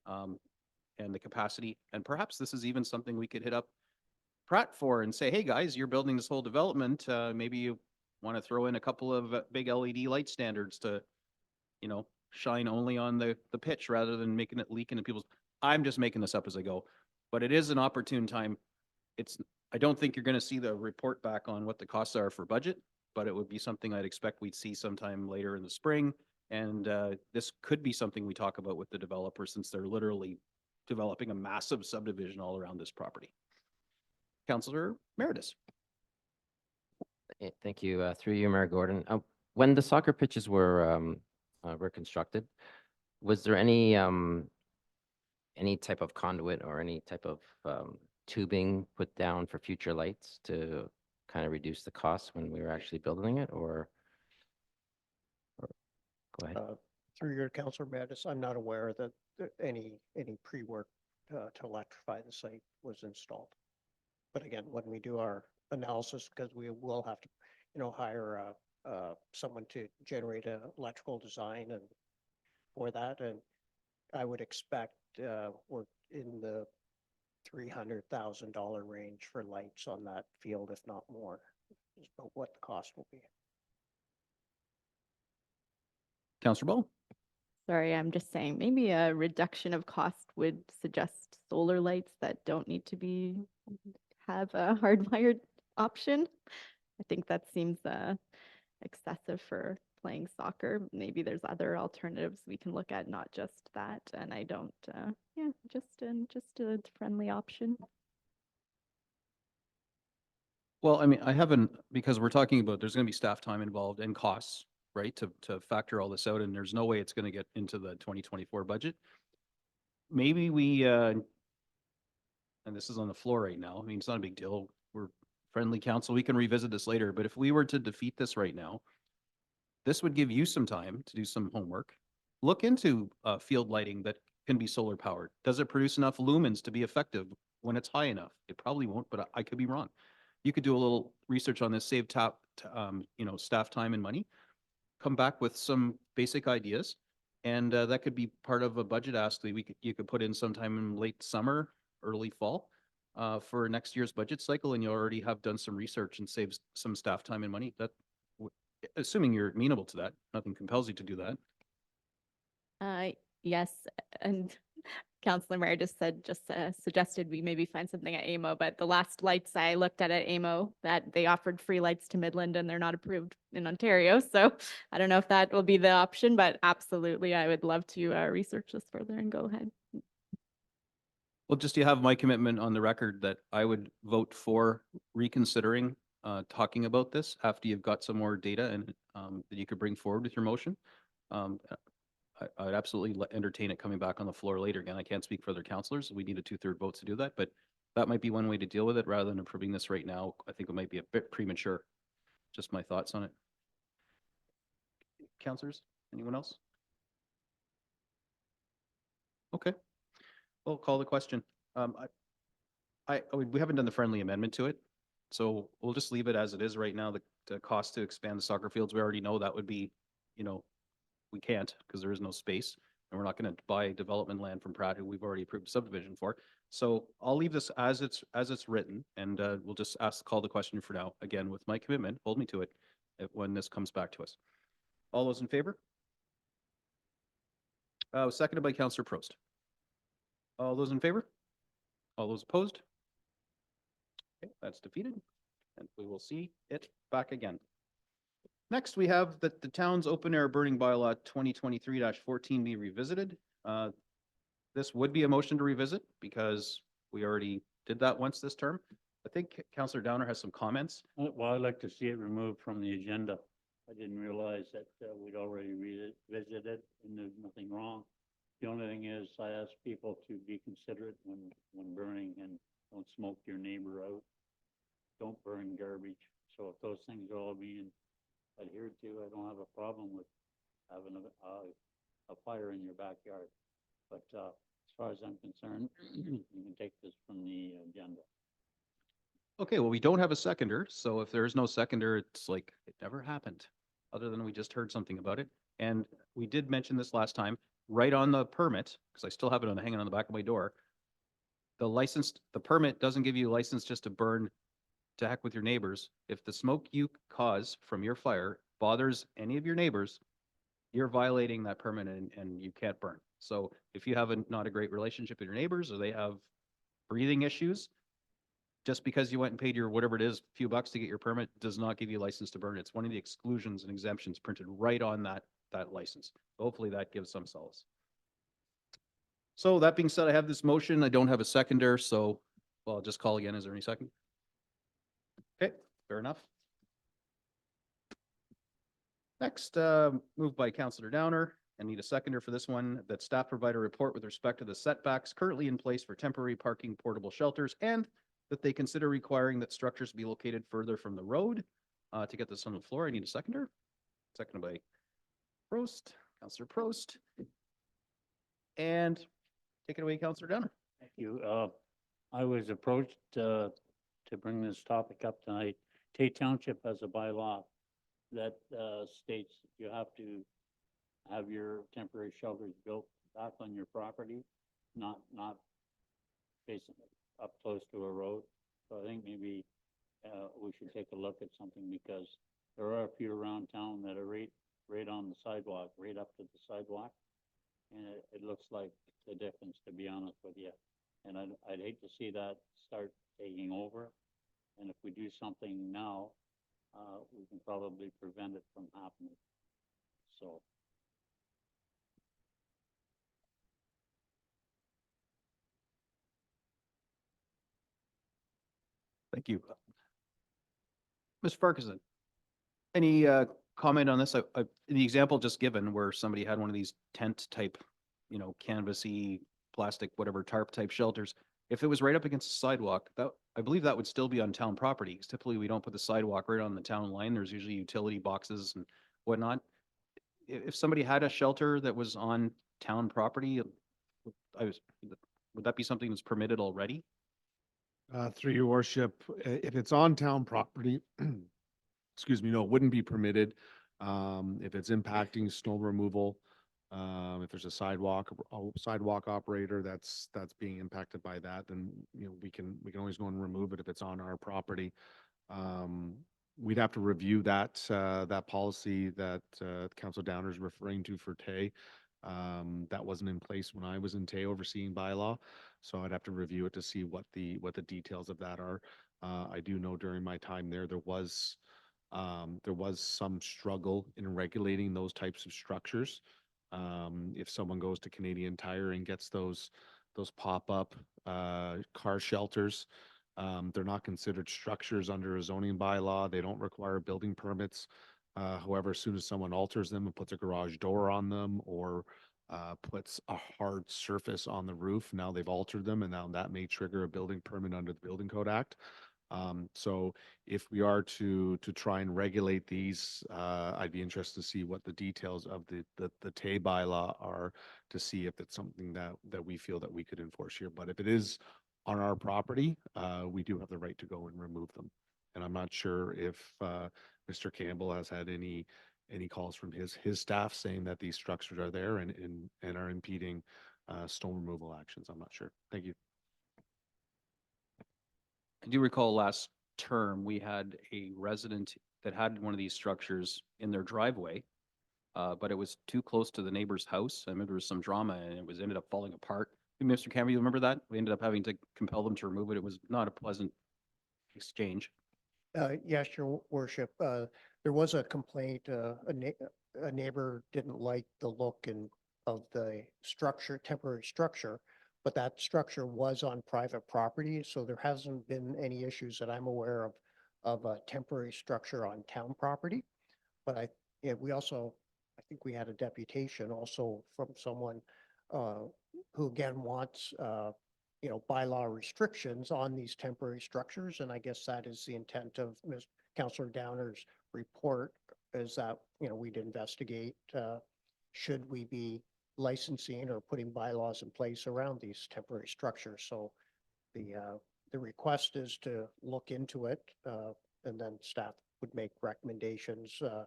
and the capacity. And perhaps this is even something we could hit up Pratt for and say, hey, guys, you're building this whole development. Maybe you want to throw in a couple of big LED light standards to, shine only on the pitch rather than making it leak into people's. I'm just making this up as I go, but it is an opportune time. I don't think you're going to see the report back on what the costs are for budget, but it would be something I'd expect we'd see sometime later in the spring. And this could be something we talk about with the developer, since they're literally developing a massive subdivision all around this property. Councillor Meredith. Thank you. Through you, Mayor Gordon. When the soccer pitches were constructed, was there any type of conduit or any type of tubing put down for future lights to kind of reduce the cost when we were actually building it, or go ahead? Through your Councillor Mattis, I'm not aware that any pre-work to electrify the site was installed. But again, when we do our analysis, because we will have to, hire someone to generate an electrical design and for that, and I would expect we're in the $300,000 range for lights on that field, if not more, is about what the cost will be. Councillor Ball. Sorry, I'm just saying, maybe a reduction of cost would suggest solar lights that don't need to have a hardwired option. I think that seems excessive for playing soccer. Maybe there's other alternatives we can look at, not just that. And I don't, just a friendly option. Well, I mean, I haven't, because we're talking about, there's going to be staff time involved and costs, right, to factor all this out, and there's no way it's going to get into the 2024 budget. Maybe we, and this is on the floor right now, I mean, it's not a big deal. We're friendly council. We can revisit this later, but if we were to defeat this right now, this would give you some time to do some homework. Look into field lighting that can be solar powered. Does it produce enough lumens to be effective when it's high enough? It probably won't, but I could be wrong. You could do a little research on this, save staff time and money, come back with some basic ideas, and that could be part of a budget ask that you could put in sometime in late summer, early fall, for next year's budget cycle, and you already have done some research and saved some staff time and money. That, assuming you're amenable to that, nothing compels you to do that. Yes, and Councillor Mayer just suggested we maybe find something at AMO, but the last lights I looked at AMO, that they offered free lights to Midland and they're not approved in Ontario. So I don't know if that will be the option, but absolutely, I would love to research this further and go ahead. Well, just you have my commitment on the record that I would vote for reconsidering talking about this after you've got some more data and that you could bring forward with your motion. I would absolutely entertain it coming back on the floor later. Again, I can't speak for other councillors. We need a 2/3 vote to do that, but that might be one way to deal with it rather than approving this right now. I think it might be a bit premature. Just my thoughts on it. Councillors, anyone else? Okay, we'll call the question. We haven't done the friendly amendment to it, so we'll just leave it as it is right now. The cost to expand the soccer fields, we already know that would be, we can't because there is no space, and we're not going to buy development land from Pratt, who we've already approved subdivision for. So I'll leave this as it's written, and we'll just call the question for now. Again, with my commitment, hold me to it when this comes back to us. All those in favor? Seconded by Councillor Prost. All those in favor? All those opposed? Okay, that's defeated, and we will see it back again. Next, we have that the town's open air burning bylaw 2023-14 be revisited. This would be a motion to revisit because we already did that once this term. I think Councillor Downer has some comments. Well, I'd like to see it removed from the agenda. I didn't realize that we'd already revisited and there's nothing wrong. The only thing is, I ask people to be considerate when burning and don't smoke your neighbor out. Don't burn garbage. So if those things are all being adhered to, I don't have a problem with having a fire in your backyard. But, as far as I'm concerned, you can take this from the agenda. Okay, well, we don't have a seconder, so if there is no seconder, it's like it never happened, other than we just heard something about it. And we did mention this last time, right on the permit, because I still have it hanging on the back of my door. The permit doesn't give you a license just to burn to heck with your neighbors. If the smoke you cause from your fire bothers any of your neighbors, you're violating that permit and you can't burn. So if you have not a great relationship with your neighbors or they have breathing issues, just because you went and paid your whatever it is, few bucks to get your permit does not give you a license to burn. It's one of the exclusions and exemptions printed right on that license. Hopefully that gives some solace. So that being said, I have this motion. I don't have a seconder, so well, I'll just call again. Is there any second? Okay, fair enough. Next, moved by Councillor Downer. I need a seconder for this one, that staff provide a report with respect to the setbacks currently in place for temporary parking portable shelters, and that they consider requiring that structures be located further from the road. To get this on the floor, I need a seconder. Seconded by Prost, Councillor Prost. And take it away, Councillor Downer. Thank you. I was approached to bring this topic up tonight. Tate Township has a bylaw that states you have to have your temporary shelters built back on your property, not facing up close to a road. So I think maybe we should take a look at something, because there are a few around town that are right on the sidewalk, right up to the sidewalk. And it looks like the difference, to be honest with you. And I'd hate to see that start taking over. And if we do something now, we can probably prevent it from happening. So. Thank you. Mr. Farquharson, any comment on this? The example just given where somebody had one of these tent type, canvasy, plastic, whatever, tarp type shelters. If it was right up against the sidewalk, I believe that would still be on town property. 'Cause typically we don't put the sidewalk right on the town line. There's usually utility boxes and whatnot. If somebody had a shelter that was on town property, would that be something that's permitted already? Through your worship, if it's on town property, excuse me, no, it wouldn't be permitted. If it's impacting snow removal, if there's a sidewalk operator that's being impacted by that, then, we can always go and remove it if it's on our property. We'd have to review that policy that Council Downer is referring to for Tay. That wasn't in place when I was in Tay overseeing bylaw, so I'd have to review it to see what the details of that are. I do know during my time there was some struggle in regulating those types of structures. If someone goes to Canadian Tire and gets those pop-up car shelters, they're not considered structures under a zoning bylaw. They don't require building permits. However, as soon as someone alters them and puts a garage door on them, or puts a hard surface on the roof, now they've altered them, and now that may trigger a building permit under the Building Code Act. So if we are to try and regulate these, I'd be interested to see what the details of the Tay bylaw are, to see if it's something that we feel that we could enforce here. But if it is on our property, we do have the right to go and remove them. And I'm not sure if Mr. Campbell has had any calls from his staff saying that these structures are there and are impeding stone removal actions. I'm not sure. Thank you. I do recall last term, we had a resident that had one of these structures in their driveway, but it was too close to the neighbor's house. I remember there was some drama and it ended up falling apart. Mr. Campbell, you remember that? We ended up having to compel them to remove it. It was not a pleasant exchange. Yes, your worship, there was a complaint, a neighbor didn't like the look of the structure, temporary structure, but that structure was on private property, so there hasn't been any issues that I'm aware of a temporary structure on town property. But we also, I think we had a deputation also from someone who again wants, bylaw restrictions on these temporary structures. And I guess that is the intent of Ms. Councillor Downer's report, is that, we'd investigate, should we be licensing or putting bylaws in place around these temporary structures. So the request is to look into it, and then staff would make recommendations, for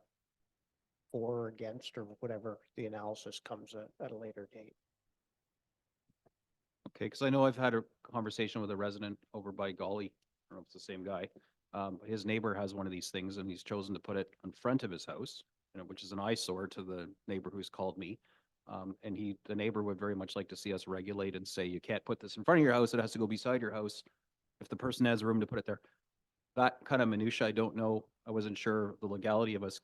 or against, or whatever the analysis comes at a later date. Okay, because I know I've had a conversation with a resident over by Golly, I don't know if it's the same guy. His neighbor has one of these things and he's chosen to put it in front of his house, which is an eyesore to the neighbor who's called me. And the neighbor would very much like to see us regulate and say, you can't put this in front of your house, it has to go beside your house if the person has room to put it there. That kind of minutia, I don't know. I wasn't sure the legality of us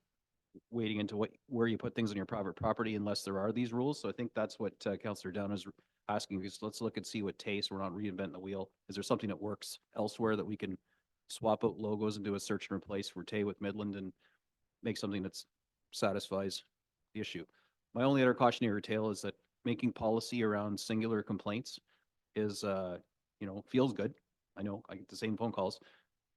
wading into where you put things on your private property unless there are these rules. So I think that's what Councillor Down is asking, because let's look and see what tastes. We're not reinventing the wheel. Is there something that works elsewhere that we can swap out logos and do a search and replace for Tay with Midland and make something that satisfies the issue? My only other cautionary tale is that making policy around singular complaints is, feels good. I know I get the same phone calls,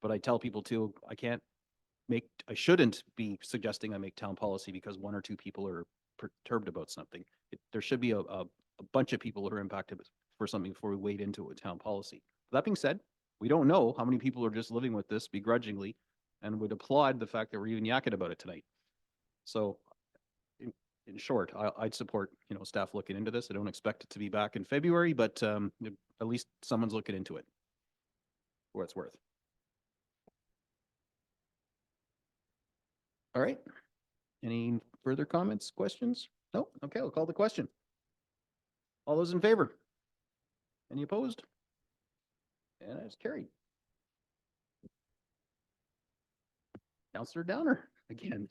but I tell people too, I shouldn't be suggesting I make town policy because one or two people are perturbed about something. There should be a bunch of people who are impacted for something before we wade into a town policy. That being said, we don't know how many people are just living with this begrudgingly and would applaud the fact that we're even yakking about it tonight. So in short, I'd support, staff looking into this. I don't expect it to be back in February, but at least someone's looking into it for what it's worth. All right. Any further comments, questions? No? Okay, I'll call the question. All those in favor? Any opposed? And it's carried. Councillor Downer, again.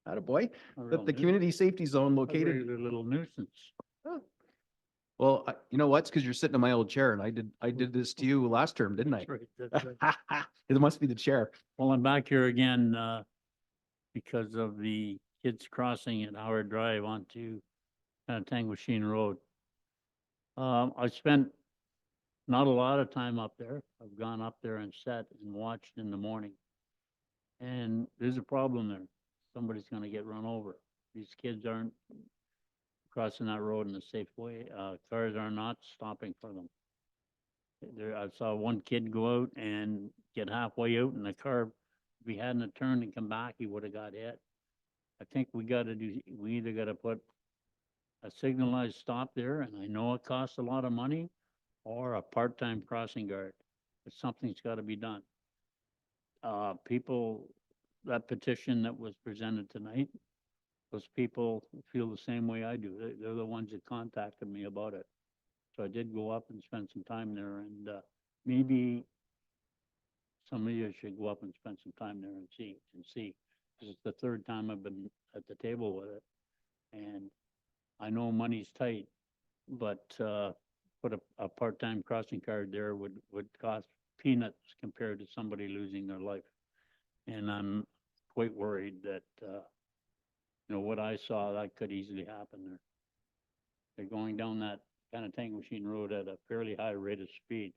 Attaboy. The community safety zone located. A little nuisance. Well, you know what? It's because you're sitting in my old chair and I did this to you last term, didn't I? That's right. It must be the chair. Well, I'm back here again, because of the kids crossing at Howard Drive onto Tanguashene Road. I spent not a lot of time up there. I've gone up there and sat and watched in the morning. And there's a problem there. Somebody's gonna get run over. These kids aren't crossing that road in a safe way. Cars are not stopping for them. I saw one kid go out and get halfway out in the car. If he hadn't turned and come back, he would have got hit. I think we either gotta put a signalized stop there, and I know it costs a lot of money, or a part-time crossing guard. But something's gotta be done. That petition that was presented tonight, those people feel the same way I do. They're the ones that contacted me about it. So I did go up and spend some time there, and maybe some of you should go up and spend some time there and see. This is the third time I've been at the table with it. And I know money's tight, but put a part-time crossing guard there would cost peanuts compared to somebody losing their life. And I'm quite worried that, what I saw, that could easily happen there. They're going down that kind of Tanguashene Road at a fairly high rate of speed.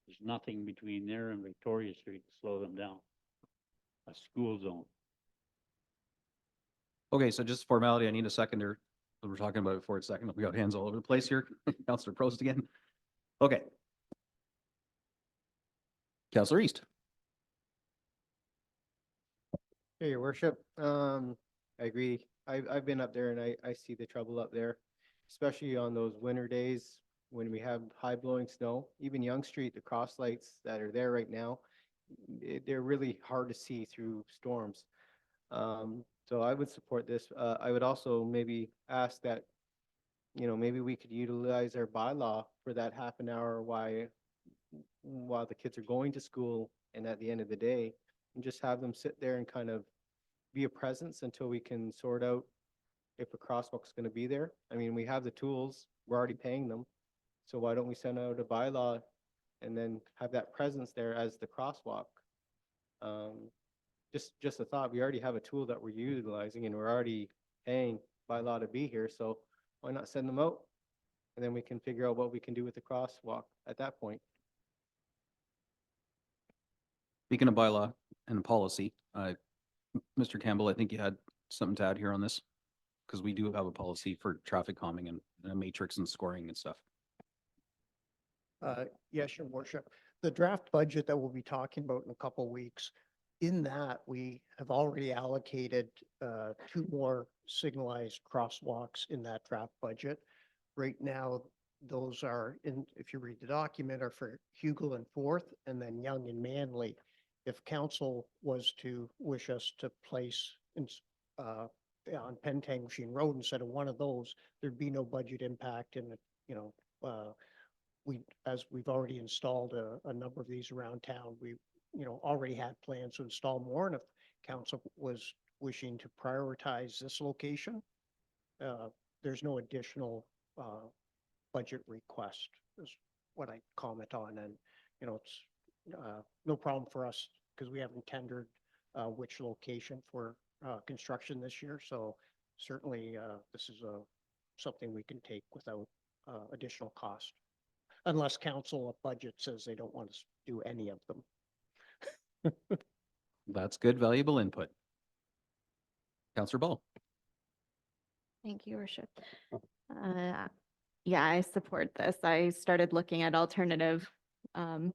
There's nothing between there and Victoria Street to slow them down. A school zone. Okay, so just formality, I need a seconder. We're talking about it for a second. We got hands all over the place here. Councillor Prost again. Okay. Councillor East. Hey, your worship, I agree. I've been up there and I see the trouble up there, especially on those winter days when we have high blowing snow. Even Young Street, the cross lights that are there right now, they're really hard to see through storms. So I would support this. I would also maybe ask that, maybe we could utilize our bylaw for that half an hour while the kids are going to school and at the end of the day, and just have them sit there and kind of be a presence until we can sort out if a crosswalk's going to be there. I mean, we have the tools, we're already paying them. So why don't we send out a bylaw and then have that presence there as the crosswalk? Just a thought, we already have a tool that we're utilizing and we're already paying bylaw to be here. So why not send them out And then we can figure out what we can do with the crosswalk at that point. Speaking of bylaw and policy, Mr. Campbell, I think you had something to add here on this, because we do have a policy for traffic calming and a matrix and scoring and stuff. Yes, your worship. The draft budget that we'll be talking about in a couple of weeks, in that we have already allocated 2 more signalized crosswalks in that draft budget. Right now, those are in, if you read the document, are for Hugel and Fourth, and then Young and Manly. If council was to wish us to place on Pentanguishene Road instead of one of those, there'd be no budget impact, and as we've already installed a number of these around town, we already had plans to install more, and if council was wishing to prioritize this location, there's no additional budget request is what I comment on, and it's no problem for us because we haven't tendered which location for construction this year, so certainly this is something we can take without additional cost. Unless council of budget says they don't want to do any of them. That's good, valuable input. Councillor Ball. Thank you, Worship. Yeah, I support this. I started looking at alternative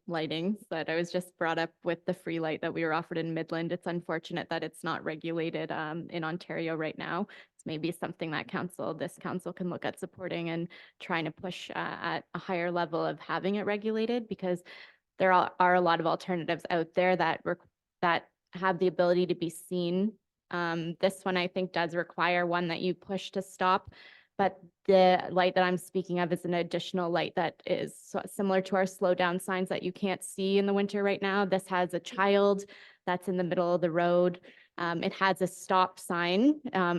lighting that I was just brought up with the free light that we were offered in Midland. It's unfortunate that it's not regulated in Ontario right now. It's maybe something that this council can look at supporting and trying to push at a higher level of having it regulated, because there are a lot of alternatives out there that have the ability to be seen. This one I think does require one that you push to stop. But the light that I'm speaking of is an additional light that is similar to our slow down signs that you can't see in the winter right now. This has a child that's in the middle of the road. It has a stop sign,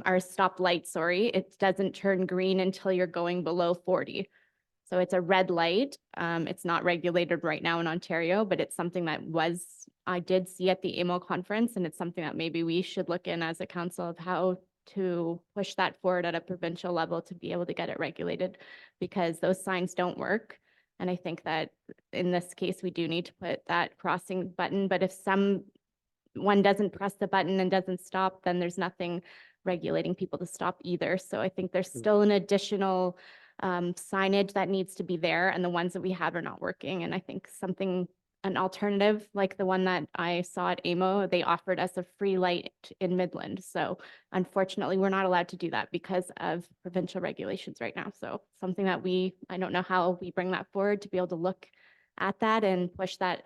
or stop light, sorry. It doesn't turn green until you're going below 40. So it's a red light. It's not regulated right now in Ontario, but it's something that I did see at the AMO conference, and it's something that maybe we should look in as a council of how to push that forward at a provincial level to be able to get it regulated, because those signs don't work. And I think that in this case, we do need to put that crossing button, but if one doesn't press the button and doesn't stop, then there's nothing regulating people to stop either. So I think there's still an additional signage that needs to be there, and the ones that we have are not working. And I think an alternative like the one that I saw at AMO, they offered us a free light in Midland. So unfortunately, we're not allowed to do that because of provincial regulations right now. So something that I don't know how we bring that forward to be able to look at that and push that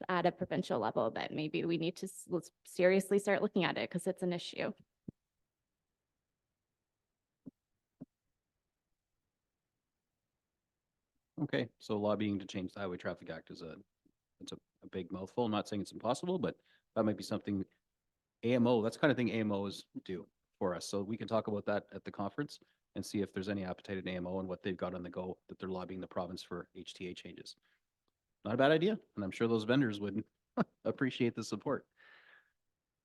at a provincial level, but maybe we need to seriously start looking at it because it's an issue. Okay, so lobbying to change the Highway Traffic Act is it's a big mouthful. I'm not saying it's impossible, but that might be something AMO, that's the kind of thing AMOs do for us. So we can talk about that at the conference and see if there's any appetite at AMO and what they've got on the go that they're lobbying the province for HTA changes. Not a bad idea, and I'm sure those vendors would appreciate the support.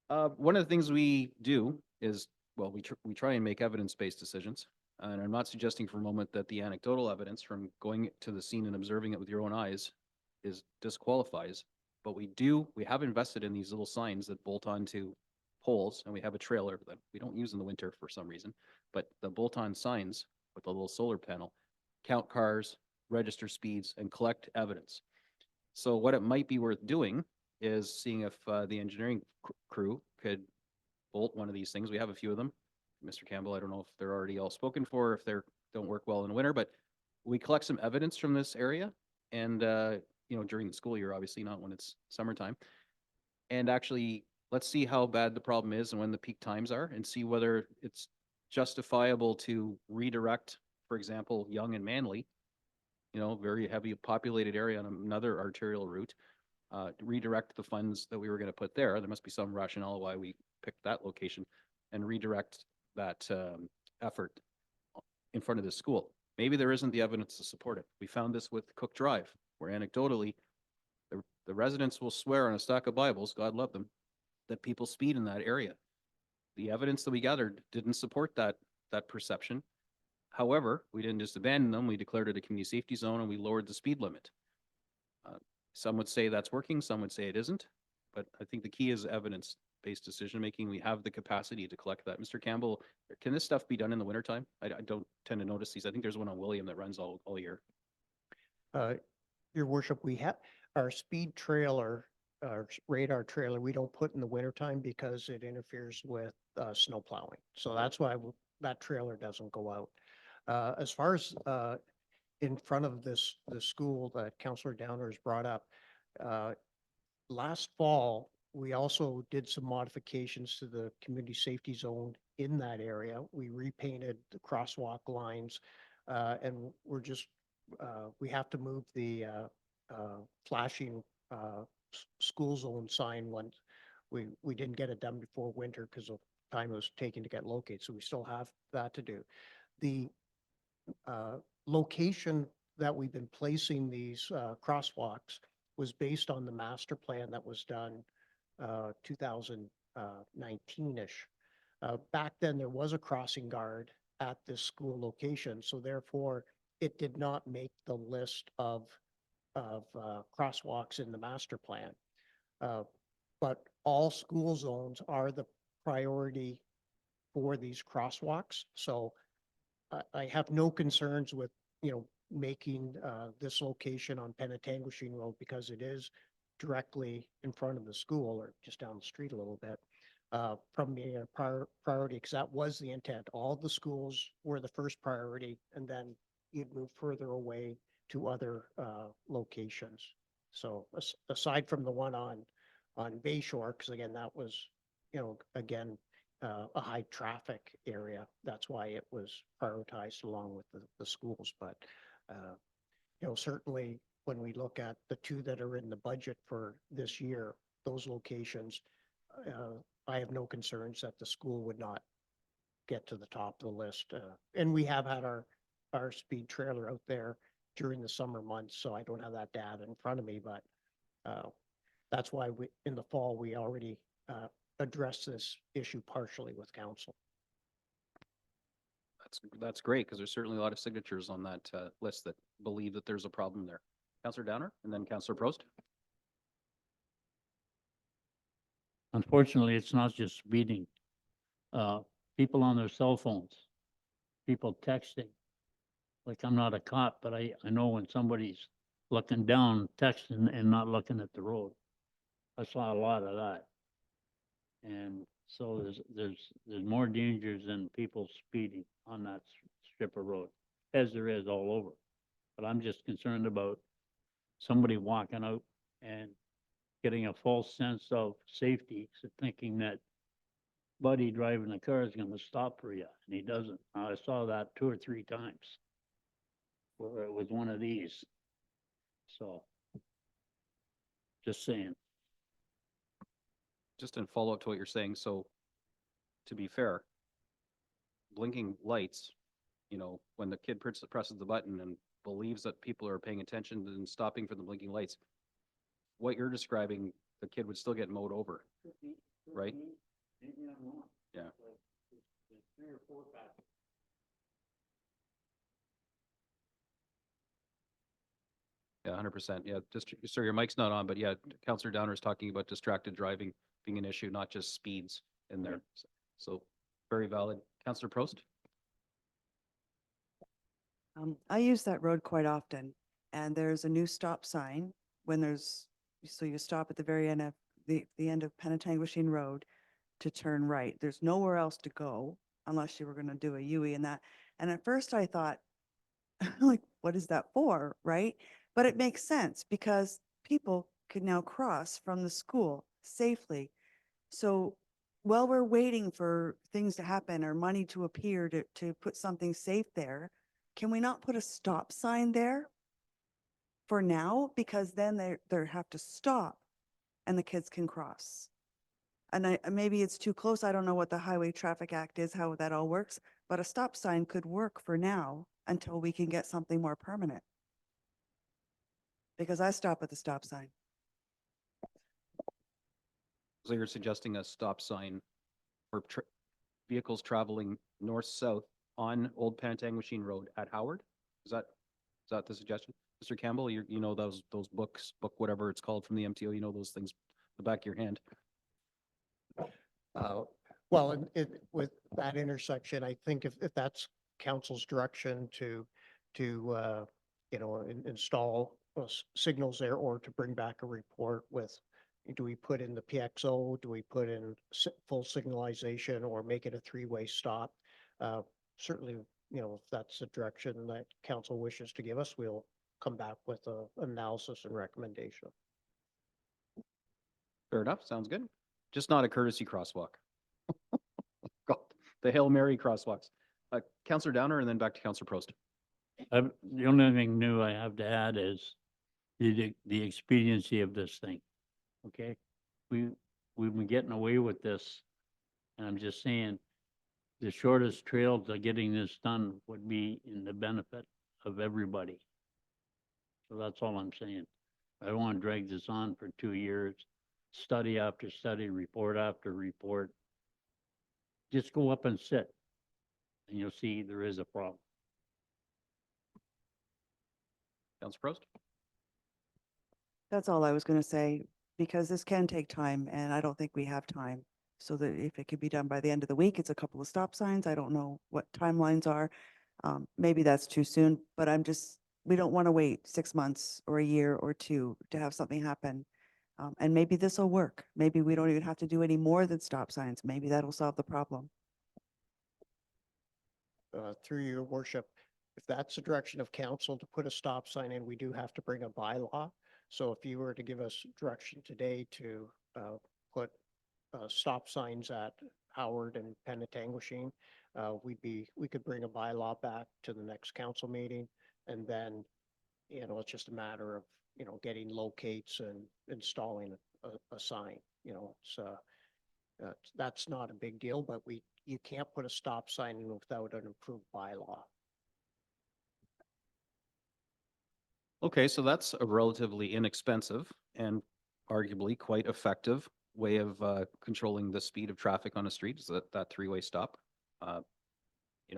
One of the things we do is, well, we try and make evidence-based decisions. And I'm not suggesting for a moment that the anecdotal evidence from going to the scene and observing it with your own eyes disqualifies, but we have invested in these little signs that bolt onto poles, and we have a trailer that we don't use in the winter for some reason, but the bolt-on signs with a little solar panel count cars, register speeds, and collect evidence. So what it might be worth doing is seeing if the engineering crew could bolt one of these things. We have a few of them. Mr. Campbell, I don't know if they're already all spoken for, if they don't work well in the winter, but we collect some evidence from this area, and during the school year, obviously not when it's summertime. And actually, let's see how bad the problem is and when the peak times are, and see whether it's justifiable to redirect, for example, Young and Manly, very heavy populated area on another arterial route, redirect the funds that we were going to put there. There must be some rationale why we picked that location, and redirect that effort in front of the school. Maybe there isn't the evidence to support it. We found this with Cook Drive, where anecdotally, the residents will swear on a stack of Bibles, God love them, that people speed in that area. The evidence that we gathered didn't support that perception. However, we didn't just abandon them. We declared it a community safety zone and we lowered the speed limit. Some would say that's working, some would say it isn't, but I think the key is evidence-based decision-making. We have the capacity to collect that. Mr. Campbell, can this stuff be done in the wintertime? I don't tend to notice these. I think there's one on William that runs all year. Your worship, we have our speed trailer, our radar trailer, we don't put in the wintertime because it interferes with snow plowing. So that's why that trailer doesn't go out. As far as in front of the school that Councillor Downer has brought up, last fall, we also did some modifications to the community safety zone in that area. We repainted the crosswalk lines, and we're just, we have to move the flashing school zone sign once. We didn't get it done before winter because of time it was taking to get located, so we still have that to do. The location that we've been placing these crosswalks was based on the master plan that was done 2019-ish. Back then, there was a crossing guard at this school location, so therefore it did not make the list of crosswalks in the master plan. But all school zones are the priority for these crosswalks. So I have no concerns with, making this location on Penetanguishene Road because it is directly in front of the school or just down the street a little bit from being a priority, because that was the intent. All the schools were the first priority, and then you'd move further away to other locations. So aside from the one on Bayshore, because again, that was, again, a high traffic area. That's why it was prioritized along with the schools. But, certainly when we look at the two that are in the budget for this year, those locations, I have no concerns that the school would not get to the top of the list. And we have had our speed trailer out there during the summer months, so I don't have that data in front of me, but that's why in the fall, we already addressed this issue partially with council. That's great, because there's certainly a lot of signatures on that list that believe that there's a problem there. Councillor Downer and then Councillor Prost. Unfortunately, it's not just speeding. People on their cell phones, people texting. Like, I'm not a cop, but I know when somebody's looking down, texting and not looking at the road. I saw a lot of that. And so there's more dangers than people speeding on that strip of road, as there is all over. But I'm just concerned about somebody walking out and getting a false sense of safety, so thinking that buddy driving the car is gonna stop for you, and he doesn't. I saw that 2 or 3 times where it was one of these. So, just saying. Just in follow-up to what you're saying, so to be fair, blinking lights, when the kid presses the button and believes that people are paying attention and stopping for the blinking lights, what you're describing, the kid would still get mowed over, right? Yeah. Yeah, 100%. Yeah, just, sir, your mic's not on, but yeah, Councillor Downer is talking about distracted driving being an issue, not just speeds in there. So very valid. Councillor Prost? I use that road quite often, and there's a new stop sign when so you stop at the very end of the end of Penetanguishene Road to turn right. There's nowhere else to go unless you were going to do a UE in that. And at first I thought, like, what is that for, right? But it makes sense because people can now cross from the school safely. So while we're waiting for things to happen or money to appear to put something safe there, can we not put a stop sign there for now? Because then they have to stop and the kids can cross. And maybe it's too close. I don't know what the Highway Traffic Act is, how that all works, but a stop sign could work for now until we can get something more permanent. Because I stop at the stop sign. So you're suggesting a stop sign for vehicles traveling north-south on Old Penetanguishene Road at Howard. Is that the suggestion? Mr. Campbell, you know those book, whatever it's called from the MTO, you know those things, the back of your hand. Well, with that intersection, I think if that's council's direction to, install signals there or to bring back a report with, do we put in the PXO, do we put in full signalization or make it a three-way stop? Certainly, if that's the direction that council wishes to give us, we'll come back with a analysis and recommendation. Fair enough, sounds good. Just not a courtesy crosswalk. God, the Hail Mary crosswalks. Councillor Downer and then back to Councillor Prost. The only thing new I have to add is the expediency of this thing. Okay, we've been getting away with this, and I'm just saying, the shortest trail to getting this done would be in the benefit of everybody. So that's all I'm saying. I don't want to drag this on for 2 years, study after study, report after report. Just go up and sit, and you'll see there is a problem. Councillor Prost? That's all I was going to say, because this can take time and I don't think we have time. So that if it could be done by the end of the week, it's a couple of stop signs. I don't know what timelines are. Maybe that's too soon, but we don't want to wait 6 months or a year or two to have something happen. And maybe this will work. Maybe we don't even have to do any more than stop signs. Maybe that'll solve the problem. Through your worship, if that's the direction of council to put a stop sign in, we do have to bring a bylaw. So if you were to give us direction today to put stop signs at Howard and Penetanguishene, we could bring a bylaw back to the next council meeting, and then, it's just a matter of, getting locates and installing a sign, that's not a big deal, but you can't put a stop sign in without an approved bylaw. Okay, so that's a relatively inexpensive and arguably quite effective way of controlling the speed of traffic on a street, is that three-way stop.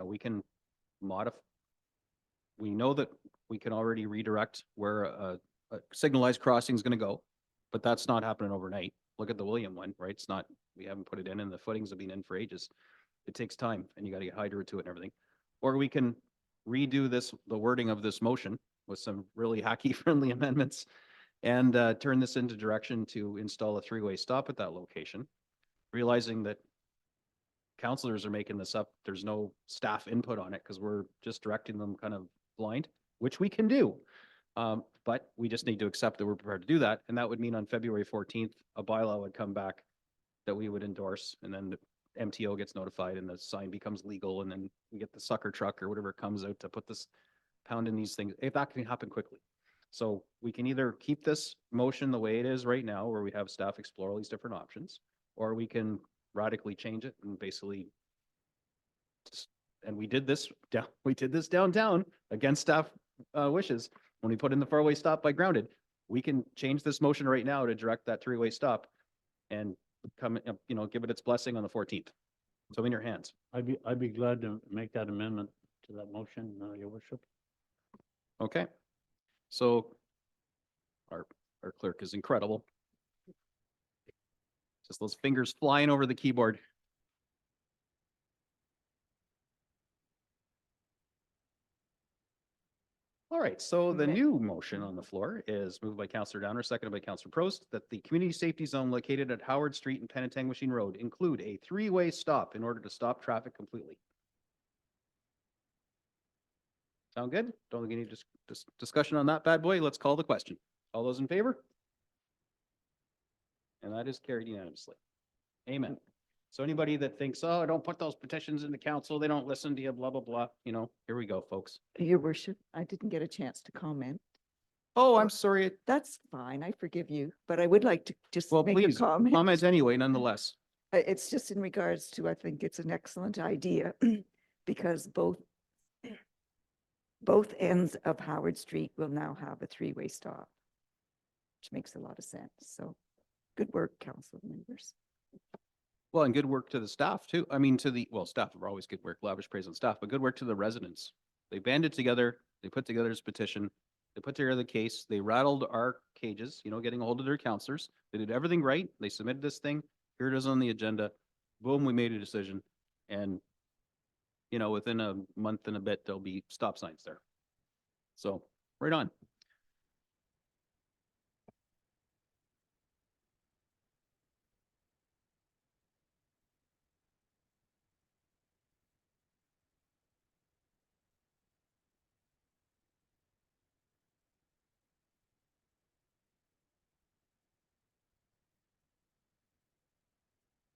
We can modify. We know that we can already redirect where a signalized crossing is going to go, but that's not happening overnight. Look at the William one, right? We haven't put it in and the footings have been in for ages. It takes time and you got to get hydro to it and everything. Or we can redo the wording of this motion with some really hacky friendly amendments and turn this into direction to install a three-way stop at that location, realizing that councilors are making this up. There's no staff input on it because we're just directing them kind of blind, which we can do. But we just need to accept that we're prepared to do that. And that would mean on February 14th, a bylaw would come back that we would endorse, and then the MTO gets notified and the sign becomes legal, and then we get the sucker truck or whatever comes out to put this pound in these things. If that can happen quickly. So we can either keep this motion the way it is right now, where we have staff explore all these different options, or we can radically change it and basically and we did this downtown against staff wishes when we put in the four-way stop by Grounded. We can change this motion right now to direct that three-way stop and come, give it its blessing on the 14th. So in your hands. I'd be glad to make that amendment to that motion, Your Worship. Okay. So our clerk is incredible. Just those fingers flying over the keyboard. All right, so the new motion on the floor is moved by Councillor Downer, seconded by Councillor Prost, that the community safety zone located at Howard Street and Penetanguishene Road include a three-way stop in order to stop traffic completely. Sound good? Don't think you need discussion on that bad boy. Let's call the question. All those in favor? And that is carried unanimously. Amen. So anybody that thinks, oh, don't put those petitions in the council, they don't listen to you, blah, blah, blah, here we go, folks. Your worship, I didn't get a chance to comment. Oh, I'm sorry. That's fine. I forgive you, but I would like to just Well, make please, a comment. comment anyway, nonetheless. It's just in regards to, I think it's an excellent idea because both ends of Howard Street will now have a three-way stop, which makes a lot of sense. So good work, council members. Well, and good work to the staff too. I mean, staff are always good work, lavish praise on staff, but good work to the residents. They banded together, they put together this petition, they put together the case, they rattled our cages, getting a hold of their counselors. They did everything right. They submitted this thing. Here it is on the agenda. Boom, we made a decision. And, within a month and a bit, there'll be stop signs there. So, right on.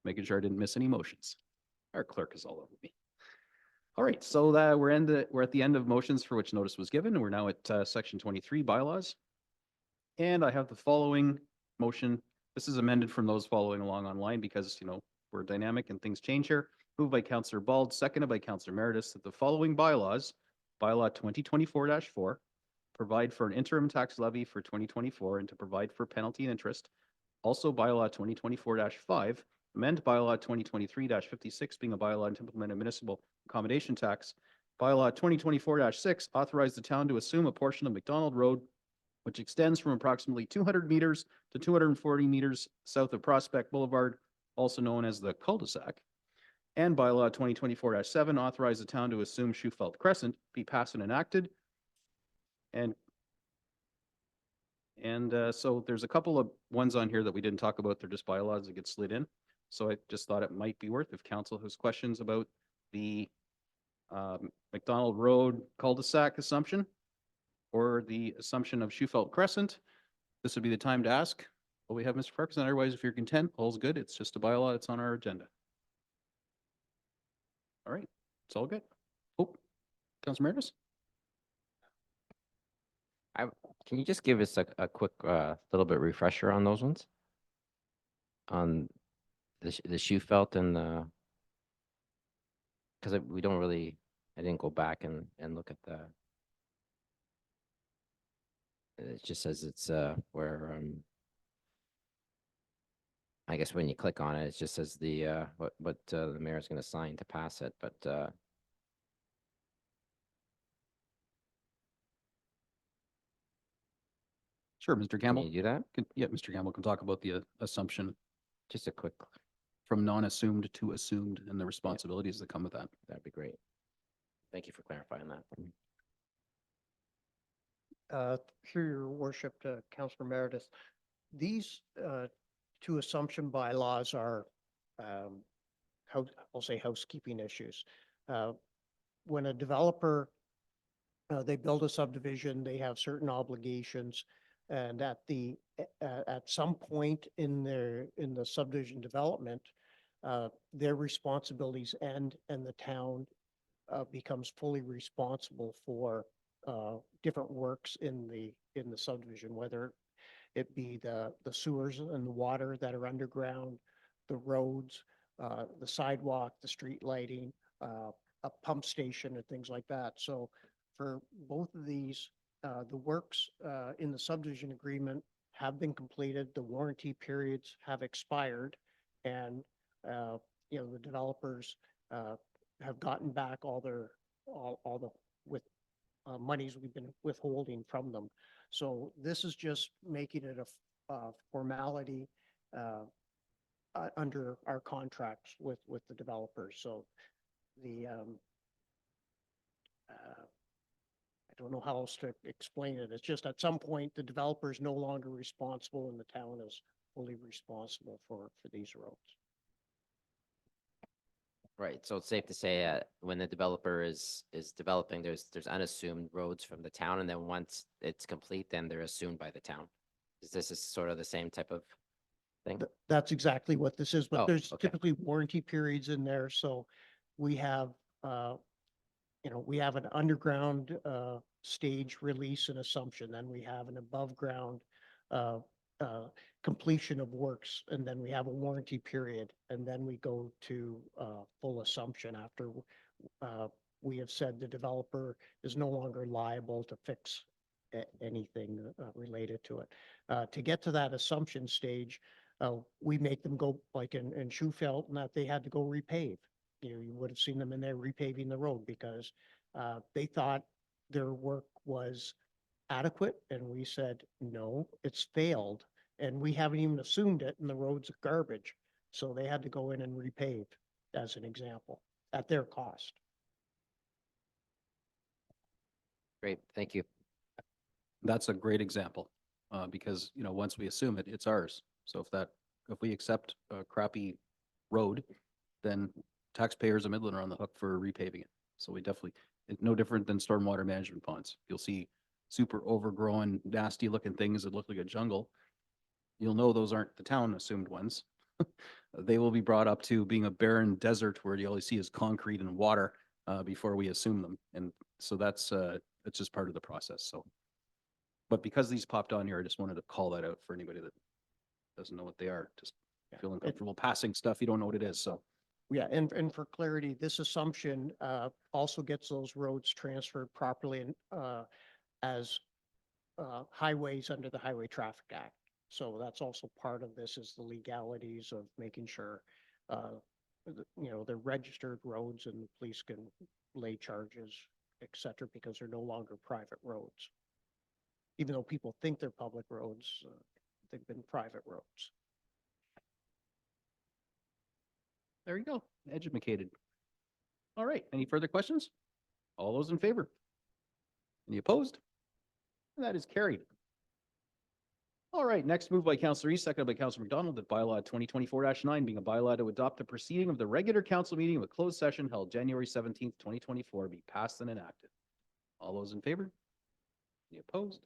Making sure I didn't miss any motions. Our clerk is all over me. All right, so we're at the end of motions for which notice was given, and we're now at section 23 bylaws. And I have the following motion. This is amended from those following along online because, we're dynamic and things change here. Moved by Councillor Bald, seconded by Councillor Meredith, that the following bylaws, bylaw 2024-4, provide for an interim tax levy for 2024 and to provide for penalty and interest. Also bylaw 2024-5, amend bylaw 2023-56, being a bylaw to implement a municipal accommodation tax. Bylaw 2024-6, authorize the town to assume a portion of McDonald Road, which extends from approximately 200 meters to 240 meters south of Prospect Boulevard, also known as the cul-de-sac. And bylaw 2024-7, authorize the town to assume Schufelt Crescent, be passed and enacted. And so there's a couple of ones on here that we didn't talk about. They're just bylaws that get slid in. So I just thought it might be worth, if council has questions about the McDonald Road cul-de-sac assumption or the assumption of Schufelt Crescent, this would be the time to ask. Well, we have Mr. Parkinson. Otherwise, if you're content, all's good. It's just a bylaw that's on our agenda. All right, it's all good. Oh, Councilor Meredith? Can you just give us a quick little bit refresher on those ones? On the shoe felt and the, because we don't really, I didn't go back and look at the, it just says it's where I guess when you click on it, it just says the what the mayor's going to sign to pass it, but Sure, Mr. Campbell. can you do that? Yeah, Mr. Campbell can talk about the assumption Just a quick, from non-assumed to assumed and the responsibilities that come with that. that'd be great. Thank you for clarifying that. Through your worship to Councillor Meredith, these two assumption bylaws are, I'll say housekeeping issues. When a developer, they build a subdivision, they have certain obligations, and at some point in the subdivision development, their responsibilities end and the town becomes fully responsible for different works in the subdivision, whether it be the sewers and the water that are underground, the roads, the sidewalk, the street lighting, a pump station and things like that. So for both of these, the works in the subdivision agreement have been completed, the warranty periods have expired, and the developers have gotten back all the monies we've been withholding from them. So this is just making it a formality under our contracts with the developers. So the I don't know how else to explain it. It's just at some point the developer is no longer responsible and the town is fully responsible for these roads. Right, so it's safe to say when the developer is developing, there's unassumed roads from the town, and then once it's complete, then they're assumed by the town. This is sort of the same type of thing? That's exactly what this is, but Oh, there's okay. typically warranty periods in there. So we have, we have an underground stage release and assumption, then we have an above ground completion of works, and then we have a warranty period, and then we go to full assumption after we have said the developer is no longer liable to fix anything related to it. To get to that assumption stage, We make them go like in Shewfelt and that they had to go repave. You would have seen them in there repaving the road because they thought their work was adequate. And we said, no, it's failed. And we haven't even assumed it and the road's garbage. So they had to go in and repave as an example at their cost. Great, thank you. That's a great example, because, you know, once we assume it, it's ours. So if we accept a crappy road, then taxpayers of Midland are on the hook for repaving it. So we definitely, it's no different than stormwater management ponds. You'll see super overgrown, nasty looking things that look like a jungle. You'll know those aren't the town assumed ones. They will be brought up to being a barren desert where you only see is concrete and water, before we assume them. And so that's just part of the process. So, but because these popped on here, I just wanted to call that out for anybody that doesn't know what they are. Just feeling comfortable passing stuff you don't know what it is. So Yeah, and for clarity, this assumption also gets those roads transferred properly and as highways under the Highway Traffic Act. So that's also part of this is the legalities of making sure they're registered roads and the police can lay charges, et cetera, because they're no longer private roads. Even though people think they're public roads, they've been private roads. there you go, educated. All right, any further questions? All those in favor? Any opposed? That is carried. All right, next moved by Councillor East, seconded by Councillor McDonald, that bylaw 2024-9 being a bylaw to adopt the proceeding of the regular council meeting of a closed session held January 17th, 2024 be passed and enacted. All those in favor? Any opposed?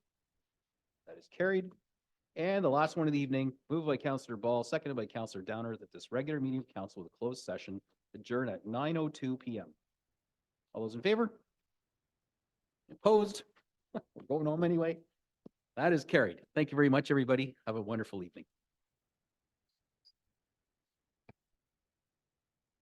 That is carried. And the last one of the evening, moved by Councillor Ball, seconded by Councillor Downer, that this regular meeting of council with a closed session adjourn at 9:02 p.m. All those in favor? Opposed? We're going home anyway. That is carried. Thank you very much, everybody. Have a wonderful evening.